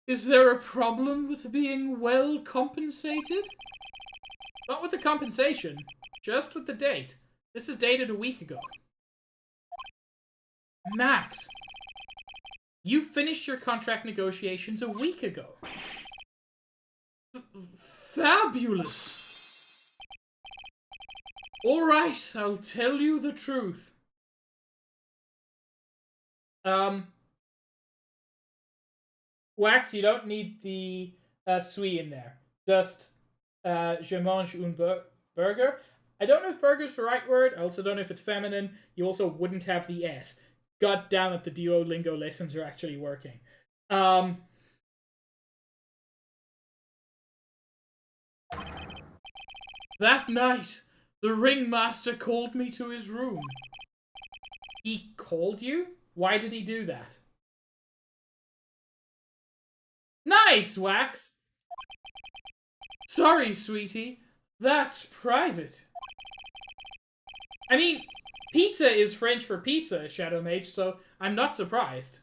Is there a problem with being well compensated? Not with the compensation, just with the date. This is dated a week ago. Max, you finished your contract negotiations a week ago. Fabulous! Alright, I'll tell you the truth. Wax, you don't need the sui in there. Just, je mange un burger. I don't know if burger's the right word. I also don't know if it's feminine. You also wouldn't have the S. God damn it, the Duolingo lessons are actually working. That night, the ringmaster called me to his room. He called you? Why did he do that? Nice, Wax! Sorry, sweetie. That's private. I mean, pizza is French for pizza, Shadow Mage, so I'm not surprised.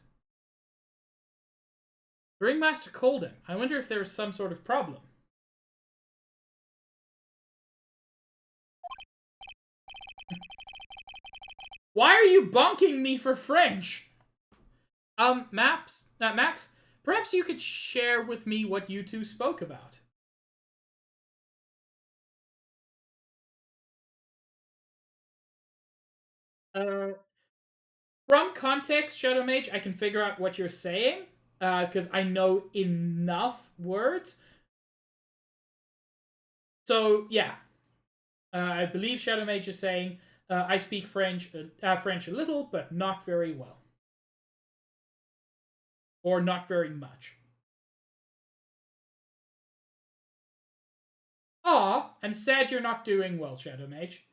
The ringmaster called him. I wonder if there was some sort of problem. Why are you bonking me for French? Max, perhaps you could share with me what you two spoke about. From context, Shadow Mage, I can figure out what you're saying, because I know enough words. So, yeah. I believe Shadow Mage is saying, I speak French a little, but not very well. Or not very much. Aw, I'm sad you're not doing well, Shadow Mage.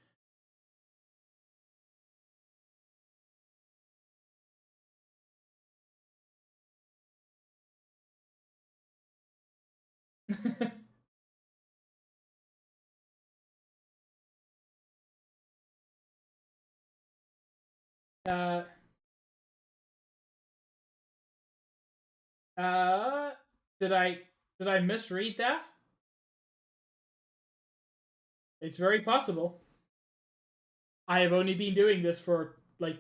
uh, did I misread that? It's very possible. I have only been doing this for, like,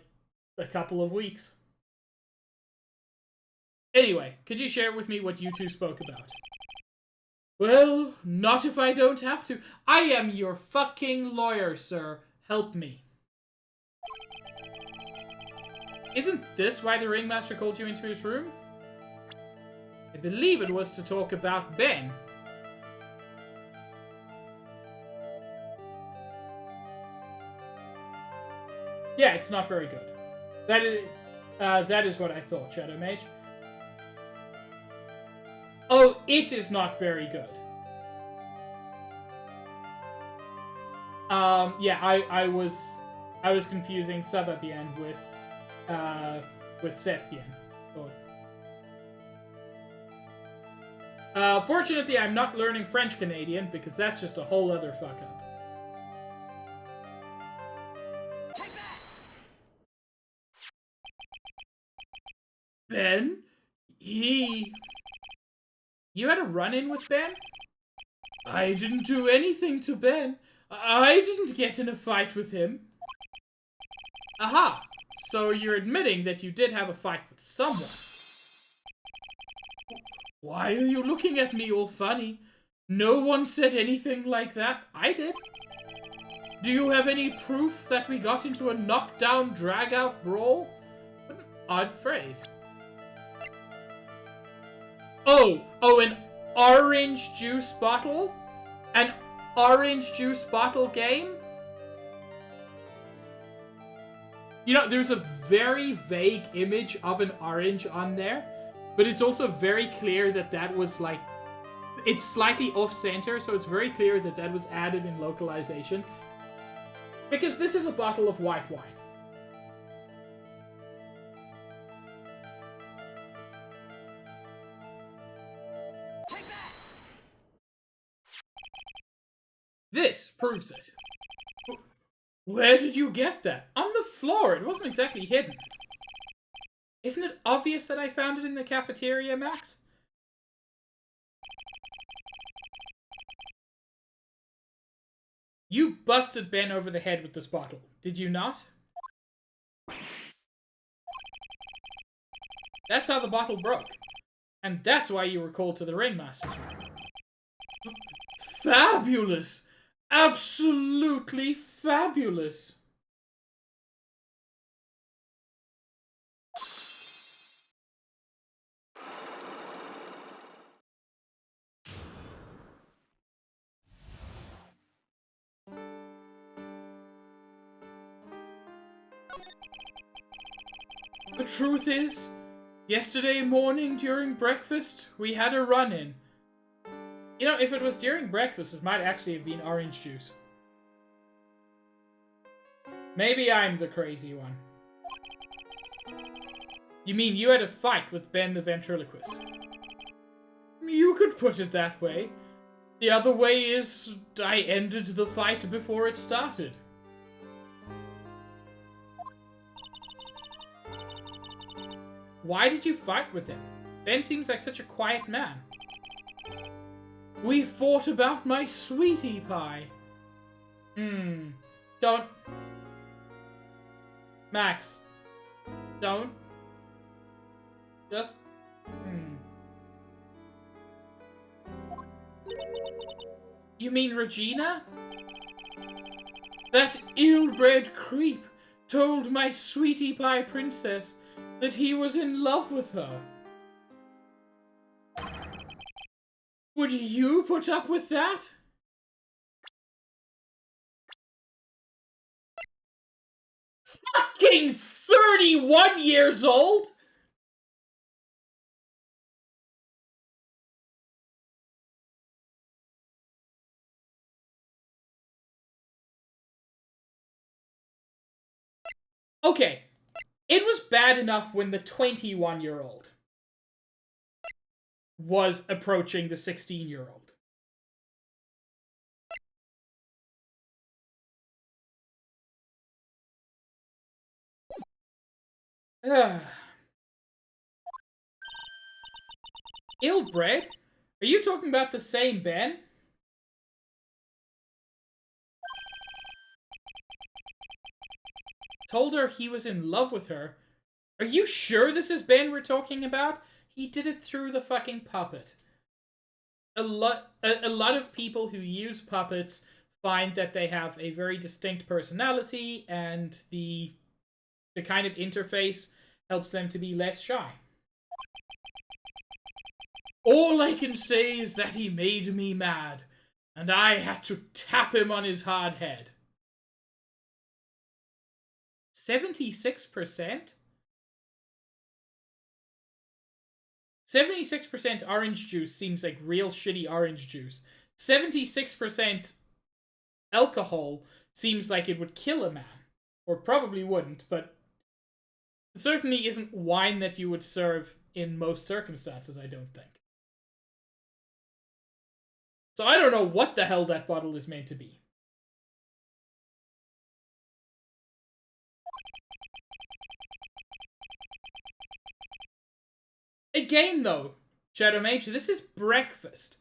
a couple of weeks. Anyway, could you share with me what you two spoke about? Well, not if I don't have to. I am your fucking lawyer, sir. Help me. Isn't this why the ringmaster called you into his room? I believe it was to talk about Ben. Yeah, it's not very good. That is what I thought, Shadow Mage. Oh, it is not very good. Yeah, I was confusing Sababien with Sepien. Fortunately, I'm not learning French Canadian because that's just a whole other fuck up. Take that! Ben? You had a run-in with Ben? I didn't do anything to Ben. I didn't get in a fight with him. Aha! So you're admitting that you did have a fight with someone. Why are you looking at me all funny? No one said anything like that. I did. Do you have any proof that we got into a knockdown, drag-out brawl? What an odd phrase. Oh, an orange juice bottle? An orange juice bottle game? You know, there's a very vague image of an orange on there, but it's also very clear that that was like... It's slightly off-center, so it's very clear that that was added in localization. Because this is a bottle of white wine. Take that! This proves it. Where did you get that? On the floor. It wasn't exactly hidden. Isn't it obvious that I found it in the cafeteria, Max? You busted Ben over the head with this bottle, did you not? That's how the bottle broke. And that's why you were called to the ringmaster's room. Fabulous! Absolutely fabulous! The truth is, yesterday morning during breakfast, we had a run-in. You know, if it was during breakfast, it might actually have been orange juice. Maybe I'm the crazy one. You mean you had a fight with Ben the ventriloquist? You could put it that way. The other way is, I ended the fight before it started. Why did you fight with him? Ben seems like such a quiet man. We fought about my sweetie pie. Don't... Max. Don't. Just... You mean Regina? That ill-bred creep told my sweetie pie princess that he was in love with her. Would you put up with that? Fucking 31 years old? Okay, it was bad enough when the 21-year-old was approaching the 16-year-old. Ill-bred? Are you talking about the same Ben? told her he was in love with her. Are you sure this is Ben we're talking about? He did it through the fucking puppet. A lot of people who use puppets find that they have a very distinct personality, and the kind of interface helps them to be less shy. All I can say is that he made me mad, and I had to tap him on his hard head. 76%? 76% orange juice seems like real shitty orange juice. 76% alcohol seems like it would kill a man. Or probably wouldn't, but it certainly isn't wine that you would serve in most circumstances, I don't think. So I don't know what the hell that bottle is meant to be. Again, though, Shadow Mage, this is breakfast.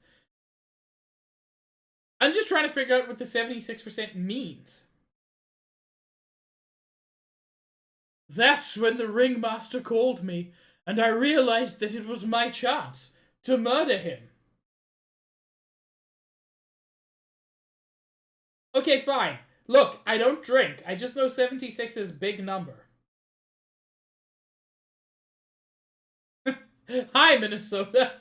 I'm just trying to figure out what the 76% means. That's when the ringmaster called me, and I realized that it was my chance to murder him. Okay, fine. Look, I don't drink. I just know 76 is a big number. Hi, Minnesota.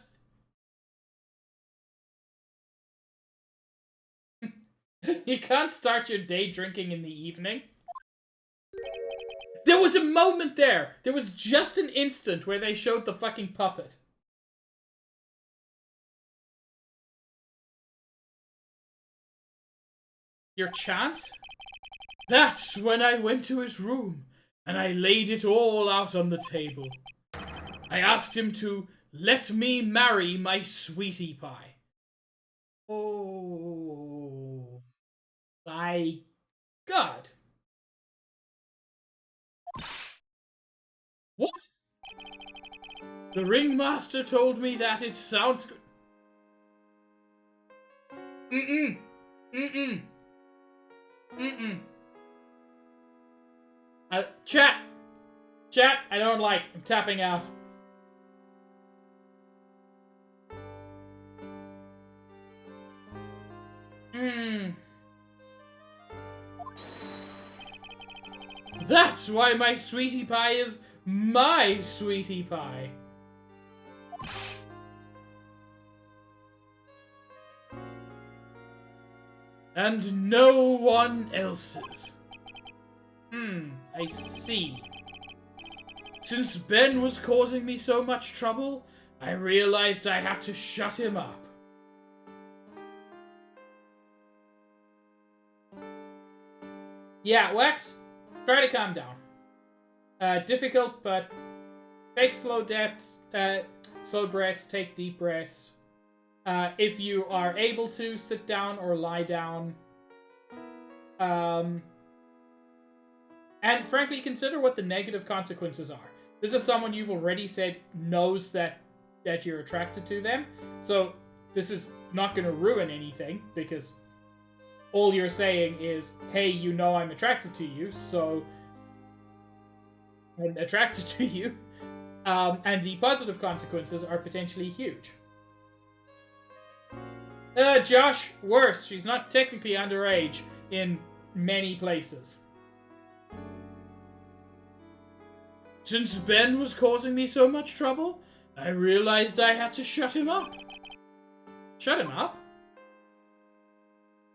You can't start your day drinking in the evening. There was a moment there. There was just an instant where they showed the fucking puppet. Your chance? That's when I went to his room, and I laid it all out on the table. I asked him to let me marry my sweetie pie. Oh my God. What? The ringmaster told me that it sounds good. Chat, I don't like. I'm tapping out. That's why my sweetie pie is my sweetie pie. And no one else's. I see. Since Ben was causing me so much trouble, I realized I had to shut him up. Yeah, Wax, try to calm down. Difficult, but take slow breaths, take deep breaths. If you are able to, sit down or lie down. And frankly, consider what the negative consequences are. This is someone you've already said knows that you're attracted to them. So this is not going to ruin anything, because all you're saying is, hey, you know I'm attracted to you, so I'm attracted to you. And the positive consequences are potentially huge. Josh, worse. She's not technically underage in many places. Since Ben was causing me so much trouble, I realized I had to shut him up. Shut him up?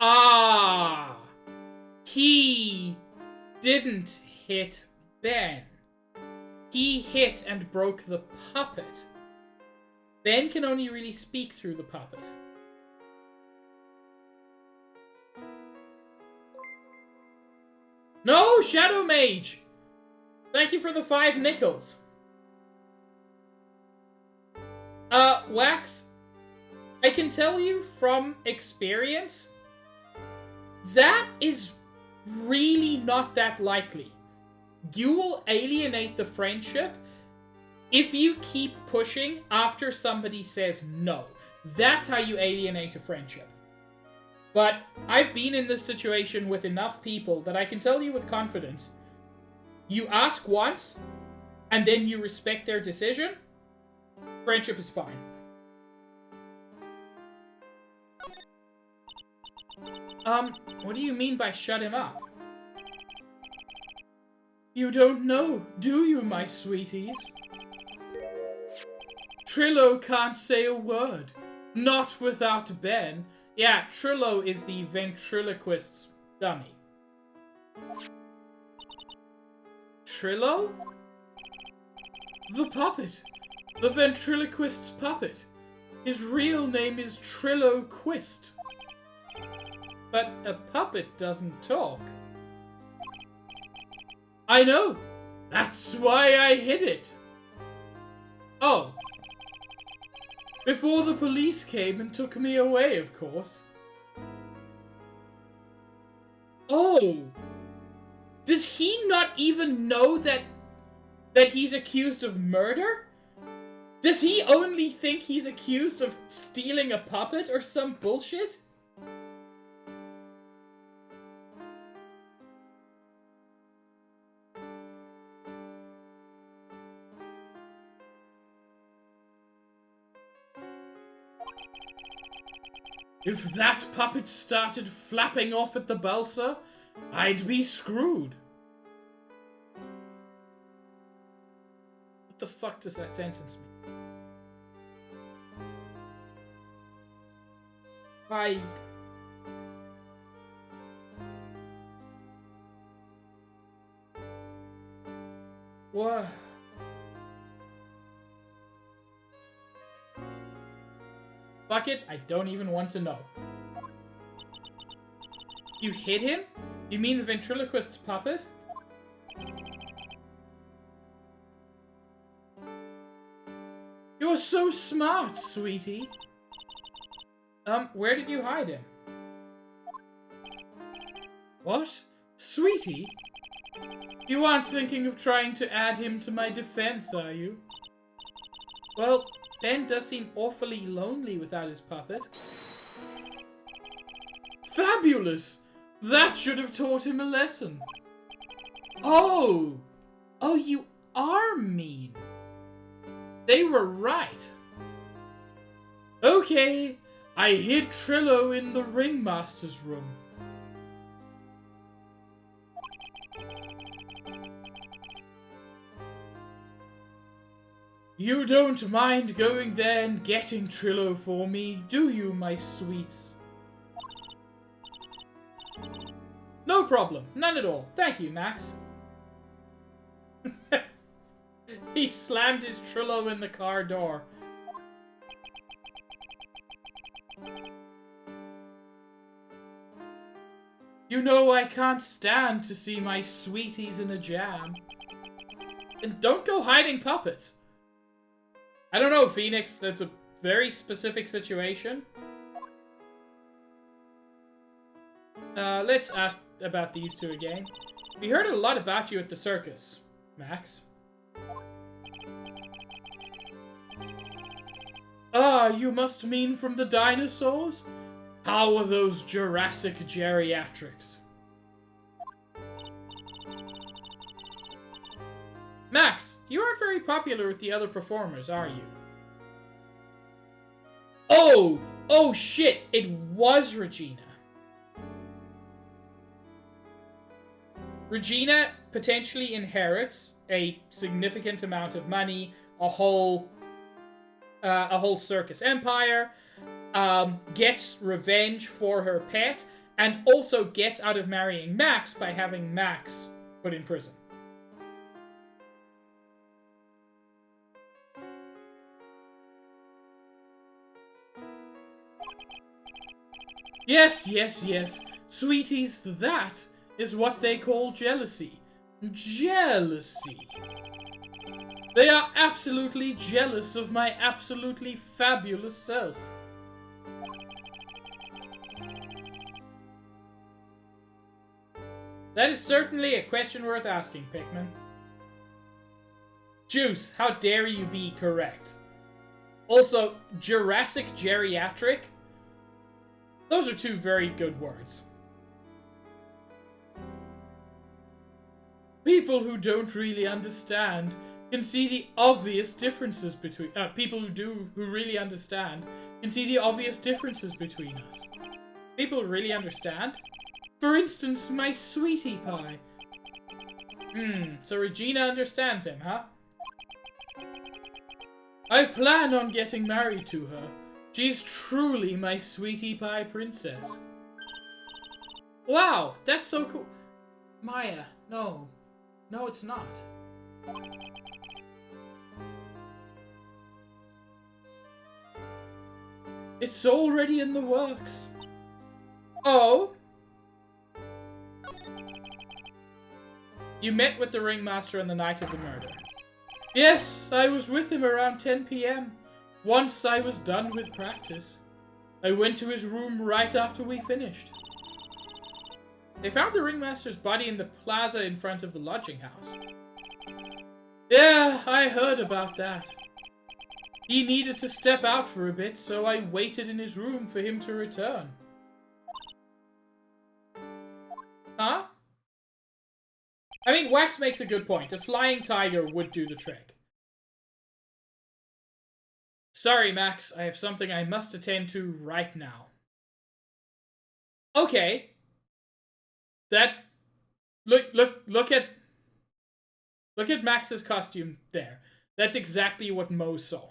Ah! He didn't hit Ben. He hit and broke the puppet. Ben can only really speak through the puppet. No, Shadow Mage! Thank you for the 5 nickels. Wax, I can tell you from experience, that is really not that likely. You will alienate the friendship if you keep pushing after somebody says no. That's how you alienate a friendship. But I've been in this situation with enough people that I can tell you with confidence, you ask once, and then you respect their decision, friendship is fine. What do you mean by shut him up? You don't know, do you, my sweeties? Trillo can't say a word. Not without Ben. Yeah, Trillo is the ventriloquist's dummy. Trillo? The puppet. The ventriloquist's puppet. His real name is Trillo Quist. But a puppet doesn't talk. I know. That's why I hid it. Oh. Before the police came and took me away, of course. Oh. Does he not even know that he's accused of murder? Does he only think he's accused of stealing a puppet or some bullshit? If that puppet started flapping off at the balsa, I'd be screwed. What the fuck does that sentence mean? Why? What? Fuck it, I don't even want to know. You hit him? You mean the ventriloquist's puppet? You're so smart, sweetie. Where did you hide him? What? Sweetie? You aren't thinking of trying to add him to my defense, are you? Well, Ben does seem awfully lonely without his puppet. Fabulous! That should have taught him a lesson. Oh! Oh, you are mean. They were right. Okay, I hid Trillo in the ringmaster's room. You don't mind going there and getting Trillo for me, do you, my sweets? No problem. None at all. Thank you, Max. He slammed his Trillo in the car door. You know I can't stand to see my sweeties in a jam. And don't go hiding puppets. I don't know, Phoenix. That's a very specific situation. Let's ask about these two again. We heard a lot about you at the circus, Max. Ah, you must mean from the dinosaurs? How are those Jurassic geriatrics? Max, you aren't very popular with the other performers, are you? Oh! Oh shit! It was Regina. Regina potentially inherits a significant amount of money, a whole circus empire, gets revenge for her pet, and also gets out of marrying Max by having Max put in prison. Yes, yes, yes. Sweeties, that is what they call jealousy. Jealousy. They are absolutely jealous of my absolutely fabulous self. That is certainly a question worth asking, Pikmin. Juice, how dare you be correct? Also, Jurassic geriatric? Those are two very good words. People who don't really understand can see the obvious differences between... people who really understand can see the obvious differences between us. People really understand? For instance, my sweetie pie. So Regina understands him, huh? I plan on getting married to her. She's truly my sweetie pie princess. Wow, that's so cool. Maya, no. No, it's not. It's already in the works. Oh? You met with the ringmaster on the night of the murder. Yes, I was with him around 10 p.m. Once I was done with practice. I went to his room right after we finished. They found the ringmaster's body in the plaza in front of the lodging house. Yeah, I heard about that. He needed to step out for a bit, so I waited in his room for him to return. Huh? I mean, Wax makes a good point. A flying tiger would do the trick. Sorry, Max. I have something I must attend to right now. Okay. That... Look at Max's costume there. That's exactly what Mo saw.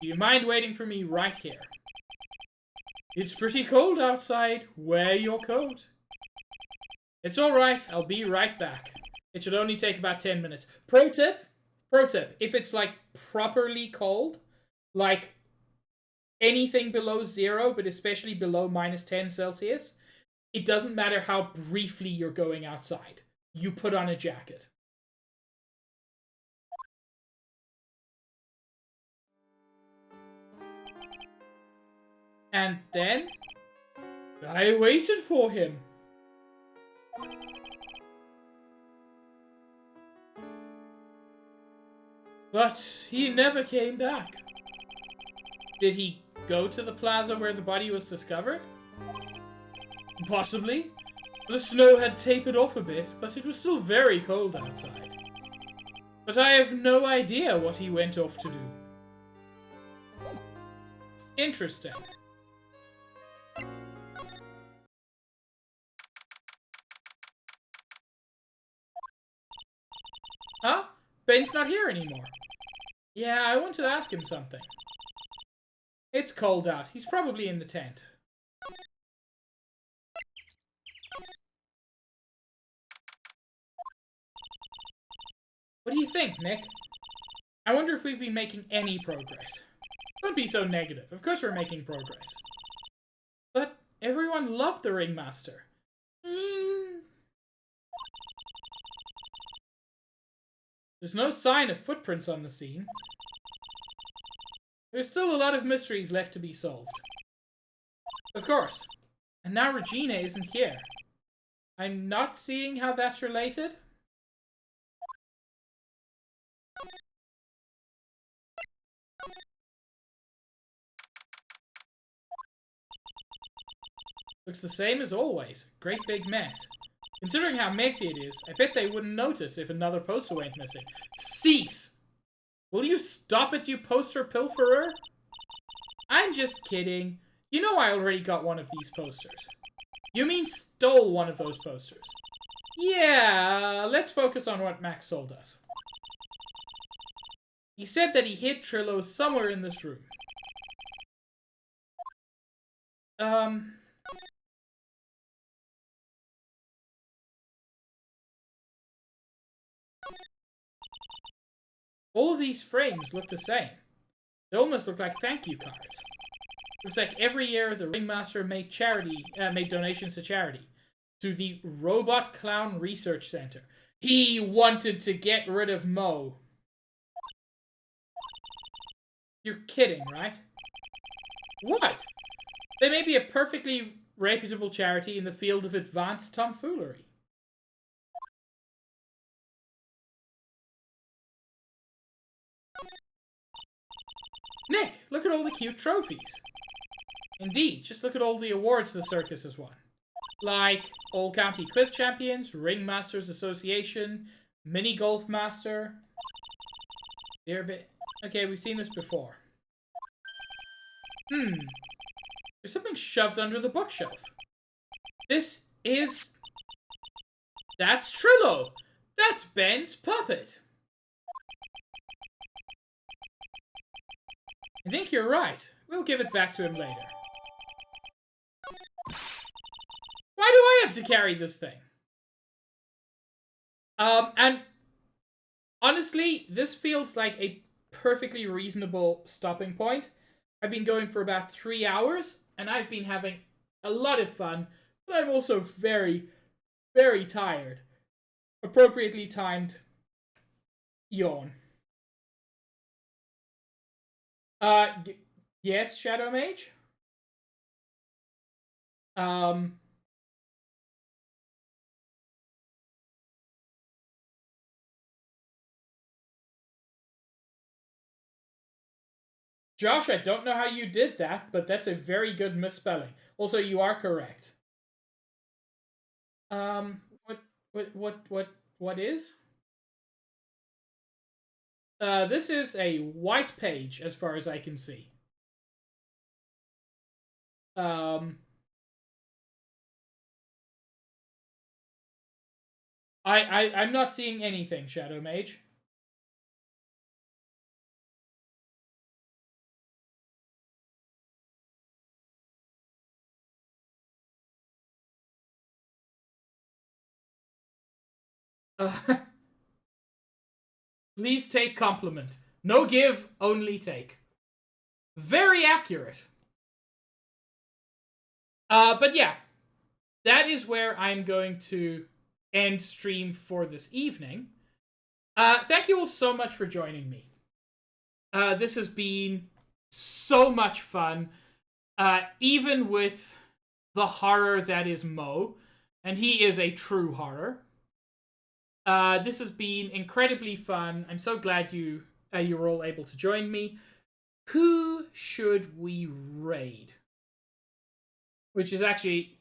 Do you mind waiting for me right here? It's pretty cold outside. Wear your coat. It's alright, I'll be right back. It should only take about 10 minutes. Pro tip, if it's like properly cold, like anything below 0, but especially below -10 Celsius, it doesn't matter how briefly you're going outside. You put on a jacket. And then, I waited for him. But he never came back. Did he go to the plaza where the body was discovered? Possibly. The snow had tapered off a bit, but it was still very cold outside. But I have no idea what he went off to do. Interesting. Huh? Ben's not here anymore. Yeah, I wanted to ask him something. It's cold out. He's probably in the tent. What do you think, Nick? I wonder if we've been making any progress. Don't be so negative. Of course we're making progress. But everyone loved the ringmaster. There's no sign of footprints on the scene. There's still a lot of mysteries left to be solved. Of course. And now Regina isn't here. I'm not seeing how that's related. Looks the same as always. Great big mess. Considering how messy it is, I bet they wouldn't notice if another poster went missing. Cease! Will you stop it, you poster pilferer? I'm just kidding. You know I already got one of these posters. You mean stole one of those posters? Yeah, let's focus on what Max sold us. He said that he hid Trillo somewhere in this room. All of these frames look the same. They almost look like thank you cards. Looks like every year the ringmaster made donations to charity. To the Robot Clown Research Center. He wanted to get rid of Mo. You're kidding, right? What? They may be a perfectly reputable charity in the field of advanced tomfoolery. Nick, look at all the cute trophies. Indeed, just look at all the awards the circus has won. like All County Quiz Champions, Ringmasters Association, Mini Golf Master. They're a bit... Okay, we've seen this before. There's something shoved under the bookshelf. This is... That's Trillo! That's Ben's puppet! I think you're right. We'll give it back to him later. Why do I have to carry this thing? And... Honestly, this feels like a perfectly reasonable stopping point. I've been going for about 3 hours, and I've been having a lot of fun, but I'm also very, very tired. Appropriately timed yawn. Yes, Shadow Mage? Josh, I don't know how you did that, but that's a very good misspelling. Also, you are correct. What is? This is a white page, as far as I can see. I'm not seeing anything, Shadow Mage. Please take compliment. No give, only take. Very accurate. But yeah. That is where I'm going to end stream for this evening. Thank you all so much for joining me. This has been so much fun. Even with the horror that is Mo. And he is a true horror. This has been incredibly fun. I'm so glad you were all able to join me. Who should we raid? Which is actually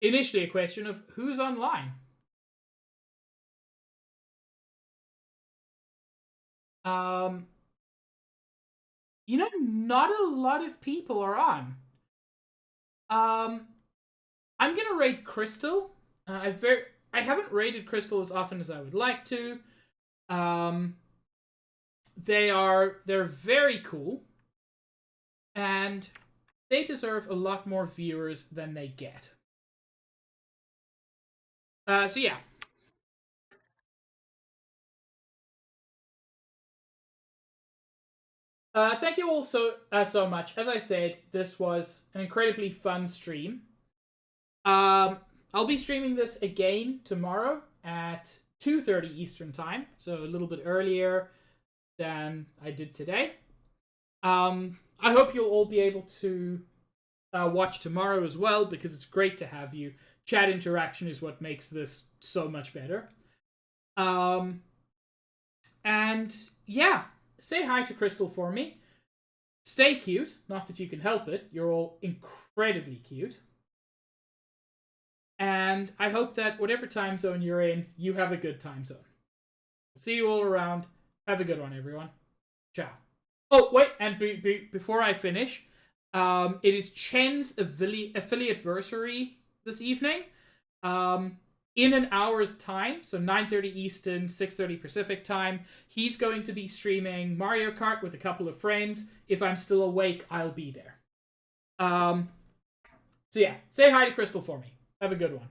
initially a question of who's online. You know, not a lot of people are on. I'm gonna raid Crystal. I haven't raided Crystal as often as I would like to. They're very cool. And they deserve a lot more viewers than they get. So yeah. Thank you all so much. As I said, this was an incredibly fun stream. I'll be streaming this again tomorrow at 2:30 Eastern Time, so a little bit earlier than I did today. I hope you'll all be able to watch tomorrow as well, because it's great to have you. Chat interaction is what makes this so much better. And yeah, say hi to Crystal for me. Stay cute, not that you can help it. You're all incredibly cute. And I hope that whatever time zone you're in, you have a good time zone. See you all around. Have a good one, everyone. Ciao. Oh, wait, and before I finish, it is Chen's affiliate-versary this evening. In an hour's time, so 9:30 Eastern, 6:30 Pacific time, he's going to be streaming Mario Kart with a couple of friends. If I'm still awake, I'll be there. So yeah, say hi to Crystal for me. Have a good one.